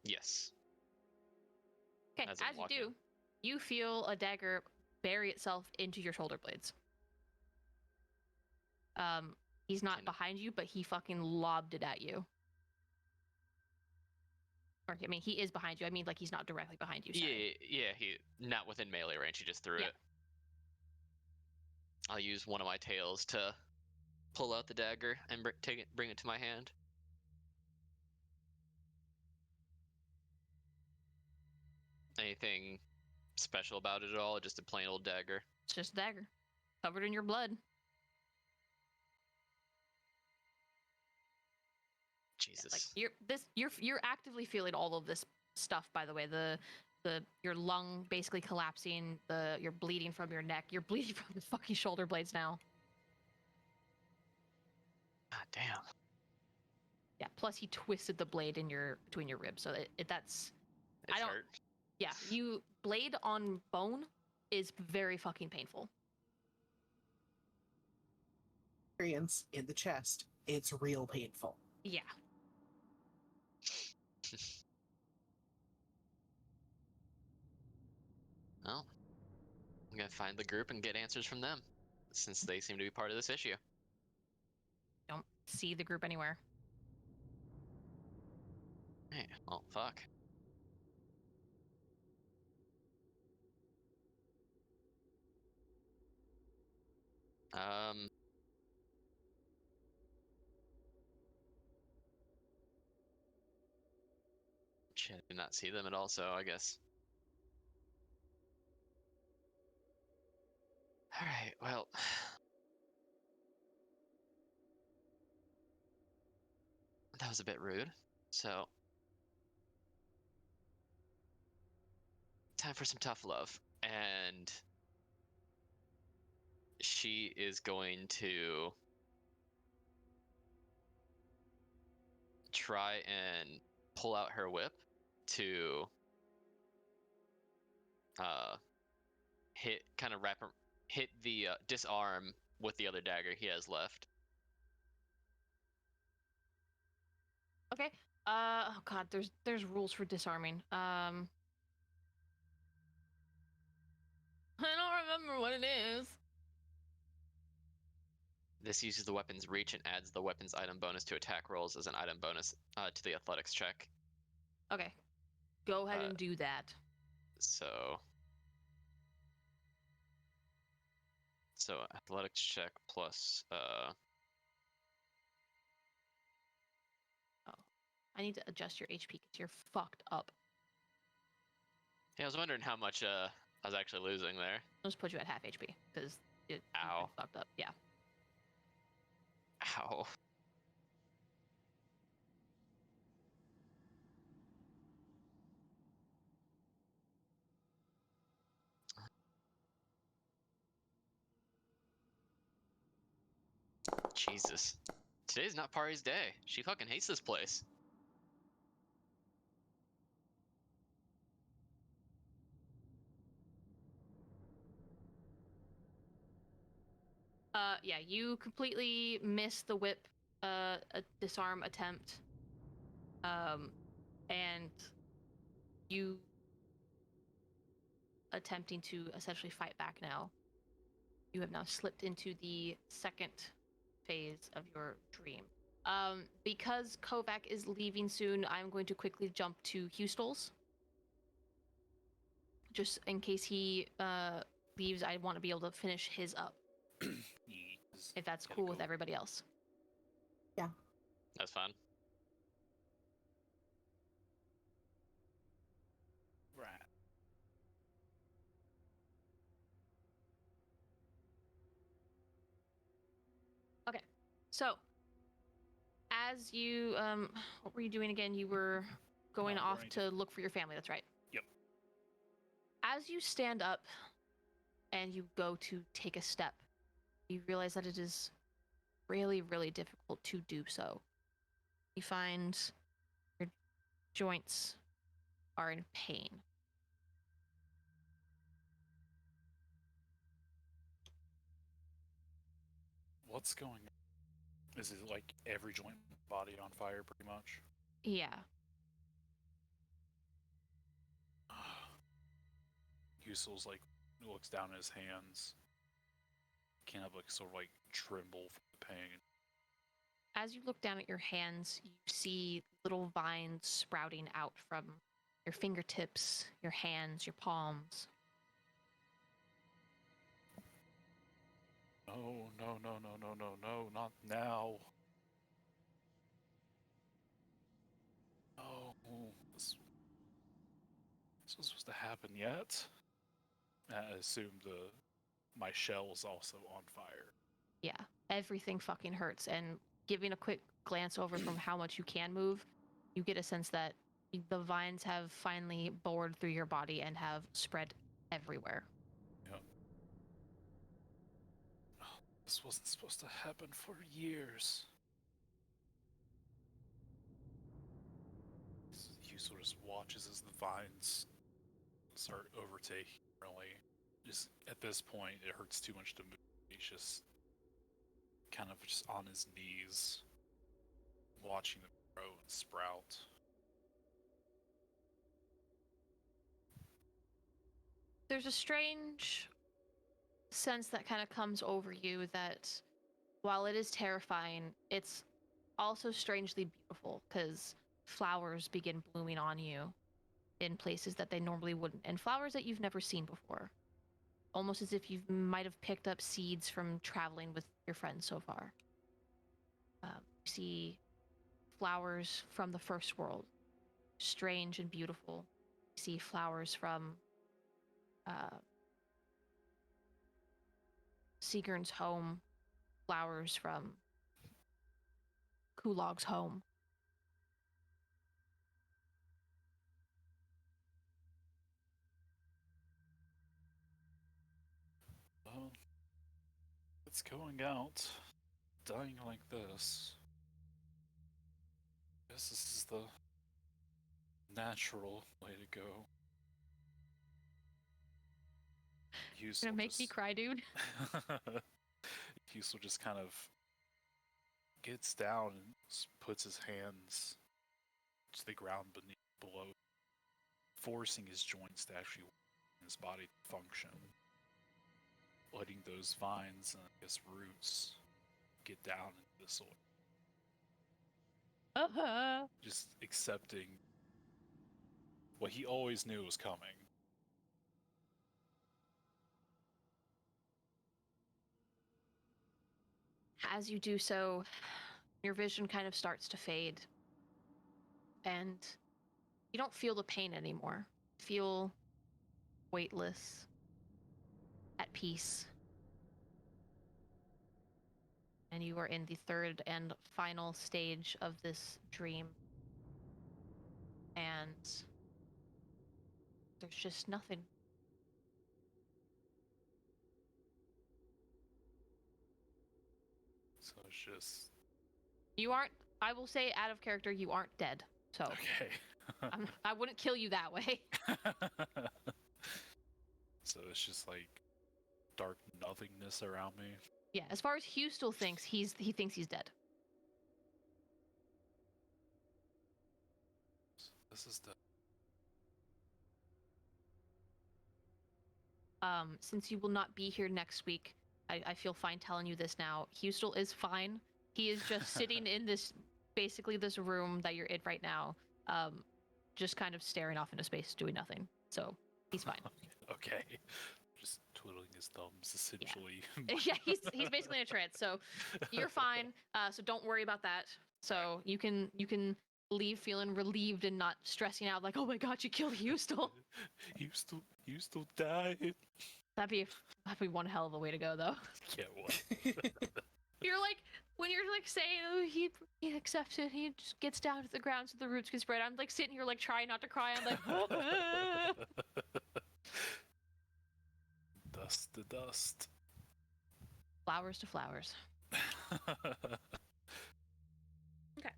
Yes. Okay, As I'm as you walking. do, you feel a dagger bury itself into your shoulder blades. He's not behind you, but he fucking lobbed it at you. Or, I mean, he is behind you. I mean, like, he's not directly behind you. Sorry. Yeah, he not within melee range. He just threw it. I'll use one of my tails to pull out the dagger and bring it to my hand. Anything special about it at all? Just a plain old dagger? It's just a dagger, covered in your blood. Jesus. Like you're actively feeling all of this stuff. By the way, your lung basically collapsing. You're bleeding from your neck. You're bleeding from the fucking shoulder blades now. God damn. Yeah. Plus, he twisted the blade between your ribs, so that's. It's hurt. Yeah, you blade on bone is very fucking painful. Experience in the chest. It's real painful. Yeah. Well, I'm gonna find the group and get answers from them, since they seem to be part of this issue. Don't see the group anywhere. Hey, well, fuck. Shit, I did not see them at all, so I guess. Alright, well. That was a bit rude. So. Time for some tough love. And. She is going to. Try and pull out her whip to. Hit the disarm with the other dagger he has left. Okay. Oh god, there's rules for disarming. I don't remember what it is. This uses the weapon's reach and adds the weapon's item bonus to attack rolls as an item bonus to the athletics check. Okay. Go ahead and do that. So athletics check plus I need to adjust your HP because you're fucked up. Yeah, I was wondering how much I was actually losing there. I'll just put you at half HP because you've been Ow. fucked up. Yeah. Ow. Jesus. Today's not Pari's day. She fucking hates this place. Yeah, you completely missed the whip a disarm attempt. And you attempting to essentially fight back now. You have now slipped into the second phase of your dream. Because Kovac is leaving soon, I'm going to quickly jump to Hustol's. Just in case he leaves, I want to be able to finish his up. If that's cool with everybody else. Yeah. That's fine. Right. Okay. So, as you what were you doing again? You were going off to look for your family, that's right. Yep. As you stand up and you go to take a step, you realize that it is really, really difficult to do so. You find your joints are in pain. What's going on? Is it like every joint in the body on fire, pretty much? Yeah. Usel's like looks down at his hands. Can't help like sort of like tremble from the pain. As you look down at your hands, you see little vines sprouting out from your fingertips, your hands, your palms. No, no, no, no, no, no, no, not now. No, this wasn't supposed to happen yet. I assume my shell is also on fire. Yeah, everything fucking hurts. And giving a quick glance over from how much you can move, you get a sense that the vines have finally bored through your body and have spread everywhere. Yep. This wasn't supposed to happen for years. He sort of watches as the vines start overtaking, really just at this point, it hurts too much to move. He's just kind of just on his knees, watching them grow and sprout. There's a strange sense that kind of comes over you that while it is terrifying, it's also strangely beautiful because flowers begin blooming on you in places that they normally wouldn't, and flowers that you've never seen before. Almost as if you might have picked up seeds from traveling with your friends so far. You see flowers from the first world, strange and beautiful. You see flowers from Sigurn's home, flowers from Kulog's home. Well, it's going out, dying like this. Guess this is the natural way to go. Hughes Gonna will make me cry, dude. Hughes will just kind of gets down and puts his hands to the ground below, forcing his joints to actually his body to function, letting those vines and I guess roots get down into the soil. Just accepting what he always knew was coming. As you do so, your vision kind of starts to fade. And you don't feel the pain anymore. You feel weightless, at peace. And you are in the third and final stage of this dream. And there's just nothing. So it's just You aren't, I will say out of character, you aren't dead. So okay. I wouldn't kill you that way. So it's just like dark nothingness around me. Yeah, as far as Hugh still thinks, he thinks he's dead. This is the Since you will not be here next week, I feel fine telling you this now. Hustel is fine. He is just sitting in basically this room that you're in right now, just kind of staring off into space, doing nothing. So he's fine. okay. Just twiddling his thumbs, essentially. Yeah, he's basically in a trance. So you're fine. So don't worry about that. So you can leave feeling relieved and not stressing out like, oh my god, you killed Hustel. Hustel died. That'd be one hell of a way to go, though. Can't wait. You're like, when you're like saying, oh, he accepts it, he just gets down to the ground so the roots can spread. I'm like sitting here like trying not to cry. I'm like, Dust to dust. flowers to flowers. Okay.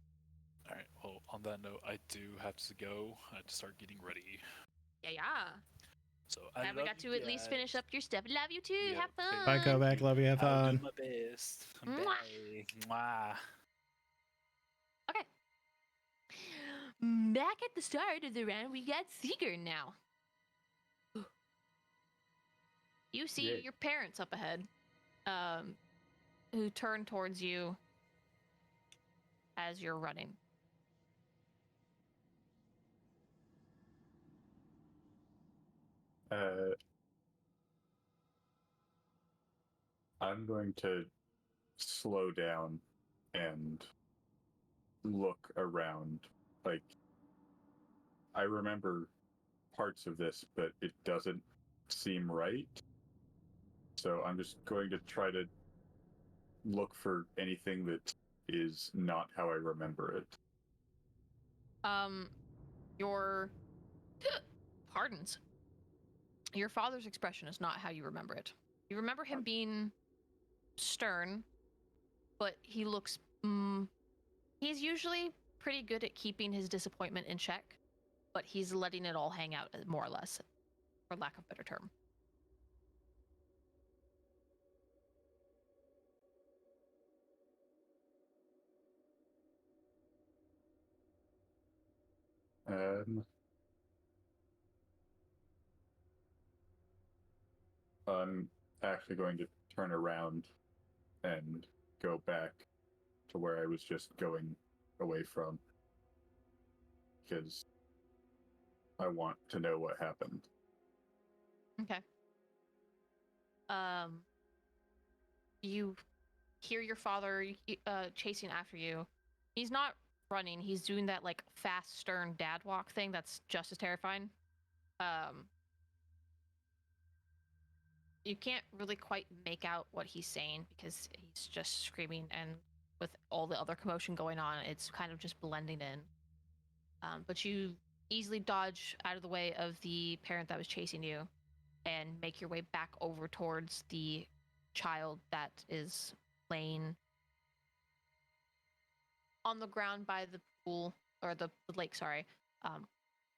All right. Well, on that note, I do have to go. I have to start getting ready. Yeah. So And we got to at least finish up your stuff. Love you too. Yeah, Have fun. Bye, go back. Love you. Have I'll do fun. my best. Mwah. Bye. Mwah. Okay. Back at the start of the round, we got Seeger now. You see Yay. your parents up ahead, who turn towards you as you're running. I'm going to slow down and look around. Like, I remember parts of this, but it doesn't seem right. So I'm just going to try to look for anything that is not how I remember it. Your pardons. Your father's expression is not how you remember it. You remember him being stern, but he looks. He's usually pretty good at keeping his disappointment in check, but he's letting it all hang out, more or less, for lack of a better term. I'm actually going to turn around and go back to where I was just going away from, because I want to know what happened. Okay. You hear your father chasing after you. He's not running. He's doing that like fast, stern dad walk thing that's just as terrifying. You can't really quite make out what he's saying because he's just screaming, and with all the other commotion going on, it's kind of just blending in. But you easily dodge out of the way of the parent that was chasing you and make your way back over towards the child that is laying on the ground by the pool, or the lake, sorry,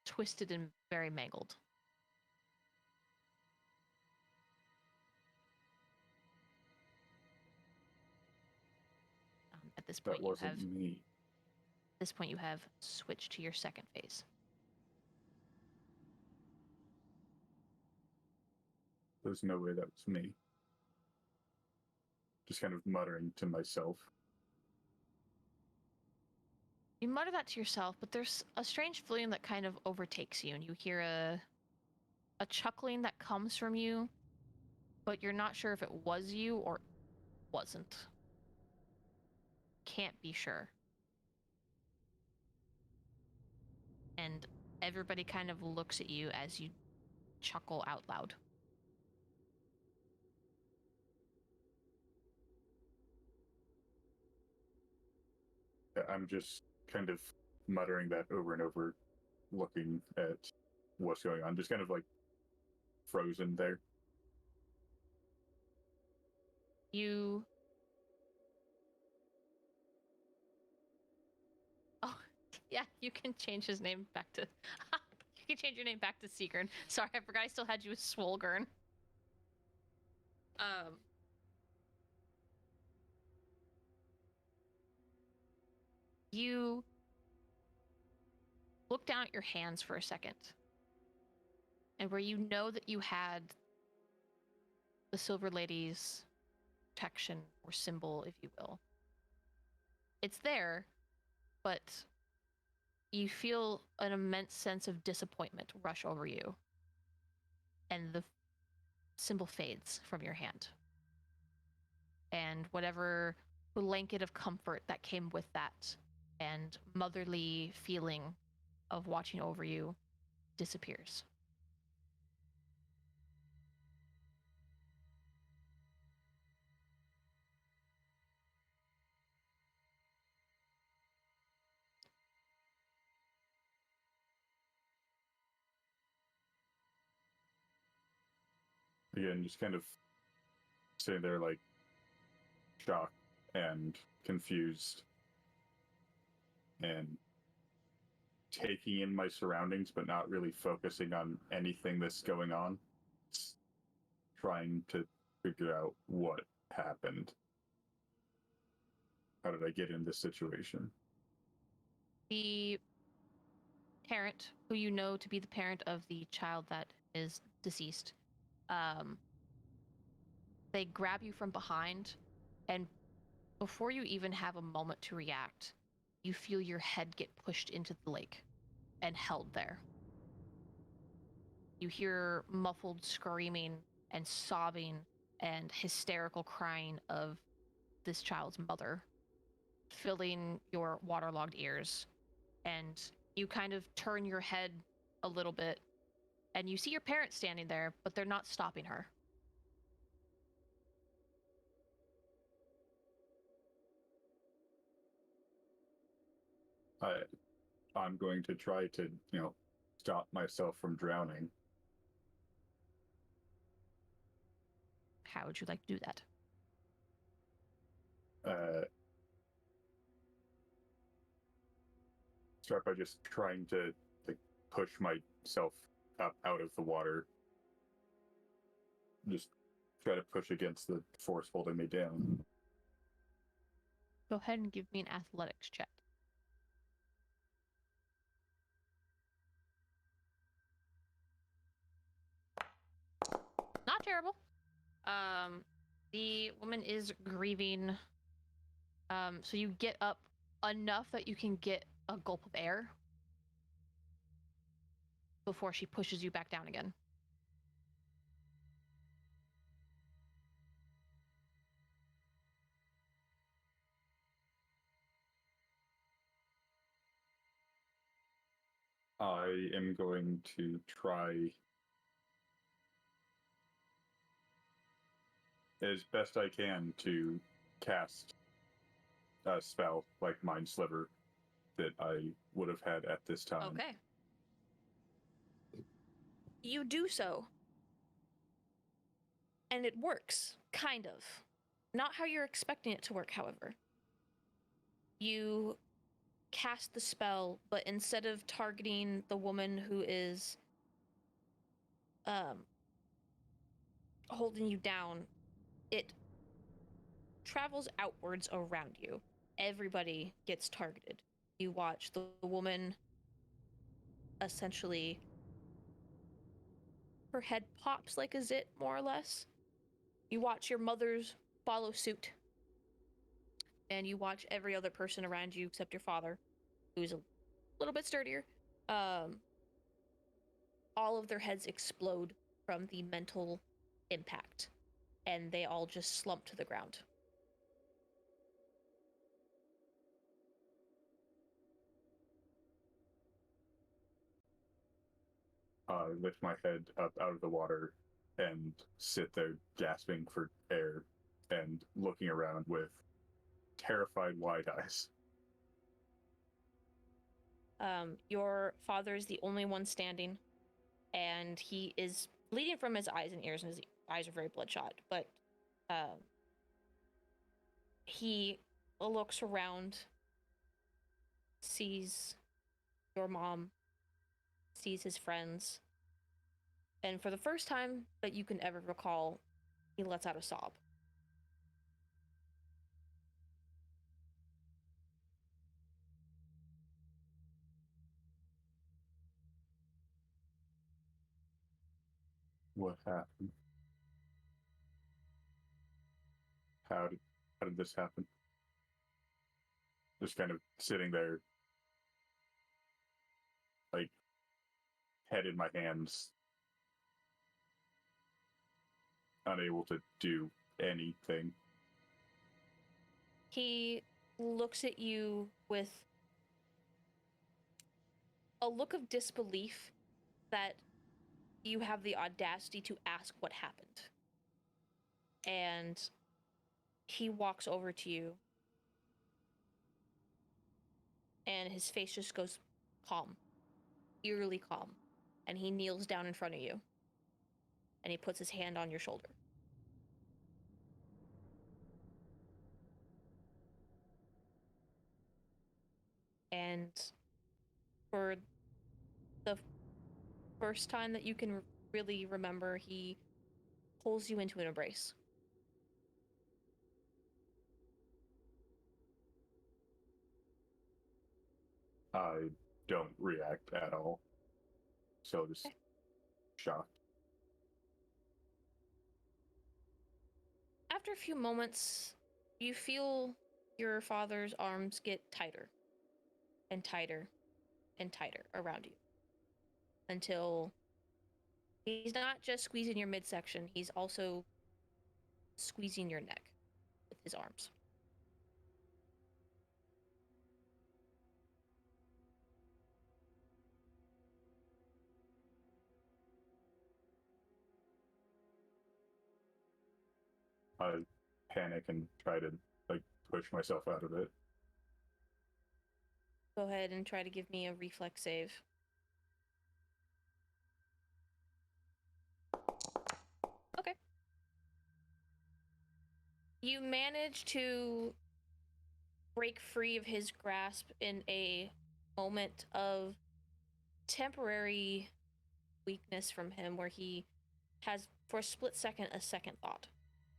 twisted and very mangled. At this point, That wasn't me. At this point, you have switched to your second phase. There's no way that was me. Just kind of muttering to myself. You mutter that to yourself, but there's a strange feeling that kind of overtakes you, and you hear a chuckling that comes from you, but you're not sure if it was you or wasn't. Can't be sure. And everybody kind of looks at you as you chuckle out loud. I'm just kind of muttering that over and over, looking at what's going on, just kind of like frozen there. You... Oh, yeah, you can change his name back to... You can change your name back to Seagern. Sorry, I forgot I still had you as Swolgern. You look down at your hands for a second, and where you know that you had the Silver Lady's protection or symbol, if you will, it's there, but you feel an immense sense of disappointment rush over you, and the symbol fades from your hand. And whatever blanket of comfort that came with that and motherly feeling of watching over you disappears. Again, just kind of sitting there like shocked and confused and taking in my surroundings, but not really focusing on anything that's going on. Just trying to figure out what happened. How did I get in this situation? The parent, who you know to be the parent of the child that is deceased, they grab you from behind, and before you even have a moment to react, you feel your head get pushed into the lake and held there. You hear muffled screaming and sobbing and hysterical crying of this child's mother, filling your waterlogged ears. And you kind of turn your head a little bit, and you see your parents standing there, but they're not stopping her. I'm going to try to, stop myself from drowning. How would you like to do that? Start by just trying to push myself up out of the water. Just try to push against the force holding me down. Go ahead and give me an athletics check. terrible. The woman is grieving. So you get up enough that you can get a gulp of air before she pushes you back down again. I am going to try as best I can to cast a spell like Mind Sliver that I would have had at this time. Okay. You do so. And it works, kind of. Not how you're expecting it to work, however. You cast the spell, but instead of targeting the woman who is holding you down, it travels outwards around you. Everybody gets targeted. You watch the woman essentially, her head pops like a zit, more or less. You watch your mothers follow suit. And you watch every other person around you except your father, who's a little bit sturdier. All of their heads explode from the mental impact, and they all just slump to the ground. I lift my head up out of the water and sit there gasping for air and looking around with terrified wide eyes. Your father is the only one standing, and he is bleeding from his eyes and ears, and his eyes are very bloodshot. But he looks around, sees your mom, sees his friends, and for the first time that you can ever recall, he lets out a sob. What happened? How did this happen? Just kind of sitting there, like head in my hands, unable to do anything. He looks at you with a look of disbelief that you have the audacity to ask what happened. And he walks over to you, and his face just goes calm, eerily calm. And he kneels down in front of you, and he puts his hand on your shoulder. And for the first time that you can really remember, he pulls you into an embrace. I don't react at all. So just shocked. After a few moments, you feel your father's arms get tighter and tighter and tighter around you until he's not just squeezing your midsection, he's also squeezing your neck with his arms. I panic and try to push myself out of it. Go ahead and try to give me a reflex save. Okay. You manage to break free of his grasp in a moment of temporary weakness from him, where he has, for a split second, a second thought,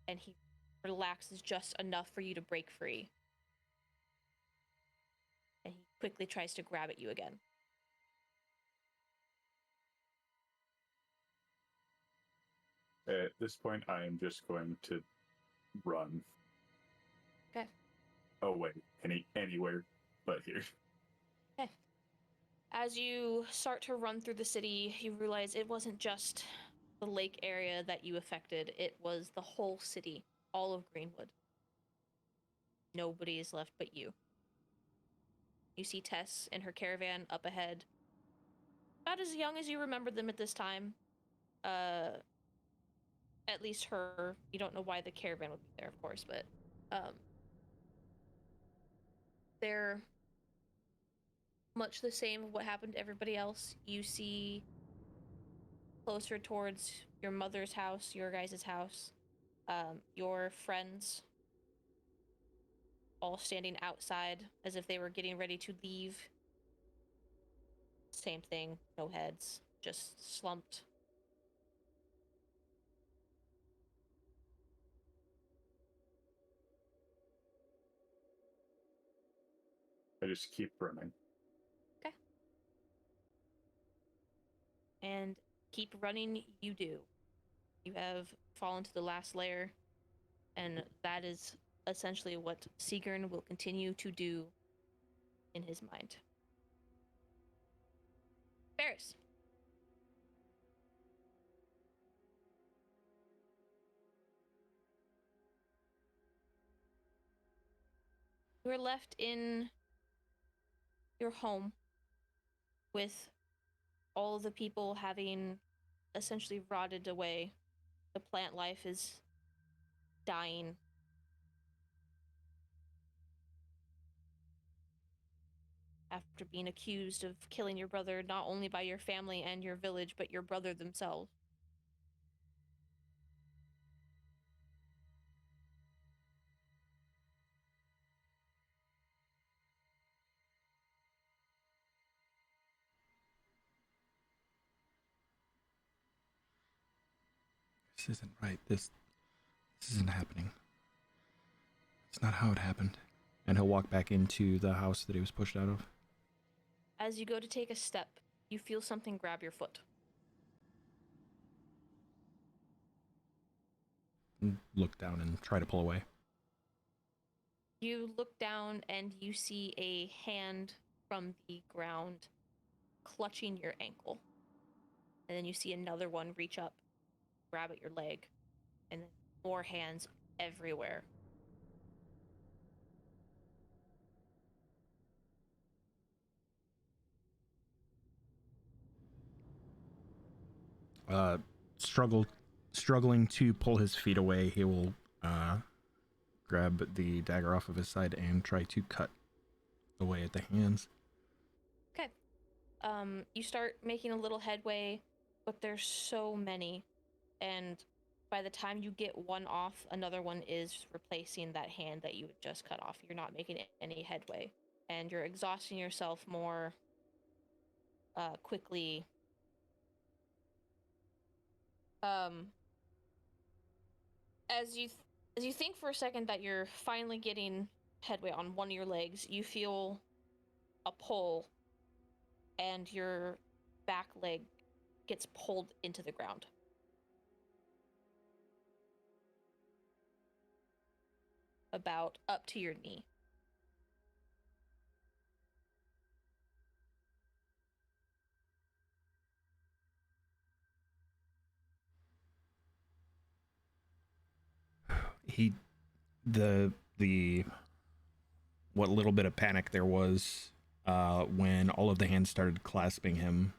and he relaxes just enough for you to break free. And he quickly tries to grab at you again. At this point, I am just going to run. Okay. Away, anywhere but here. Okay. As you start to run through the city, you realize it wasn't just the lake area that you affected, it was the whole city, all of Greenwood. Nobody is left but you. You see Tess and her caravan up ahead. About as young as you remember them at this time. At least her. You don't know why the caravan would be there, of course, but they're much the same of what happened to everybody else. You see closer towards your mother's house, your guys' house, your friends all standing outside as if they were getting ready to leave. Same thing, no heads, just slumped. I just keep running. Okay. And keep running, you do. You have fallen to the last layer, and that is essentially what Sigurn will continue to do in his mind. Ferris. You are left in your home with all the people having essentially rotted away. The plant life is dying. After being accused of killing your brother, not only by your family and your village, but your brother themselves. This isn't right. This isn't happening. It's not how it happened. And he'll walk back into the house that he was pushed out of. As you go to take a step, you feel something grab your foot. And look down and try to pull away. You look down and you see a hand from the ground clutching your ankle. And then you see another one reach up, grab at your leg, and then more hands everywhere. Struggling to pull his feet away, he will grab the dagger off of his side and try to cut away at the hands. Okay. You start making a little headway, but there's so many, and by the time you get one off, another one is replacing that hand that you had just cut off. You're not making any headway, and you're exhausting yourself more quickly. As you think for a second that you're finally getting headway on one of your legs, you feel a pull, and your back leg gets pulled into the ground. About up to your knee. The what little bit of panic there was when all of the hands started clasping him,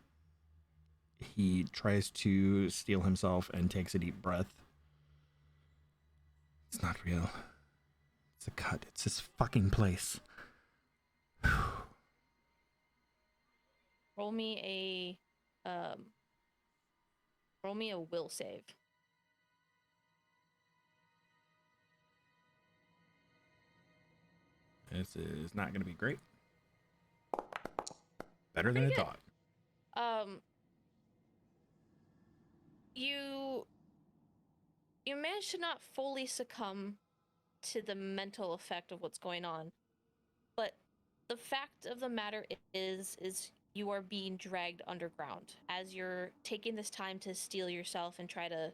he tries to steel himself and takes a deep breath. It's not real. It's a cut. It's this fucking place. Roll me a will save. This is not going to be great. Better than I Pretty good. thought. You managed to not fully succumb to the mental effect of what's going on, but the fact of the matter is you are being dragged underground as you're taking this time to steel yourself and try to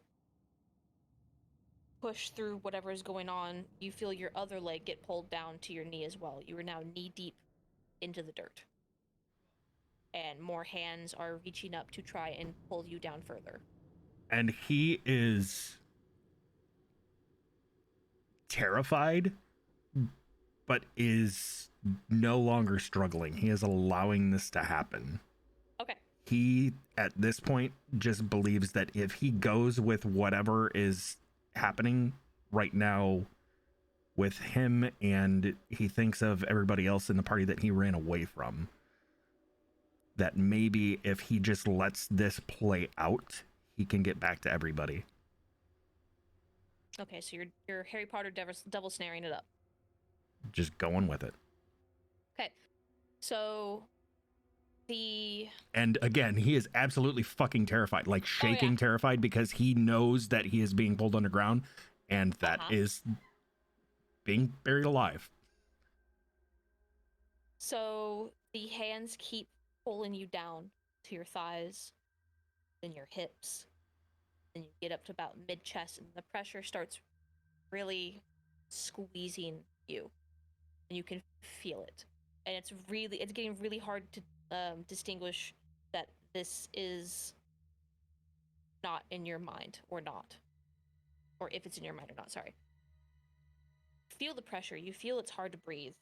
push through whatever is going on, you feel your other leg get pulled down to your knee as well. You are now knee deep into the dirt. And more hands are reaching up to try and pull you down further. And he is terrified, but is no longer struggling. He is allowing this to happen. Okay. He, at this point, just believes that if he goes with whatever is happening right now with him, and he thinks of everybody else in the party that he ran away from, that maybe if he just lets this play out, he can get back to everybody. Okay, so you're Harry Potter double snaring it up. Just going with it. Okay. So and again, he is absolutely fucking terrified, like shaking terrified, because he knows that he is being pulled underground, and that is being buried alive. So the hands keep pulling you down to your thighs, then your hips, then you get up to about mid-chest, and the pressure starts really squeezing you, and you can feel it. And it's getting really hard to distinguish that this is not in your mind or not, or if it's in your mind or not. Sorry. Feel the pressure. You feel it's hard to breathe.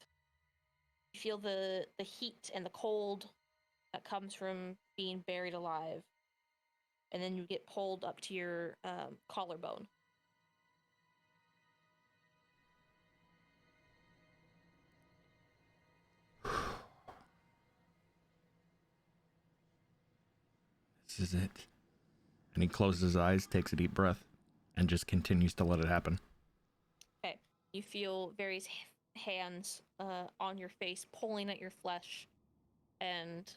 You feel the heat and the cold that comes from being buried alive, and then you get pulled up to your collarbone. This is it. And he closes his eyes, takes a deep breath, and just continues to let it happen. Okay. You feel various hands on your face pulling at your flesh, and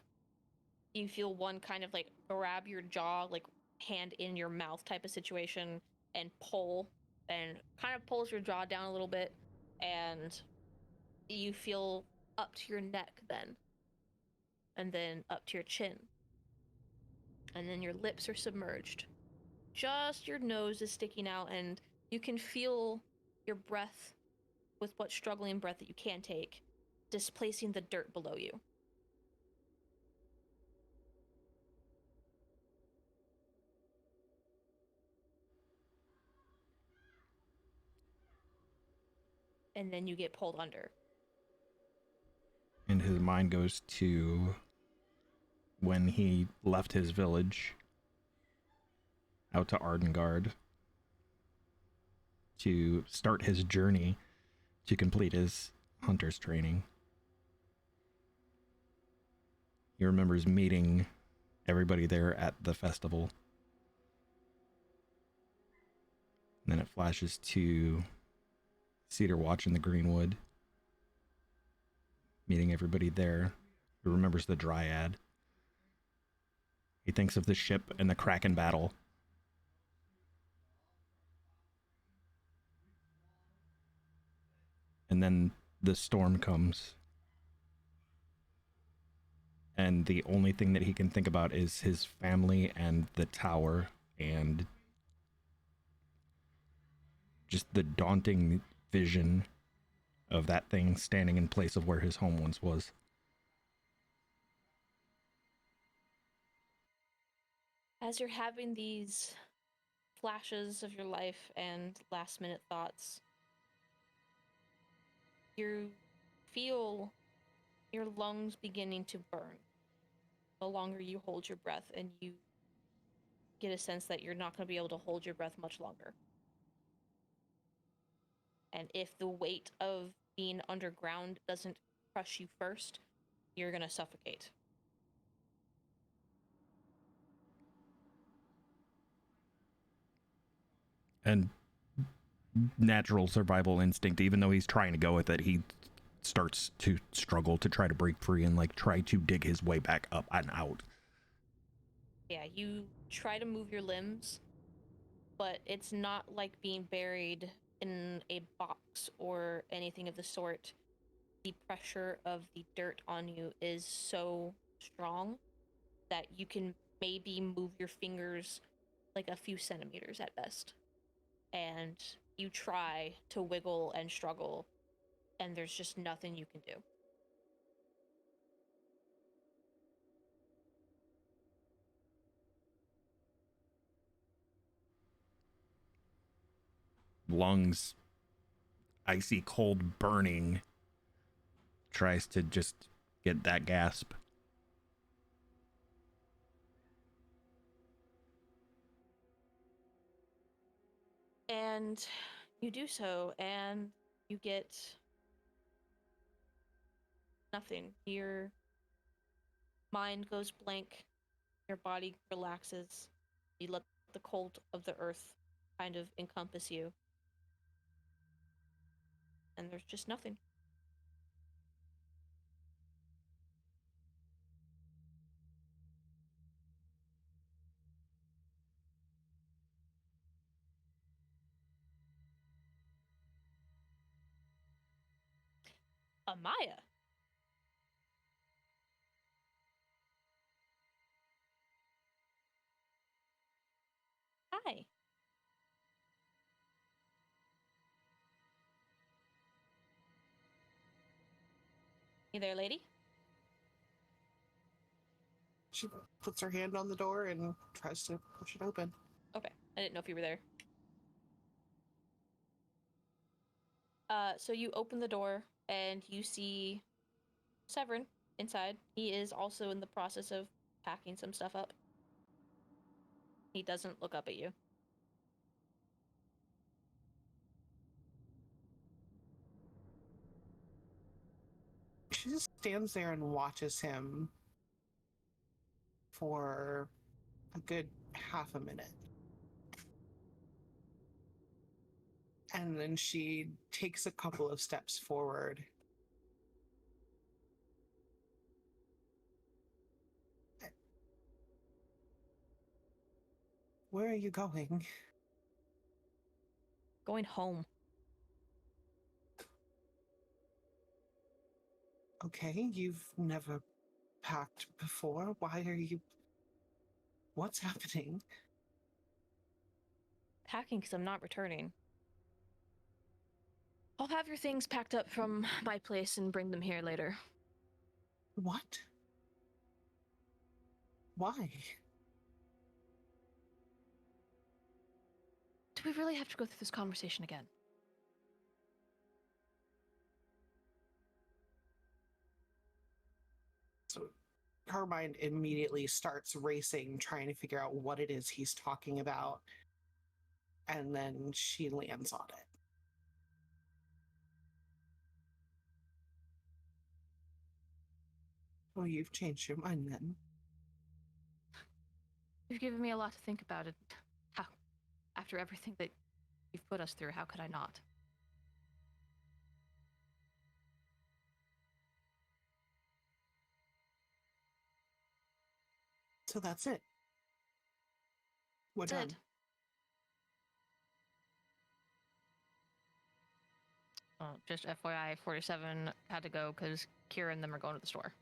you feel one kind of like grab your jaw, like hand in your mouth type of situation, and pull, and kind of pulls your jaw down a little bit, and you feel up to your neck then, and then up to your chin, and then your lips are submerged. Just your nose is sticking out, and you can feel your breath, with what struggling breath that you can take, displacing the dirt below you. And then you get pulled under. And his mind goes to when he left his village out to Ardengard to start his journey to complete his hunter's training. He remembers meeting everybody there at the festival. And then it flashes to Cedar Watch in the Greenwood, meeting everybody there. He remembers the Dryad. He thinks of the ship and the Kraken battle. And then the storm comes. And the only thing that he can think about is his family and the tower, and just the daunting vision of that thing standing in place of where his home once was. As you're having these flashes of your life and last minute thoughts, you feel your lungs beginning to burn the longer you hold your breath, and you get a sense that you're not going to be able to hold your breath much longer. And if the weight of being underground doesn't crush you first, you're going to suffocate. And natural survival instinct, even though he's trying to go with it, he starts to struggle to try to break free and like try to dig his way back up and out. Yeah, you try to move your limbs, but it's not like being buried in a box or anything of the sort. The pressure of the dirt on you is so strong that you can maybe move your fingers like a few centimeters at best. And you try to wiggle and struggle, and there's just nothing you can do. Lungs icy cold burning, tries to just get that gasp. And you do so, and you get nothing. Your mind goes blank, your body relaxes, you let the cold of the earth kind of encompass you, and there's just nothing. Amaya. Hi. You there, lady? She puts her hand on the door and tries to push it open. Okay, I didn't know if you were there. So you open the door and you see Severin inside. He is also in the process of packing some stuff up. He doesn't look up at you. She just stands there and watches him for a good half a minute. And then she takes a couple of steps forward. Where are you going? Going home. Okay, you've never packed before. Why are you... What's happening? Packing because I'm not returning. I'll have your things packed up from my place and bring them here later. What? Why? Do we really have to go through this conversation again? So her mind immediately starts racing, trying to figure out what it is he's talking about. And then she lands on it. Oh, you've changed your mind then. You've given me a lot to think about it. How, after everything that you've put us through, how could I not? So that's it. We're That's done. it. Just FYI, 47 had to go because Kira and them are going to the store.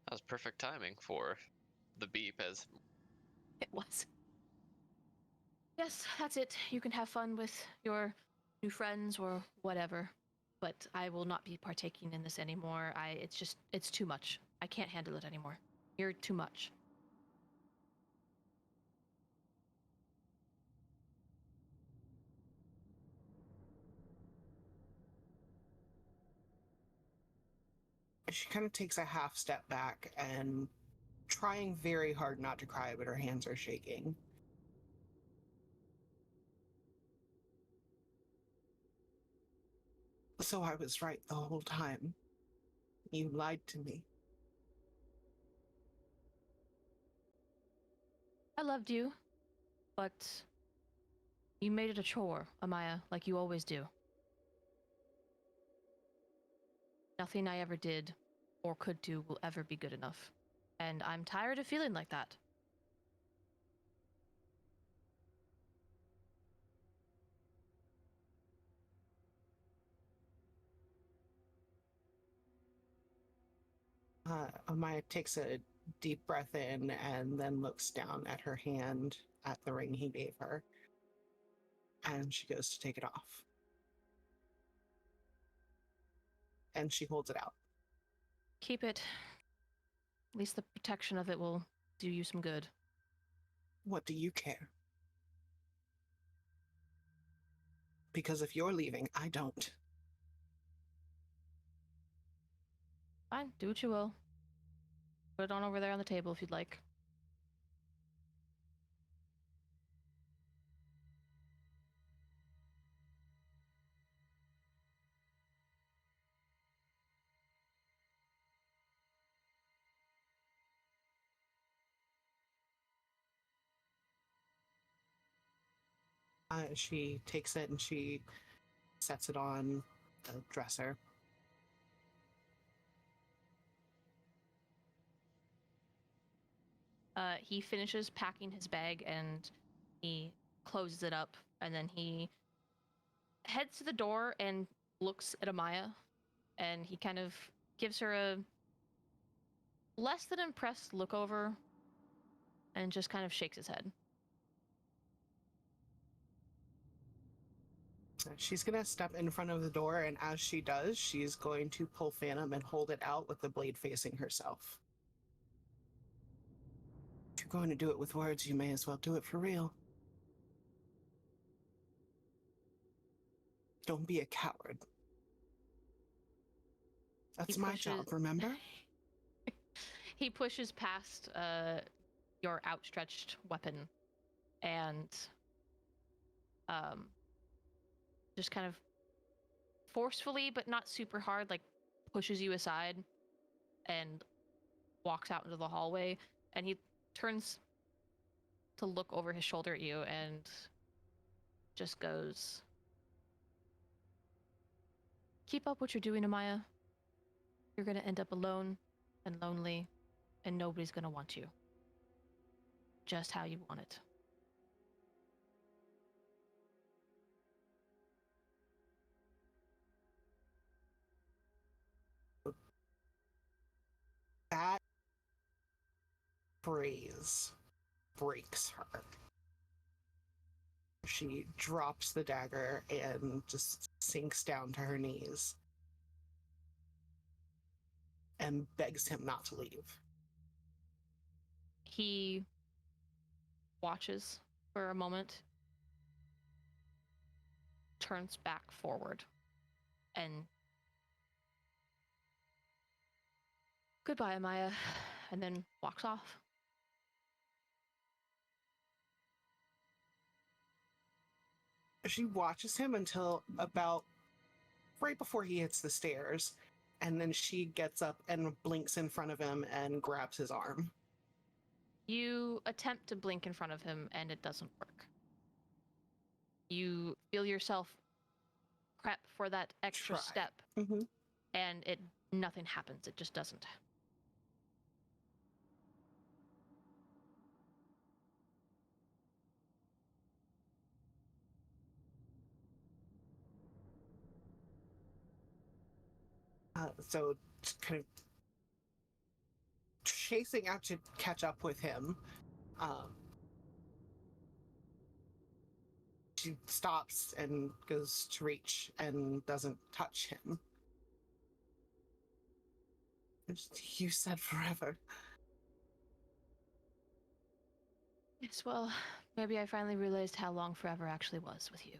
That was perfect timing for the beep as It was. Yes, that's it. You can have fun with your new friends or whatever. But I will not be partaking in this anymore. It's too much. I can't handle it anymore. You're too much. She kind of takes a half step back and trying very hard not to cry, but her hands are shaking. So I was right the whole time. You lied to me. I loved you, but you made it a chore, Amaya, like you always do. Nothing I ever did or could do will ever be good enough. And I'm tired of feeling like that. Amaya takes a deep breath in and then looks down at her hand at the ring he gave her. And she goes to take it off. And she holds it out. Keep it. At least the protection of it will do you some good. What do you care? Because if you're leaving, I don't. Fine, do what you will. Put it on over there on the table if you'd like. She takes it and she sets it on the dresser. He finishes packing his bag and he closes it up, and then he heads to the door and looks at Amaya, and he kind of gives her a less than impressed look over and just kind of shakes his head. She's going to step in front of the door, and as she does, she's going to pull Phantom and hold it out with the blade facing herself. If you're going to do it with words, you may as well do it for real. Don't be a coward. That's my job, remember? He pushes past your outstretched weapon and just kind of forcefully, but not super hard, like pushes you aside and walks out into the hallway. And he turns to look over his shoulder at you and just goes, "Keep up what you're doing, Amaya. You're going to end up alone and lonely, and nobody's going to want you. Just how you want it." That phrase breaks her. She drops the dagger and just sinks down to her knees and begs him not to leave. He watches for a moment, turns back forward, and "Goodbye, Amaya," and then walks off. She watches him until about right before he hits the stairs, and then she gets up and blinks in front of him and grabs his arm. You attempt to blink in front of him, and it doesn't work. You feel yourself prep for that extra Try. step, Mm-hmm. and nothing happens. It just doesn't. So kind of chasing out to catch up with him, she stops and goes to reach and doesn't touch him. You said forever. Yes, well, maybe I finally realized how long forever actually was with you.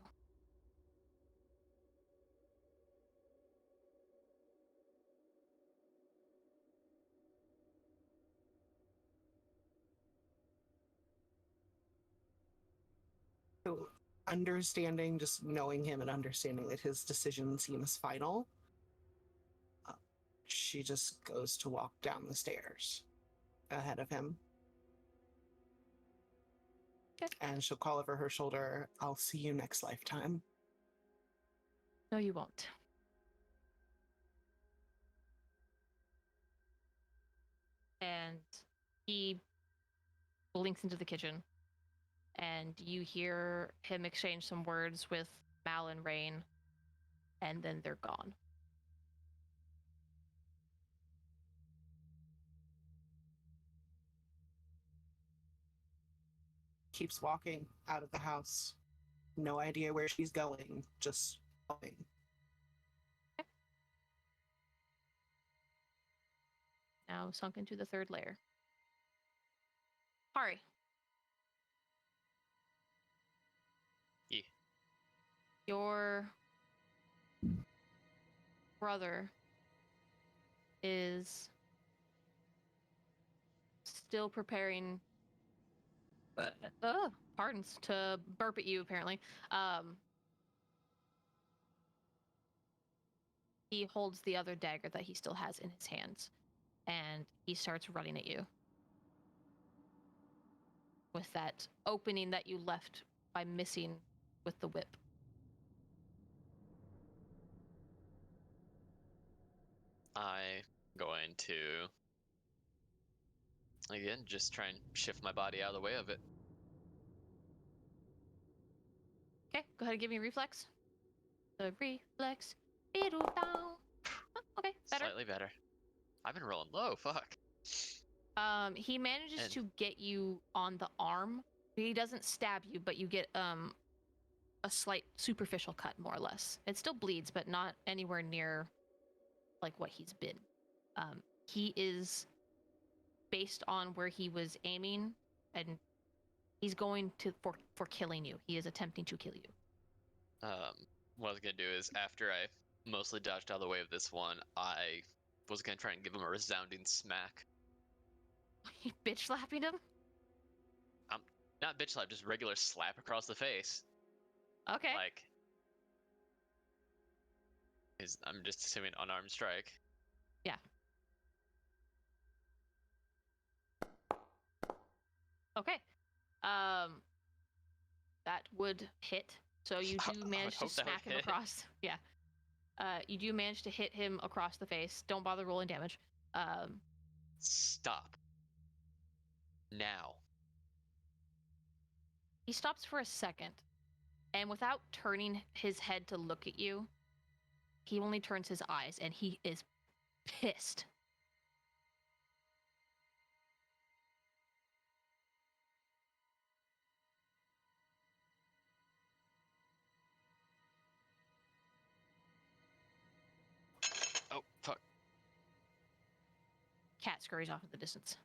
So understanding, just knowing him and understanding that his decision seems final, she just goes to walk down the stairs ahead of him. Okay. And she'll call over her shoulder, "I'll see you next lifetime." No, you won't. And he blinks into the kitchen, and you hear him exchange some words with Mal and Rain, and then they're gone. Keeps walking out of the house, No idea where she's going. Just going. Now sunk into the third layer. Hari. Yeah. Your brother is still preparing pardons to burp at you apparently. He holds the other dagger that he still has in his hands and he starts running at you with that opening that you left by missing with the whip. I'm going to, again, just try and shift my body out of the way of it. Okay, go ahead and give me a reflex. The reflex. Beetle down. Okay, better. Slightly better. I've been rolling low, fuck. He manages And- to get you on the arm. He doesn't stab you, but you get a slight superficial cut, more or less. It still bleeds, but not anywhere near like what he's been. He is based on where he was aiming, and he's going to for killing you. He is attempting to kill you. What I was gonna do is after I mostly dodged out of the way of this one, I was gonna try and give him a resounding smack. You bitch slapping him? Not bitch slap, just regular slap across the face. Okay. Like, I'm just assuming unarmed strike. Yeah. Okay. That would hit. So you I do would manage to hope that would smack him hit. across. Yeah. You do manage to hit him across the face. Don't bother rolling damage. Stop. Now. He stops for a second, and without turning his head to look at you, he only turns his eyes, and he is pissed. Oh, fuck. Cat scurries off in the distance.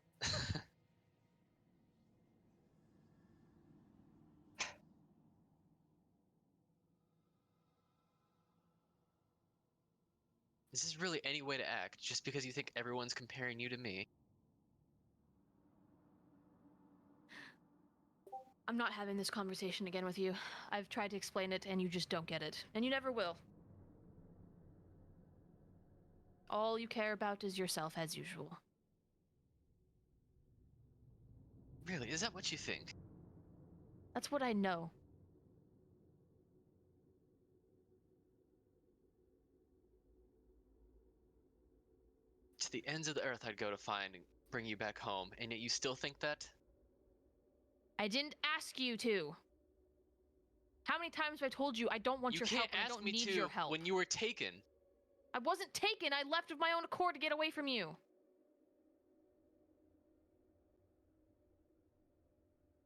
Is this really any way to act just because you think everyone's comparing you to me? I'm not having this conversation again with you. I've tried to explain it, and you just don't get it. And you never will. All you care about is yourself, as usual. Really? Is that what you think? That's what I know. To the ends of the earth I'd go to find and bring you back home, and yet you still think that? I didn't ask you to. How many times have I told you I don't want You your can't help and I ask don't me need to your help? when you were taken. I wasn't taken. I left of my own accord to get away from you.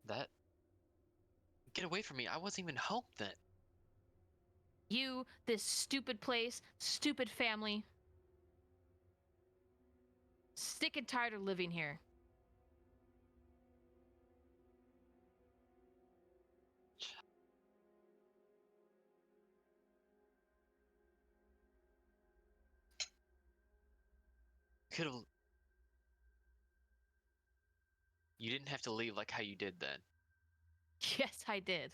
That? Get away from me. I wasn't even home then. You, this stupid place, stupid family. Sick and tired of living here. Could've... You didn't have to leave like how you did then. Yes, I did.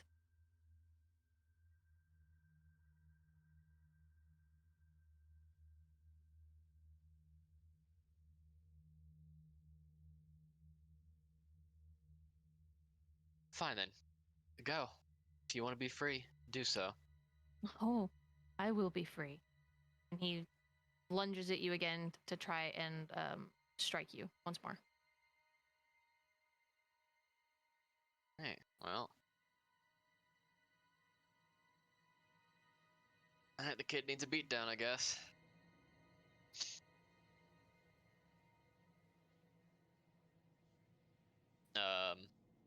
Fine then. Go. If you want to be free, do so. Oh, I will be free. And he lunges at you again to try and strike you once more. Hey, well. I think the kid needs a beatdown, I guess.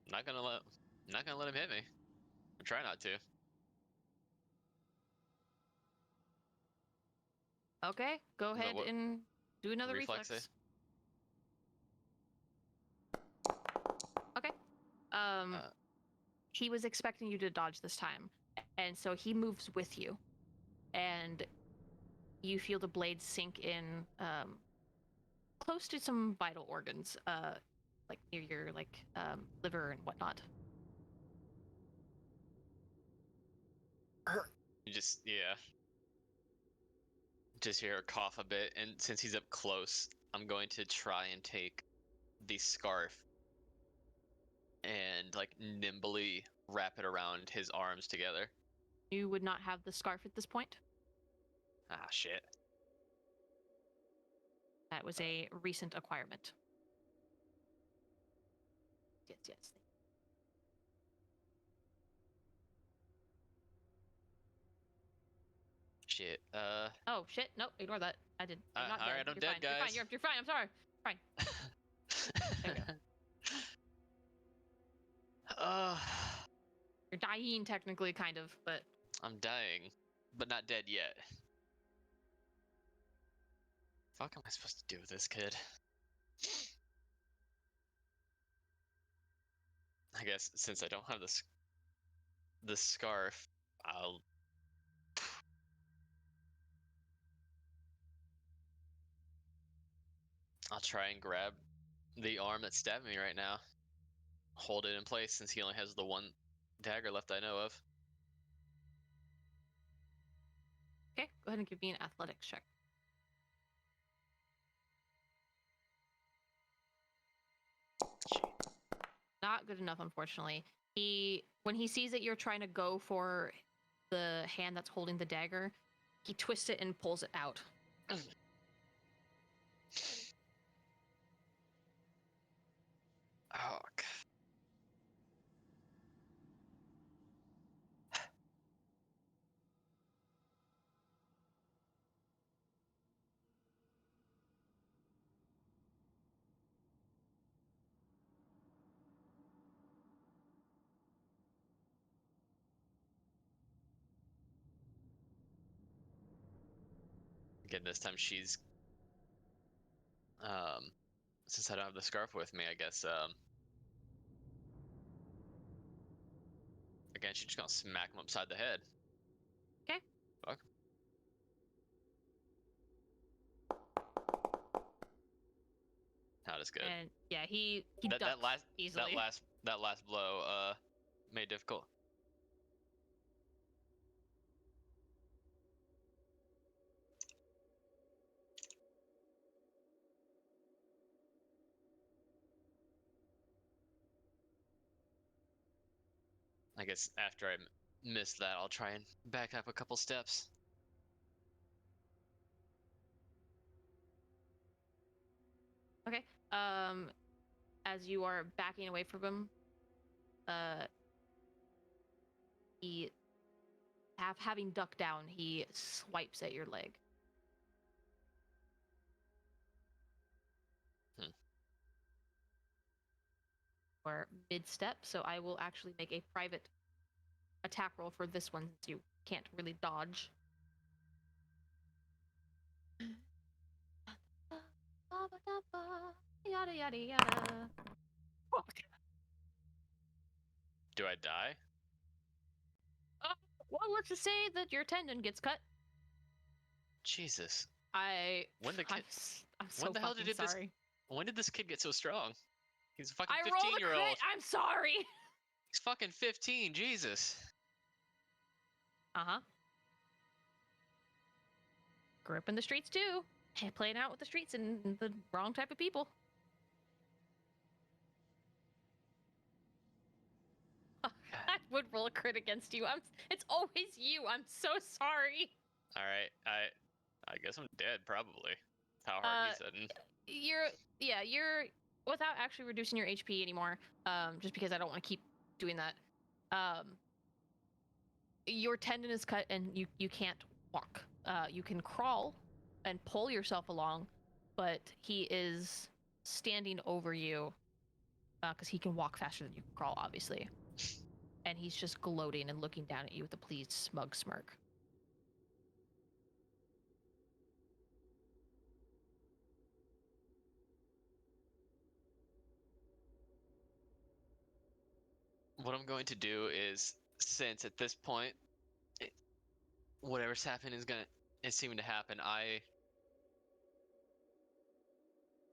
Not gonna let him hit me. I'll try not to. Okay, go But ahead what- and do another reflex reflex. save? Okay. Uh, He was expecting you to dodge this time, and so he moves with you, and you feel the blade sink in close to some vital organs, like near your liver and whatnot. you just just hear her cough a bit, and since he's up close, I'm going to try and take the scarf and like nimbly wrap it around his arms together. You would not have the scarf at this point. Ah, shit. That was a recent acquirement. Yes, yes. Shit. Oh shit! Nope, ignore that. I did. You're not all dead. right, I'm You're dead, fine. You're fine. guys. You're fine. I'm sorry. Fine. There we go. Uh, You're dying technically, kind of, but I'm dying, but not dead yet. Fuck am I supposed to do with this kid? I guess since I don't have this scarf, I'll try and grab the arm that's stabbing me right now. Hold it in place since he only has the one dagger left I know of. okay. Go ahead and give me an athletics check. Not good enough, unfortunately. When he sees that you're trying to go for the hand that's holding the dagger, he twists it and pulls it out. Oh, God. Again, this time she's since I don't have the scarf with me, I guess again she's just gonna smack him upside the head. Okay. Fuck. Not as good. And yeah, he that ducks last easily. that last blow made difficult. I guess after I miss that, I'll try and back up a couple steps. Okay. As you are backing away from him, he having ducked down, he swipes at your leg. Or mid-step, so I will actually make a private attack roll for this one since you can't really dodge. Yada yada yada. Fuck. Do I die? Well, let's just say that your tendon gets cut. Jesus. I'm so when the hell fucking did sorry. When did this kid get so strong? He's a fucking I rolled a 15-year-old. crit. I'm sorry. He's fucking 15. Jesus. Uh-huh. Grew up in the streets too. Playing out with the streets and the wrong type of people. I would roll a crit against you. It's always you. I'm so sorry. All right. I guess I'm dead probably. How hard he's hitting. You're without actually reducing your HP anymore. Just because I don't want to keep doing that. Your tendon is cut and you can't walk. You can crawl and pull yourself along, but he is standing over you because he can walk faster than you can crawl, obviously. And he's just gloating and looking down at you with a pleased, smug smirk. what I'm going to do is, since at this point, whatever's happening is seeming to happen,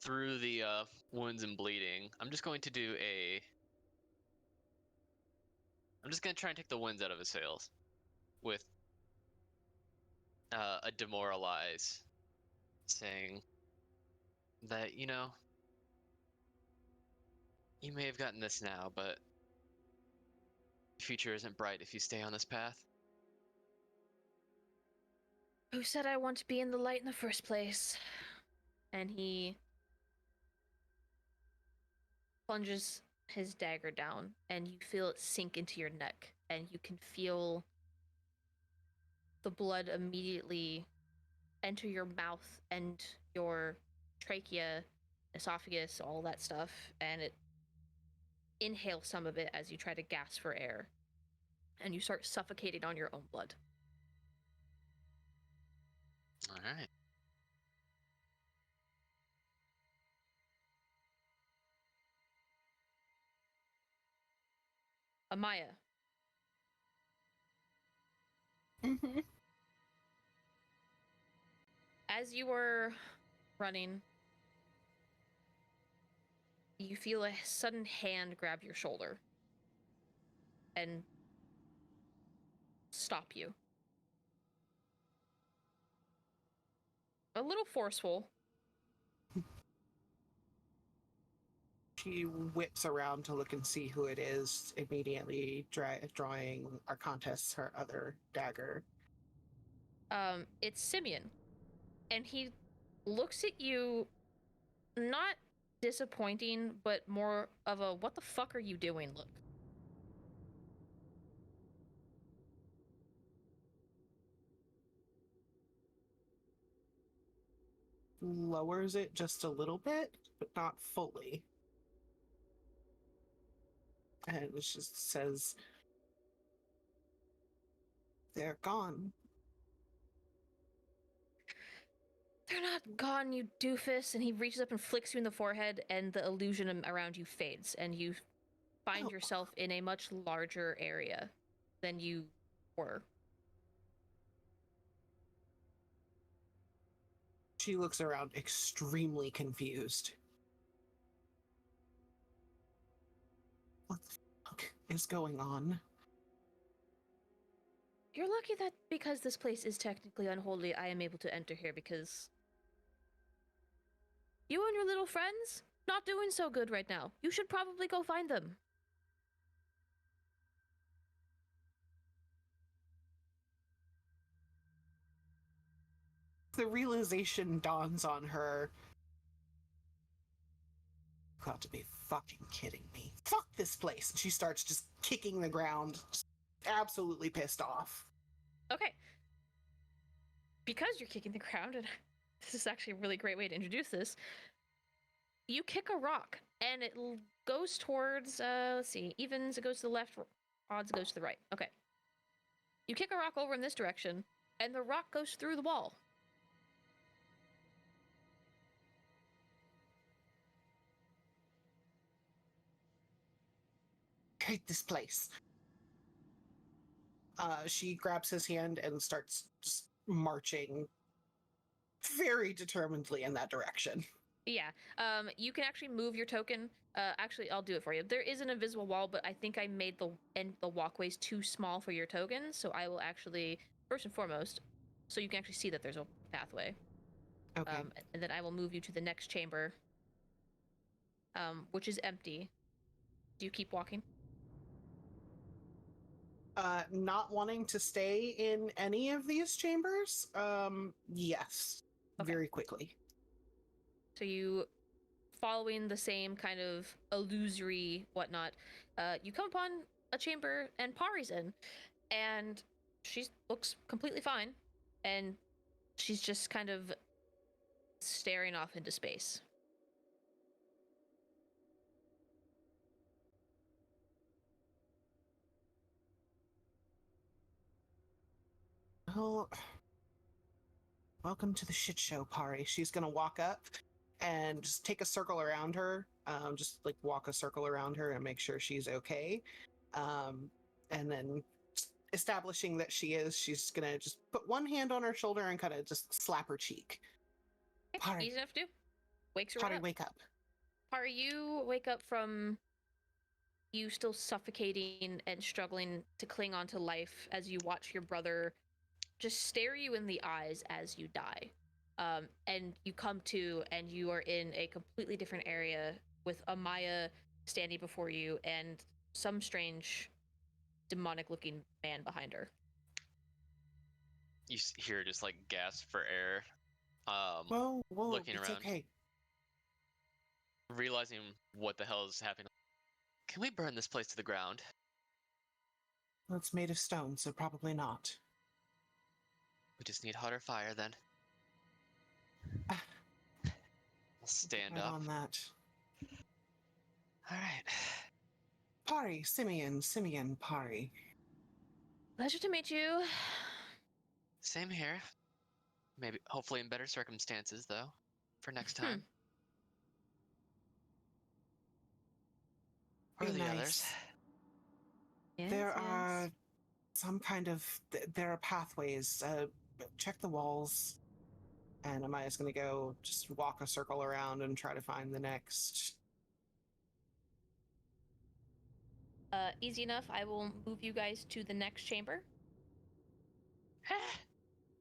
through the wounds and bleeding, I'm just going to try and take the winds out of his sails with a demoralize, saying that, you may have gotten this now, but the future isn't bright if you stay on this path. Who said I want to be in the light in the first place? And he plunges his dagger down, and you feel it sink into your neck, and you can feel the blood immediately enter your mouth and your trachea, esophagus, all that stuff, and it inhales some of it as you try to gasp for air, and you start suffocating on your own blood. All right. Amaya. Mm-hmm. As you were running, you feel a sudden hand grab your shoulder and stop you. A little forceful. She whips around to look and see who it is, immediately drawing Arcantus, her other dagger. It's Simeon. And he looks at you, not disappointing, but more of a what the fuck are you doing look. Lowers it just a little bit, but not fully. And it just says, "They're gone." They're not gone, you doofus. And he reaches up and flicks you in the forehead, and the illusion around you fades, and you find yourself in a much larger area than you were. She looks around extremely confused. What the fuck is going on? You're lucky that because this place is technically unholy, I am able to enter here, because you and your little friends, not doing so good right now. You should probably go find them. The realization dawns on her. You got to be fucking kidding me. Fuck this place. And she starts just kicking the ground, just absolutely pissed off. Okay. Because you're kicking the ground, and this is actually a really great way to introduce this, you kick a rock, and it goes towards, let's see, evens, it goes to the left, odds, it goes to the right. Okay. You kick a rock over in this direction, and the rock goes through the wall. Hate this place. She grabs his hand and starts just marching very determinedly in that direction. Yeah, you can actually move your token. Actually, I'll do it for you. There is an invisible wall, but I think I made the walkways too small for your token, so I will actually, first and foremost, so you can actually see that there's a pathway. Okay. And then I will move you to the next chamber, which is empty. Do you keep walking? Not wanting to stay in any of these chambers? Yes. Okay. Very quickly. So you, following the same kind of illusory whatnot, you come upon a chamber, and Pari's in, and she looks completely fine, and she's just kind of staring off into space. Oh, welcome to the shit show, Pari. She's gonna walk up and just take a circle around her. Just like walk a circle around her and make sure she's okay. And then establishing that she's gonna just put one hand on her shoulder and kind of just slap her cheek. Pari, Easy enough to do. Wakes her Pari, up. wake up. Pari, you wake up from you still suffocating and struggling to cling on to life as you watch your brother just stare you in the eyes as you die. And you come to, and you are in a completely different area with Amaya standing before you and some strange demonic looking man behind her. You hear just like gasp for air. Whoa, looking it's around. okay. Realizing what the hell is happening. Can we burn this place to the ground? Well, it's made of stone, so probably not. We just need hotter fire then. Ah. I'll stand Right up. on that. All right. Pari, Simeon, Pari. Pleasure to meet you. Same here. Maybe, hopefully in better circumstances, though, for next time. Where are Be the nice. others? Yes, There are some kind of there are pathways. Check the walls. And Amaya's gonna go just walk a circle around and try to find the next. Easy enough. I will move you guys to the next chamber.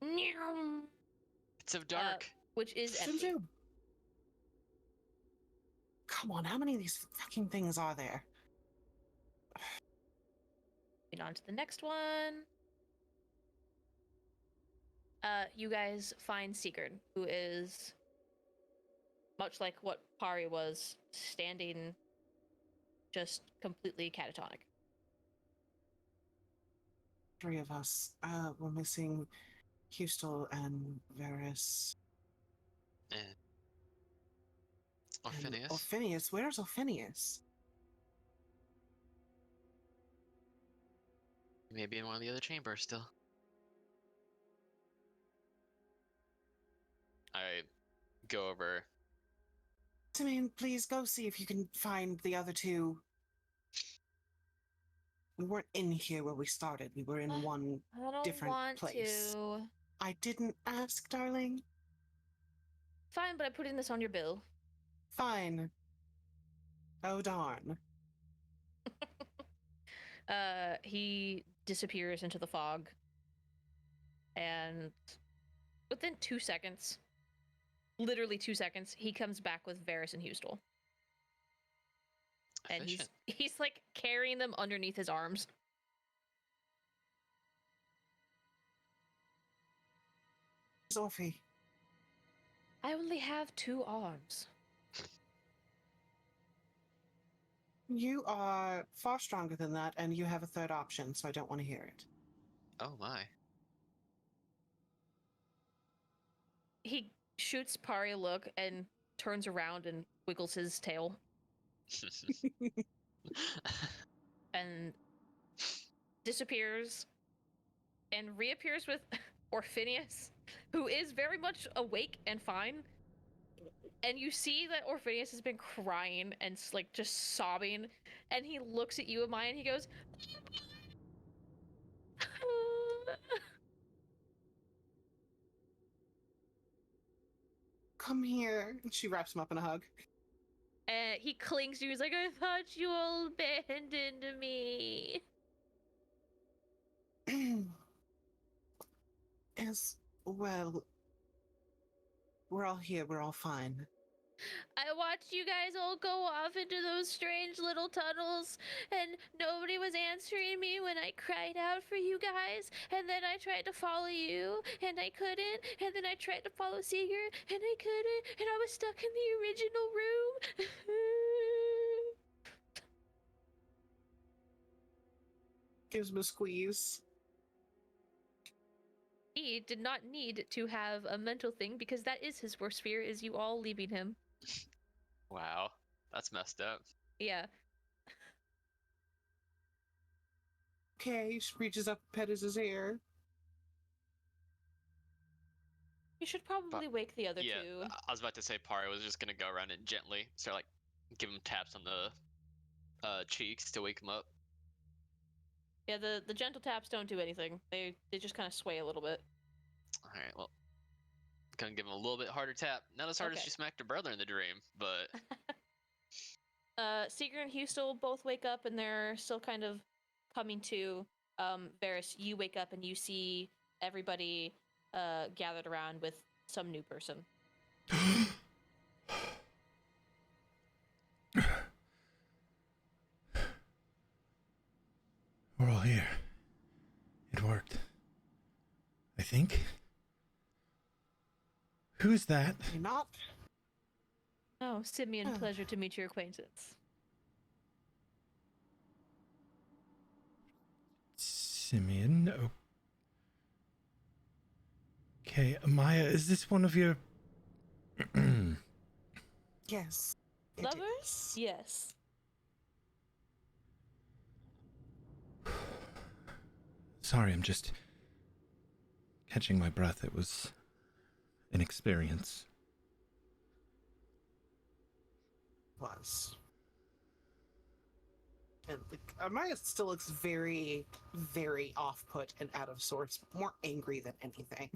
It's so dark. Which is empty. Zoom. Come on, how many of these fucking things are there? Moving on to the next one. You guys find Sigurd, who is much like what Pari was, standing just completely catatonic. 3 of us. We're missing Hustel and Varys. And And Orpheus. Orpheus? Where's Orpheus? Maybe in one of the other chambers still. I go over. Simeon, please go see if you can find the other 2. We weren't in here where we started. We were in one I don't different want place. to. I didn't ask, darling. Fine, but I'm putting this on your bill. Fine. Oh, darn. He disappears into the fog. And within 2 seconds, literally 2 seconds, he comes back with Varys and Hustel. And he's like carrying them underneath his arms. Zorfi. I only have 2 arms. You are far stronger than that, and you have a third option, so I don't want to hear it. Oh my. He shoots Pari a look and turns around and wiggles his tail and disappears and reappears with Orpheus, who is very much awake and fine. And you see that Orpheus has been crying and like just sobbing, and he looks at you, Amaya, and he goes, Come here. She wraps him up in a hug. and he clings to you. He's like, I thought you all abandoned me. As well, we're all here. We're all fine. I watched you guys all go off into those strange little tunnels, and nobody was answering me when I cried out for you guys. And then I tried to follow you, and I couldn't. And then I tried to follow Sigurd, and I couldn't. And I was stuck in the original room. Gives him a squeeze. He did not need to have a mental thing because that is his worst fear, is you all leaving him. Wow, that's messed up. Yeah. Okay, she reaches up, pets his ear. You should probably wake the other Yeah, two. I was about to say Pari was just gonna go around and gently start like give him taps on the cheeks to wake him up. Yeah, the gentle taps don't do anything. They just kind of sway a little bit. All right, well, gonna give him a little bit harder tap. Not as hard as Okay. she smacked her brother in the dream, but Seeger and Hustel both wake up and they're still kind of coming to. Varys, you wake up and you see everybody gathered around with some new person. We're all here. It worked. I think. Who's that? You're not? Oh, Simeon, Oh. pleasure to meet your acquaintance. Simeon. Okay, Maya, is this one of your... Yes. it Lovers? is. Yes. Sorry, I'm just catching my breath. It was an experience. Was. And like, Amaya still looks very, very off-put and out of sorts, more angry than anything.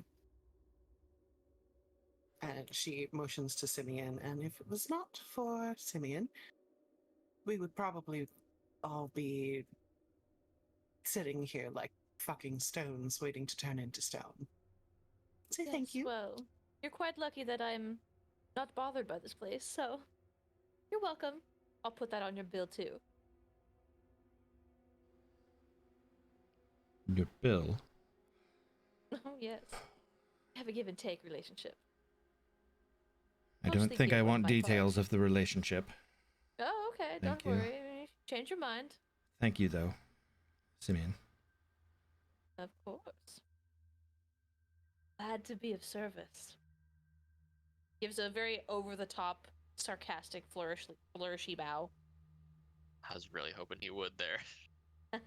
And she motions to Simeon, and if it was not for Simeon, we would probably all be sitting here like fucking stones waiting to turn into stone. Say thank Yes, you. Well, you're quite lucky that I'm not bothered by this place, so you're welcome. I'll put that on your bill too. Your bill? Oh yes. I have a give and take relationship. I don't Mostly think I you on want my details part. of the relationship. Oh, okay. Thank Don't you. worry. Change your mind. Thank you, though, Simeon. Of course. Glad to be of service. Gives a very over-the-top, sarcastic, flourishy bow. I was really hoping he would there.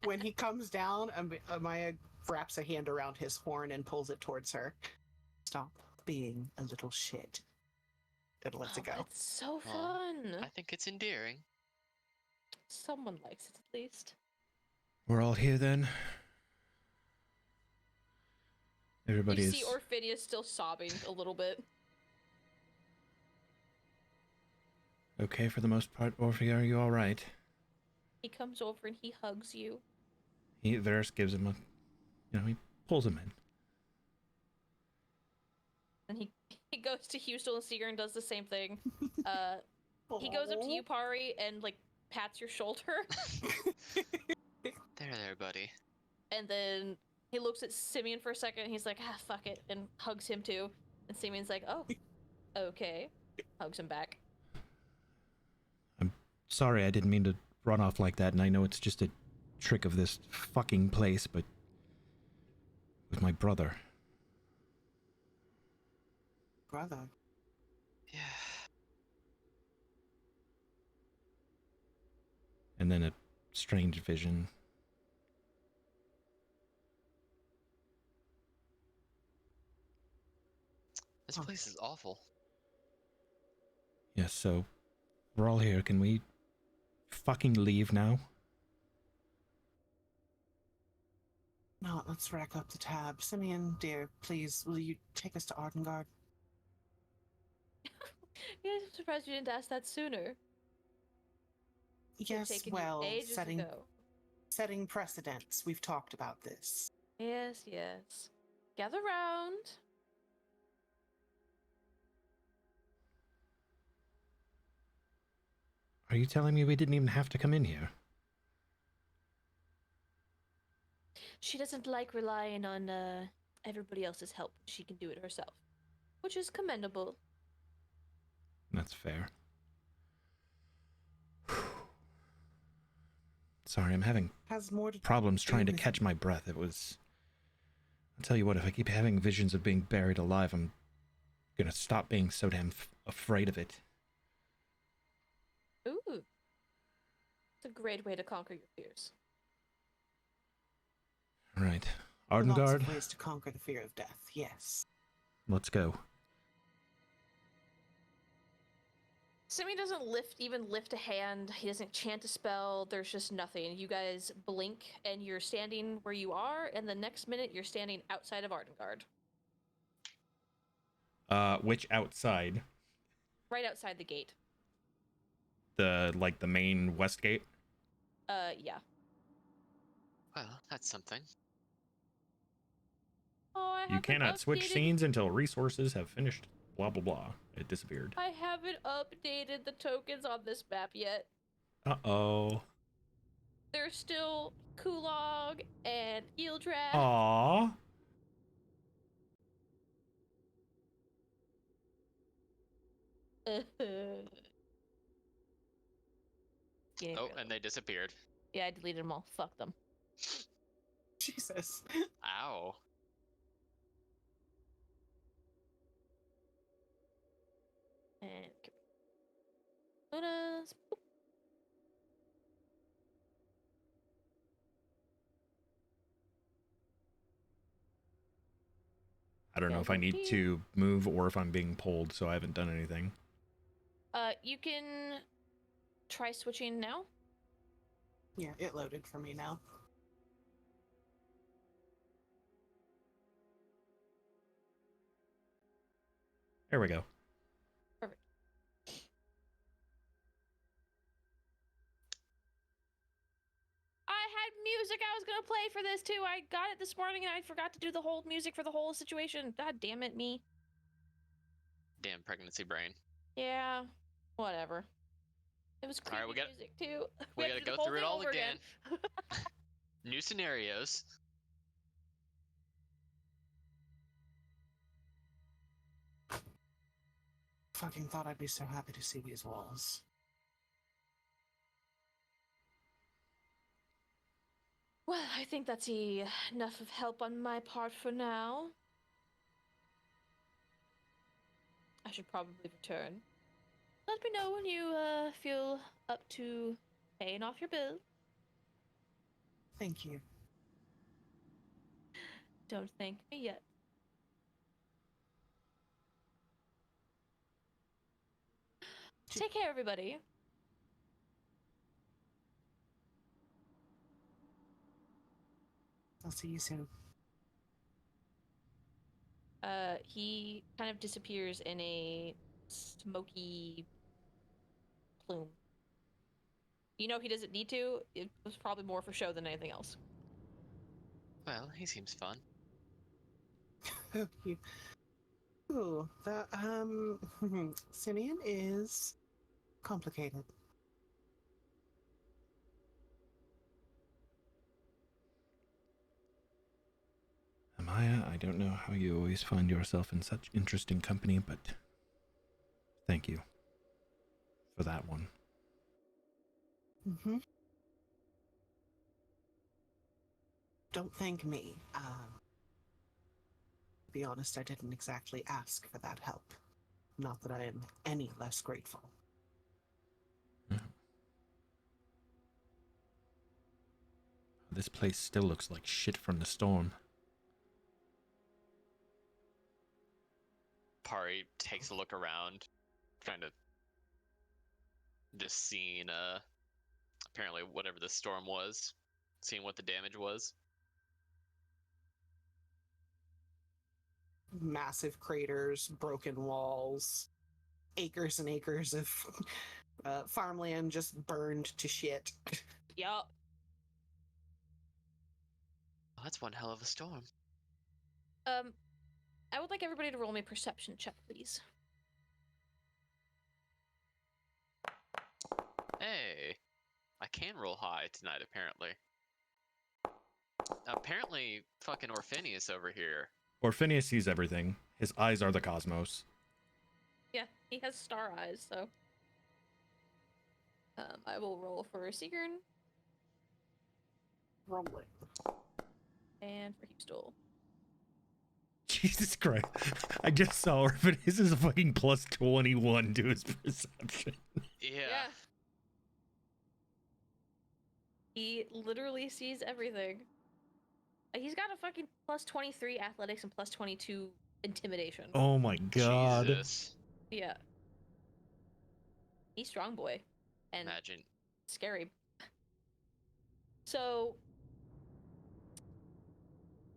When he comes down, Amaya wraps a hand around his horn and pulls it towards her. Stop being a little shit. And lets it Oh, go. it's so Well, fun. I think it's endearing. Someone likes it at least. We're all here, then? Everybody You is... see Orpheus still sobbing a little bit. okay for the most part. Orphe, are you all right? He comes over and he hugs you. Varys gives him a... he pulls him in. And he goes to Hustel and Seeger and does the same thing. He goes up to you, Pari, and like pats your shoulder. There, buddy. And then he looks at Simeon for a second and he's like, ah, fuck it, and hugs him too. And Simeon's like, oh, okay. Hugs him back. I'm sorry, I didn't mean to run off like that, and I know it's just a trick of this fucking place, but... with my brother. Brother. Yeah. And then a strange vision. This place is awful. Yes, so... we're all here. Can we... fucking leave now? No, let's rack up the tab. Simeon, dear, please, will you take us to Ardengard? Yeah, I'm surprised you didn't ask that sooner. Yes, Taken you well, ages ago. setting precedents. We've talked about this. Yes, yes. Gather round. Are you telling me we didn't even have to come in here? She doesn't like relying on everybody else's help. She can do it herself, which is commendable. That's fair. Sorry, I'm having Has more to problems do trying to with- catch my breath. It was... I'll tell you what, if I keep having visions of being buried alive, I'm gonna stop being so damn afraid of it. Ooh. It's a great way to conquer your fears. Right. Lots Ardengard, of ways to conquer the fear of death. Yes. let's go. Simi doesn't lift a hand. He doesn't chant a spell. There's just nothing. You guys blink, and you're standing where you are, and the next minute you're standing outside of Ardengard. Which outside? Right outside the gate. The main west gate? Yeah. Well, that's something. Oh, I You haven't cannot switch updated- scenes until resources have finished. Blah, blah, blah. It disappeared. I haven't updated the tokens on this map yet. Uh-oh. There's still Kulog and Eeldrath. Aww. Getting Oh, rid of and them. they disappeared. Yeah, I deleted them all. Fuck them. Jesus. Ow. And Luna's. Boop. I don't know if I need to move or if I'm being pulled, so I haven't done anything. You can try switching now. Yeah, it loaded for me now. There we go. Perfect. I had music I was gonna play for this too. I got it this morning and I forgot to do the whole music for the whole situation. God damn it, me. Damn pregnancy brain. Yeah, whatever. It was creepy Alright, we got- music too. We have gotta to do go the whole through it thing all over again. New scenarios. Fucking thought I'd be so happy to see these walls. Well, I think that's enough of help on my part for now. I should probably return. Let me know when you feel up to paying off your bill. Thank you. Don't thank me yet. Take care, everybody. I'll see you soon. He kind of disappears in a smoky plume. You know he doesn't need to. It was probably more for show than anything else. Well, he seems fun. You. Ooh, the Simeon is complicated. Amaya, I don't know how you always find yourself in such interesting company, but thank you for that one. Mm-hmm. Don't thank me. To be honest, I didn't exactly ask for that help. Not that I am any less grateful. This place still looks like shit from the storm. Pari takes a look around, trying to just seeing apparently whatever the storm was, seeing what the damage was. Massive craters, broken walls, acres and acres of farmland just burned to shit. Yup. Oh, that's one hell of a storm. I would like everybody to roll me a perception check, please. Hey, I can roll high tonight, apparently. Apparently, fucking Orphinius over here. Orphinius sees everything. His eyes are the cosmos. Yeah, he has star eyes, so. I will roll for Sigurd Roll it. and for Heapstool. Jesus Christ. I just saw Orphinius is a fucking plus 21 to his perception. Yeah. He literally sees everything. He's got a fucking plus 23 athletics and plus 22 intimidation. Oh my god. Jesus. Yeah. He's strong boy. And Imagine. scary. So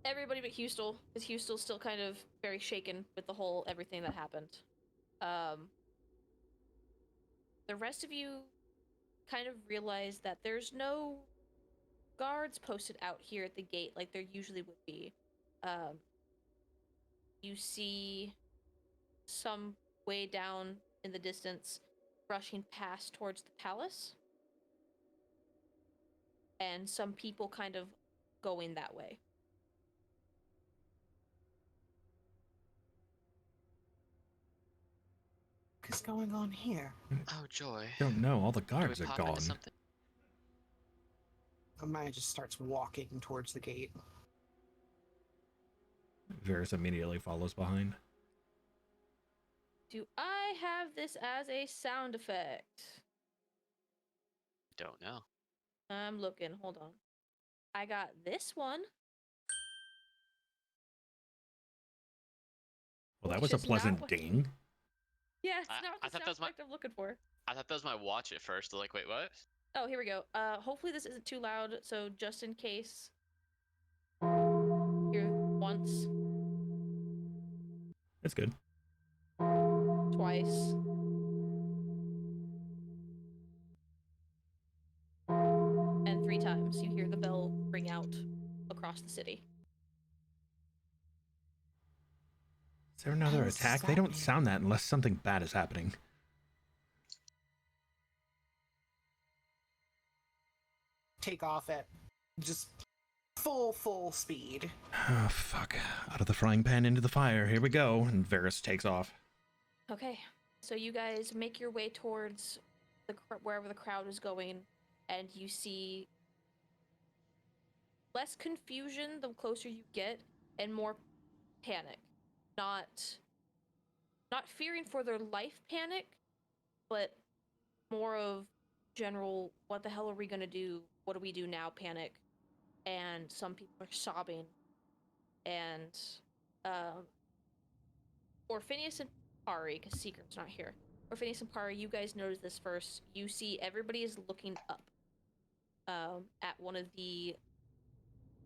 everybody but Hustel, because Hustel's still kind of very shaken with the whole everything that happened. The rest of you kind of realize that there's no guards posted out here at the gate like there usually would be. You see some way down in the distance rushing past towards the palace, and some people kind of going that way. What's going on here? Oh joy. Don't know. All the Do we guards are pop into gone. something? Amaya just starts walking towards the gate. Varys immediately follows behind. Do I have this as a sound effect? Don't know. I'm looking. Hold on. I got this one. Well, that Which was a is not pleasant what- ding. Yeah, it's I not thought the that sound was my- effect I'm looking for. I thought that was my watch at first. Like, wait, what? Oh, here we go. Hopefully this isn't too loud, so just in case. Here, once, It's good. twice. And 3 times. You hear the bell ring out across the city. Is there another How's attack? that They don't mean? sound that unless something bad is happening. Take off at just full speed. Oh, fuck. Out of the frying pan into the fire. Here we go. And Varys takes off. Okay, so you guys make your way towards wherever the crowd is going, and you see less confusion the closer you get, and more panic. Not fearing for their life panic, but more of general, what the hell are we gonna do? What do we do now panic? And some people are sobbing. And Orpheus and Pari, because Secret's not here. Orpheus and Pari, you guys notice this first. You see everybody is looking up at one of the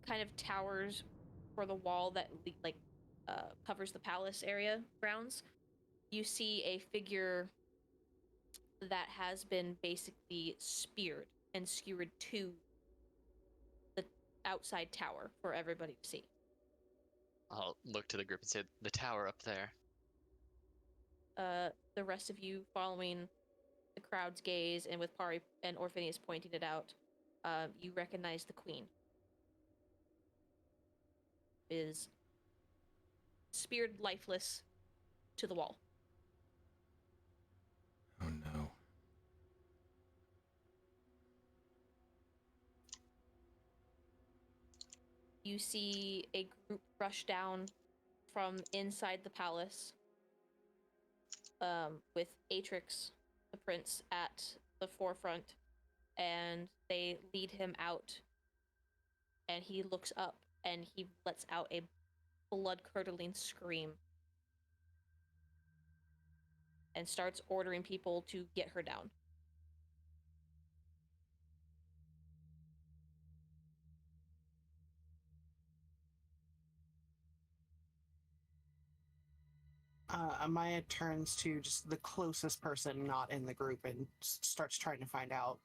kind of towers for the wall that covers the palace area grounds. You see a figure that has been basically speared and skewered to the outside tower for everybody to see. I'll look to the group and say, the tower up there. The rest of you following the crowd's gaze and with Pari and Orpheus pointing it out, you recognize the queen. Is speared lifeless to the wall. Oh, no. You see a group rush down from inside the palace, with Atrix, the prince, at the forefront, and they lead him out, and he looks up, and he lets out a blood-curdling scream, and starts ordering people to get her down. Amaya turns to just the closest person not in the group and starts trying to find out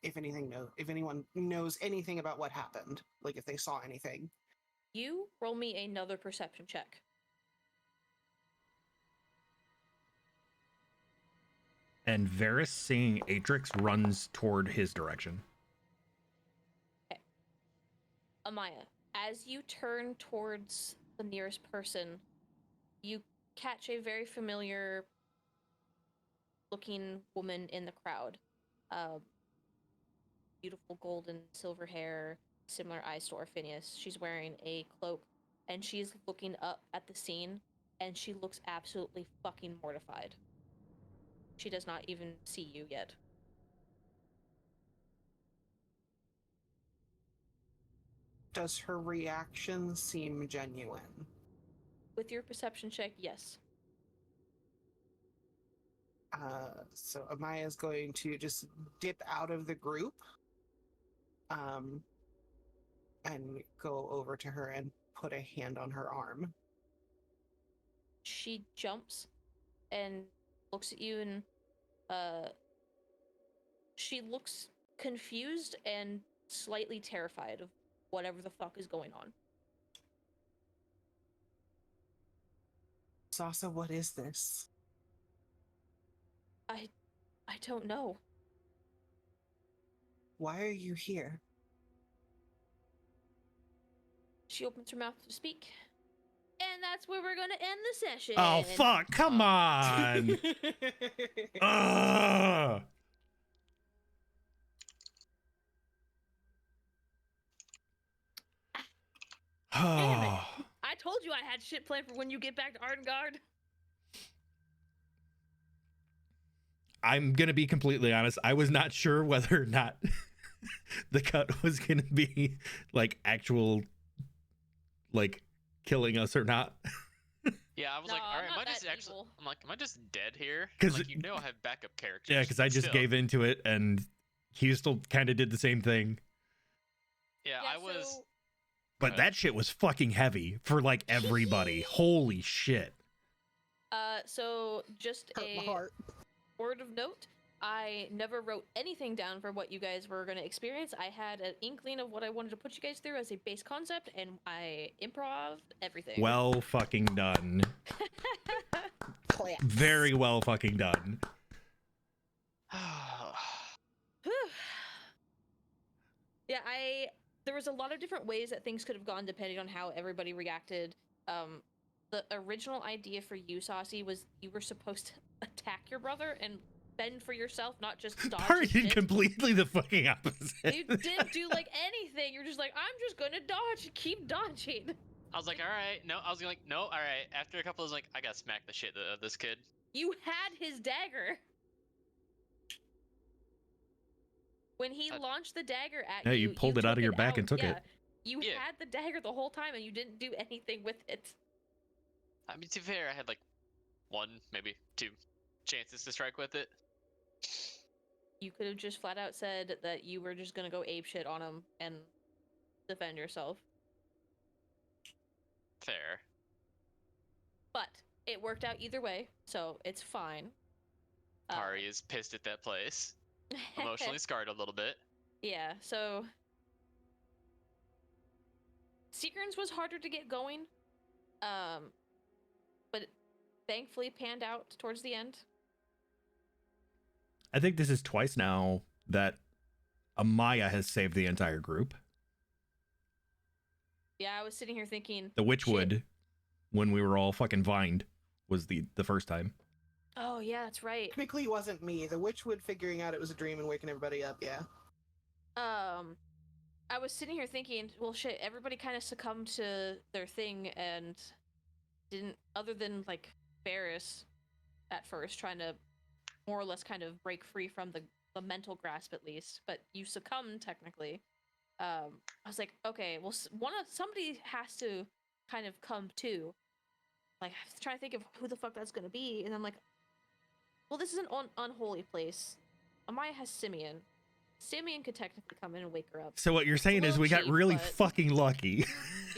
if anyone knows anything about what happened, like if they saw anything. You roll me another perception check. And Varys, seeing Atrix, runs toward his direction. Okay. Amaya, as you turn towards the nearest person, you catch a very familiar looking woman in the crowd. Beautiful golden silver hair, similar eyes to Orpheus. She's wearing a cloak, and she's looking up at the scene, and she looks absolutely fucking mortified. She does not even see you yet. Does her reaction seem genuine? With your perception check, yes. So Amaya's going to just dip out of the group and go over to her and put a hand on her arm. She jumps and looks at you, and she looks confused and slightly terrified of whatever the fuck is going on. Sasa, what is this? I don't know. Why are you here? She opens her mouth to speak. And that's where we're gonna end the session. Oh fuck! Come on. Ugh. Damn it. I told you I had shit planned for when you get back to Ardengarde. I'm gonna be completely honest. I was not sure whether or not the cut was gonna be like actual, like killing us or not. Yeah, I was No, like, all I'm right, not am I just that actually? evil. I'm like, am I just dead here? 'Cause Like, you know, I have backup characters. Yeah, because I just still. gave into it, and Houston kind of did the same thing. Yeah, I was. So But Okay. that shit was fucking heavy for like everybody. Holy shit! so just Hurt my a heart. word of note, I never wrote anything down for what you guys were going to experience. I had an inkling of what I wanted to put you guys through as a base concept, and I improv everything. Well fucking done. Claps. Very well fucking done. Yeah, there was a lot of different ways that things could have gone depending on how everybody reacted. The original idea for you, Saucy, was you were supposed to attack your brother and fend for yourself, not just dodge Party his did shit. completely the fucking opposite. You didn't do like anything. You're just like, I'm just gonna dodge, keep dodging. I was like, all right, no. I was like, no, all right. After a couple, I was like, I gotta smack the shit out of this kid. You had his dagger. When he launched the dagger at Yeah, you pulled it out took of your back and took it. You Yeah. had the dagger the whole time and you didn't do anything with it. I mean, to be fair, I had like 1, maybe 2 chances to strike with it. You could have just flat out said that you were just gonna go ape shit on him and defend yourself. Fair. But it worked out either way, so it's fine. Pari is pissed at that place. Emotionally scarred a little bit. Yeah, so Seagrams was harder to get going. But it thankfully panned out towards the end. I think this is twice now that Amaya has saved the entire group. Yeah, I was sitting here thinking The Witchwood, shit. when we were all fucking vined, was the first time. Oh yeah, that's right. Technically, it wasn't me. The Witchwood figuring out it was a dream and waking everybody up, yeah. I was sitting here thinking, well shit, everybody kind of succumbed to their thing and didn't, other than like Ferris at first trying to more or less kind of break free from the mental grasp at least, but you succumbed technically. I was like, okay, well somebody has to kind of come to. Like, I was trying to think of who the fuck that's gonna be, and I'm like, well, this is an unholy place. Amaya has Simeon. Simeon could technically come in and wake her up. So what you're saying is little we got cheap, really but- fucking lucky.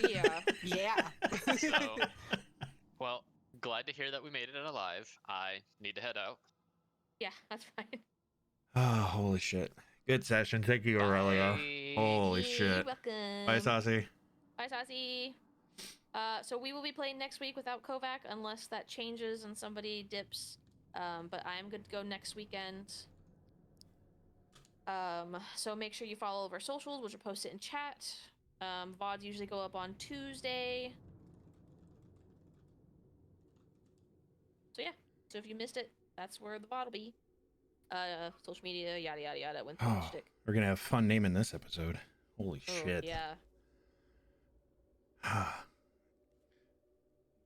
Yeah. Yeah. So, well, glad to hear that we made it alive. I need to head out. Yeah, that's fine. Oh, holy shit. Good session. Thank you, Aurelia. Bye. Holy You're shit. welcome. Bye, Saucy. Bye, Sassy. So we will be playing next week without Kovac unless that changes and somebody dips. But I am good to go next weekend. So make sure you follow all of our socials, which are posted in chat. VODs usually go up on Tuesday. So yeah, so if you missed it, that's where the VOD will be. Social media, yada yada yada. When Oh, shtick. we're going to have fun naming this episode. Holy Oh, shit. yeah.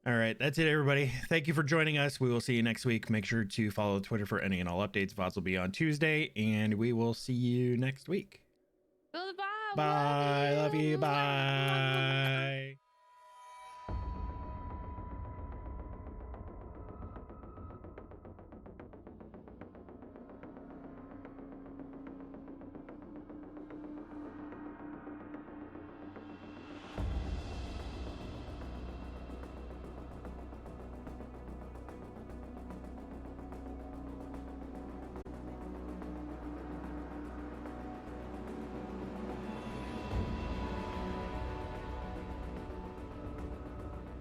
All right, that's it, everybody. Thank you for joining us. We will see you next week. Make sure to follow Twitter for any and all updates. VODs will be on Tuesday, and we will see you next week. Goodbye. Bye. Love you. Bye.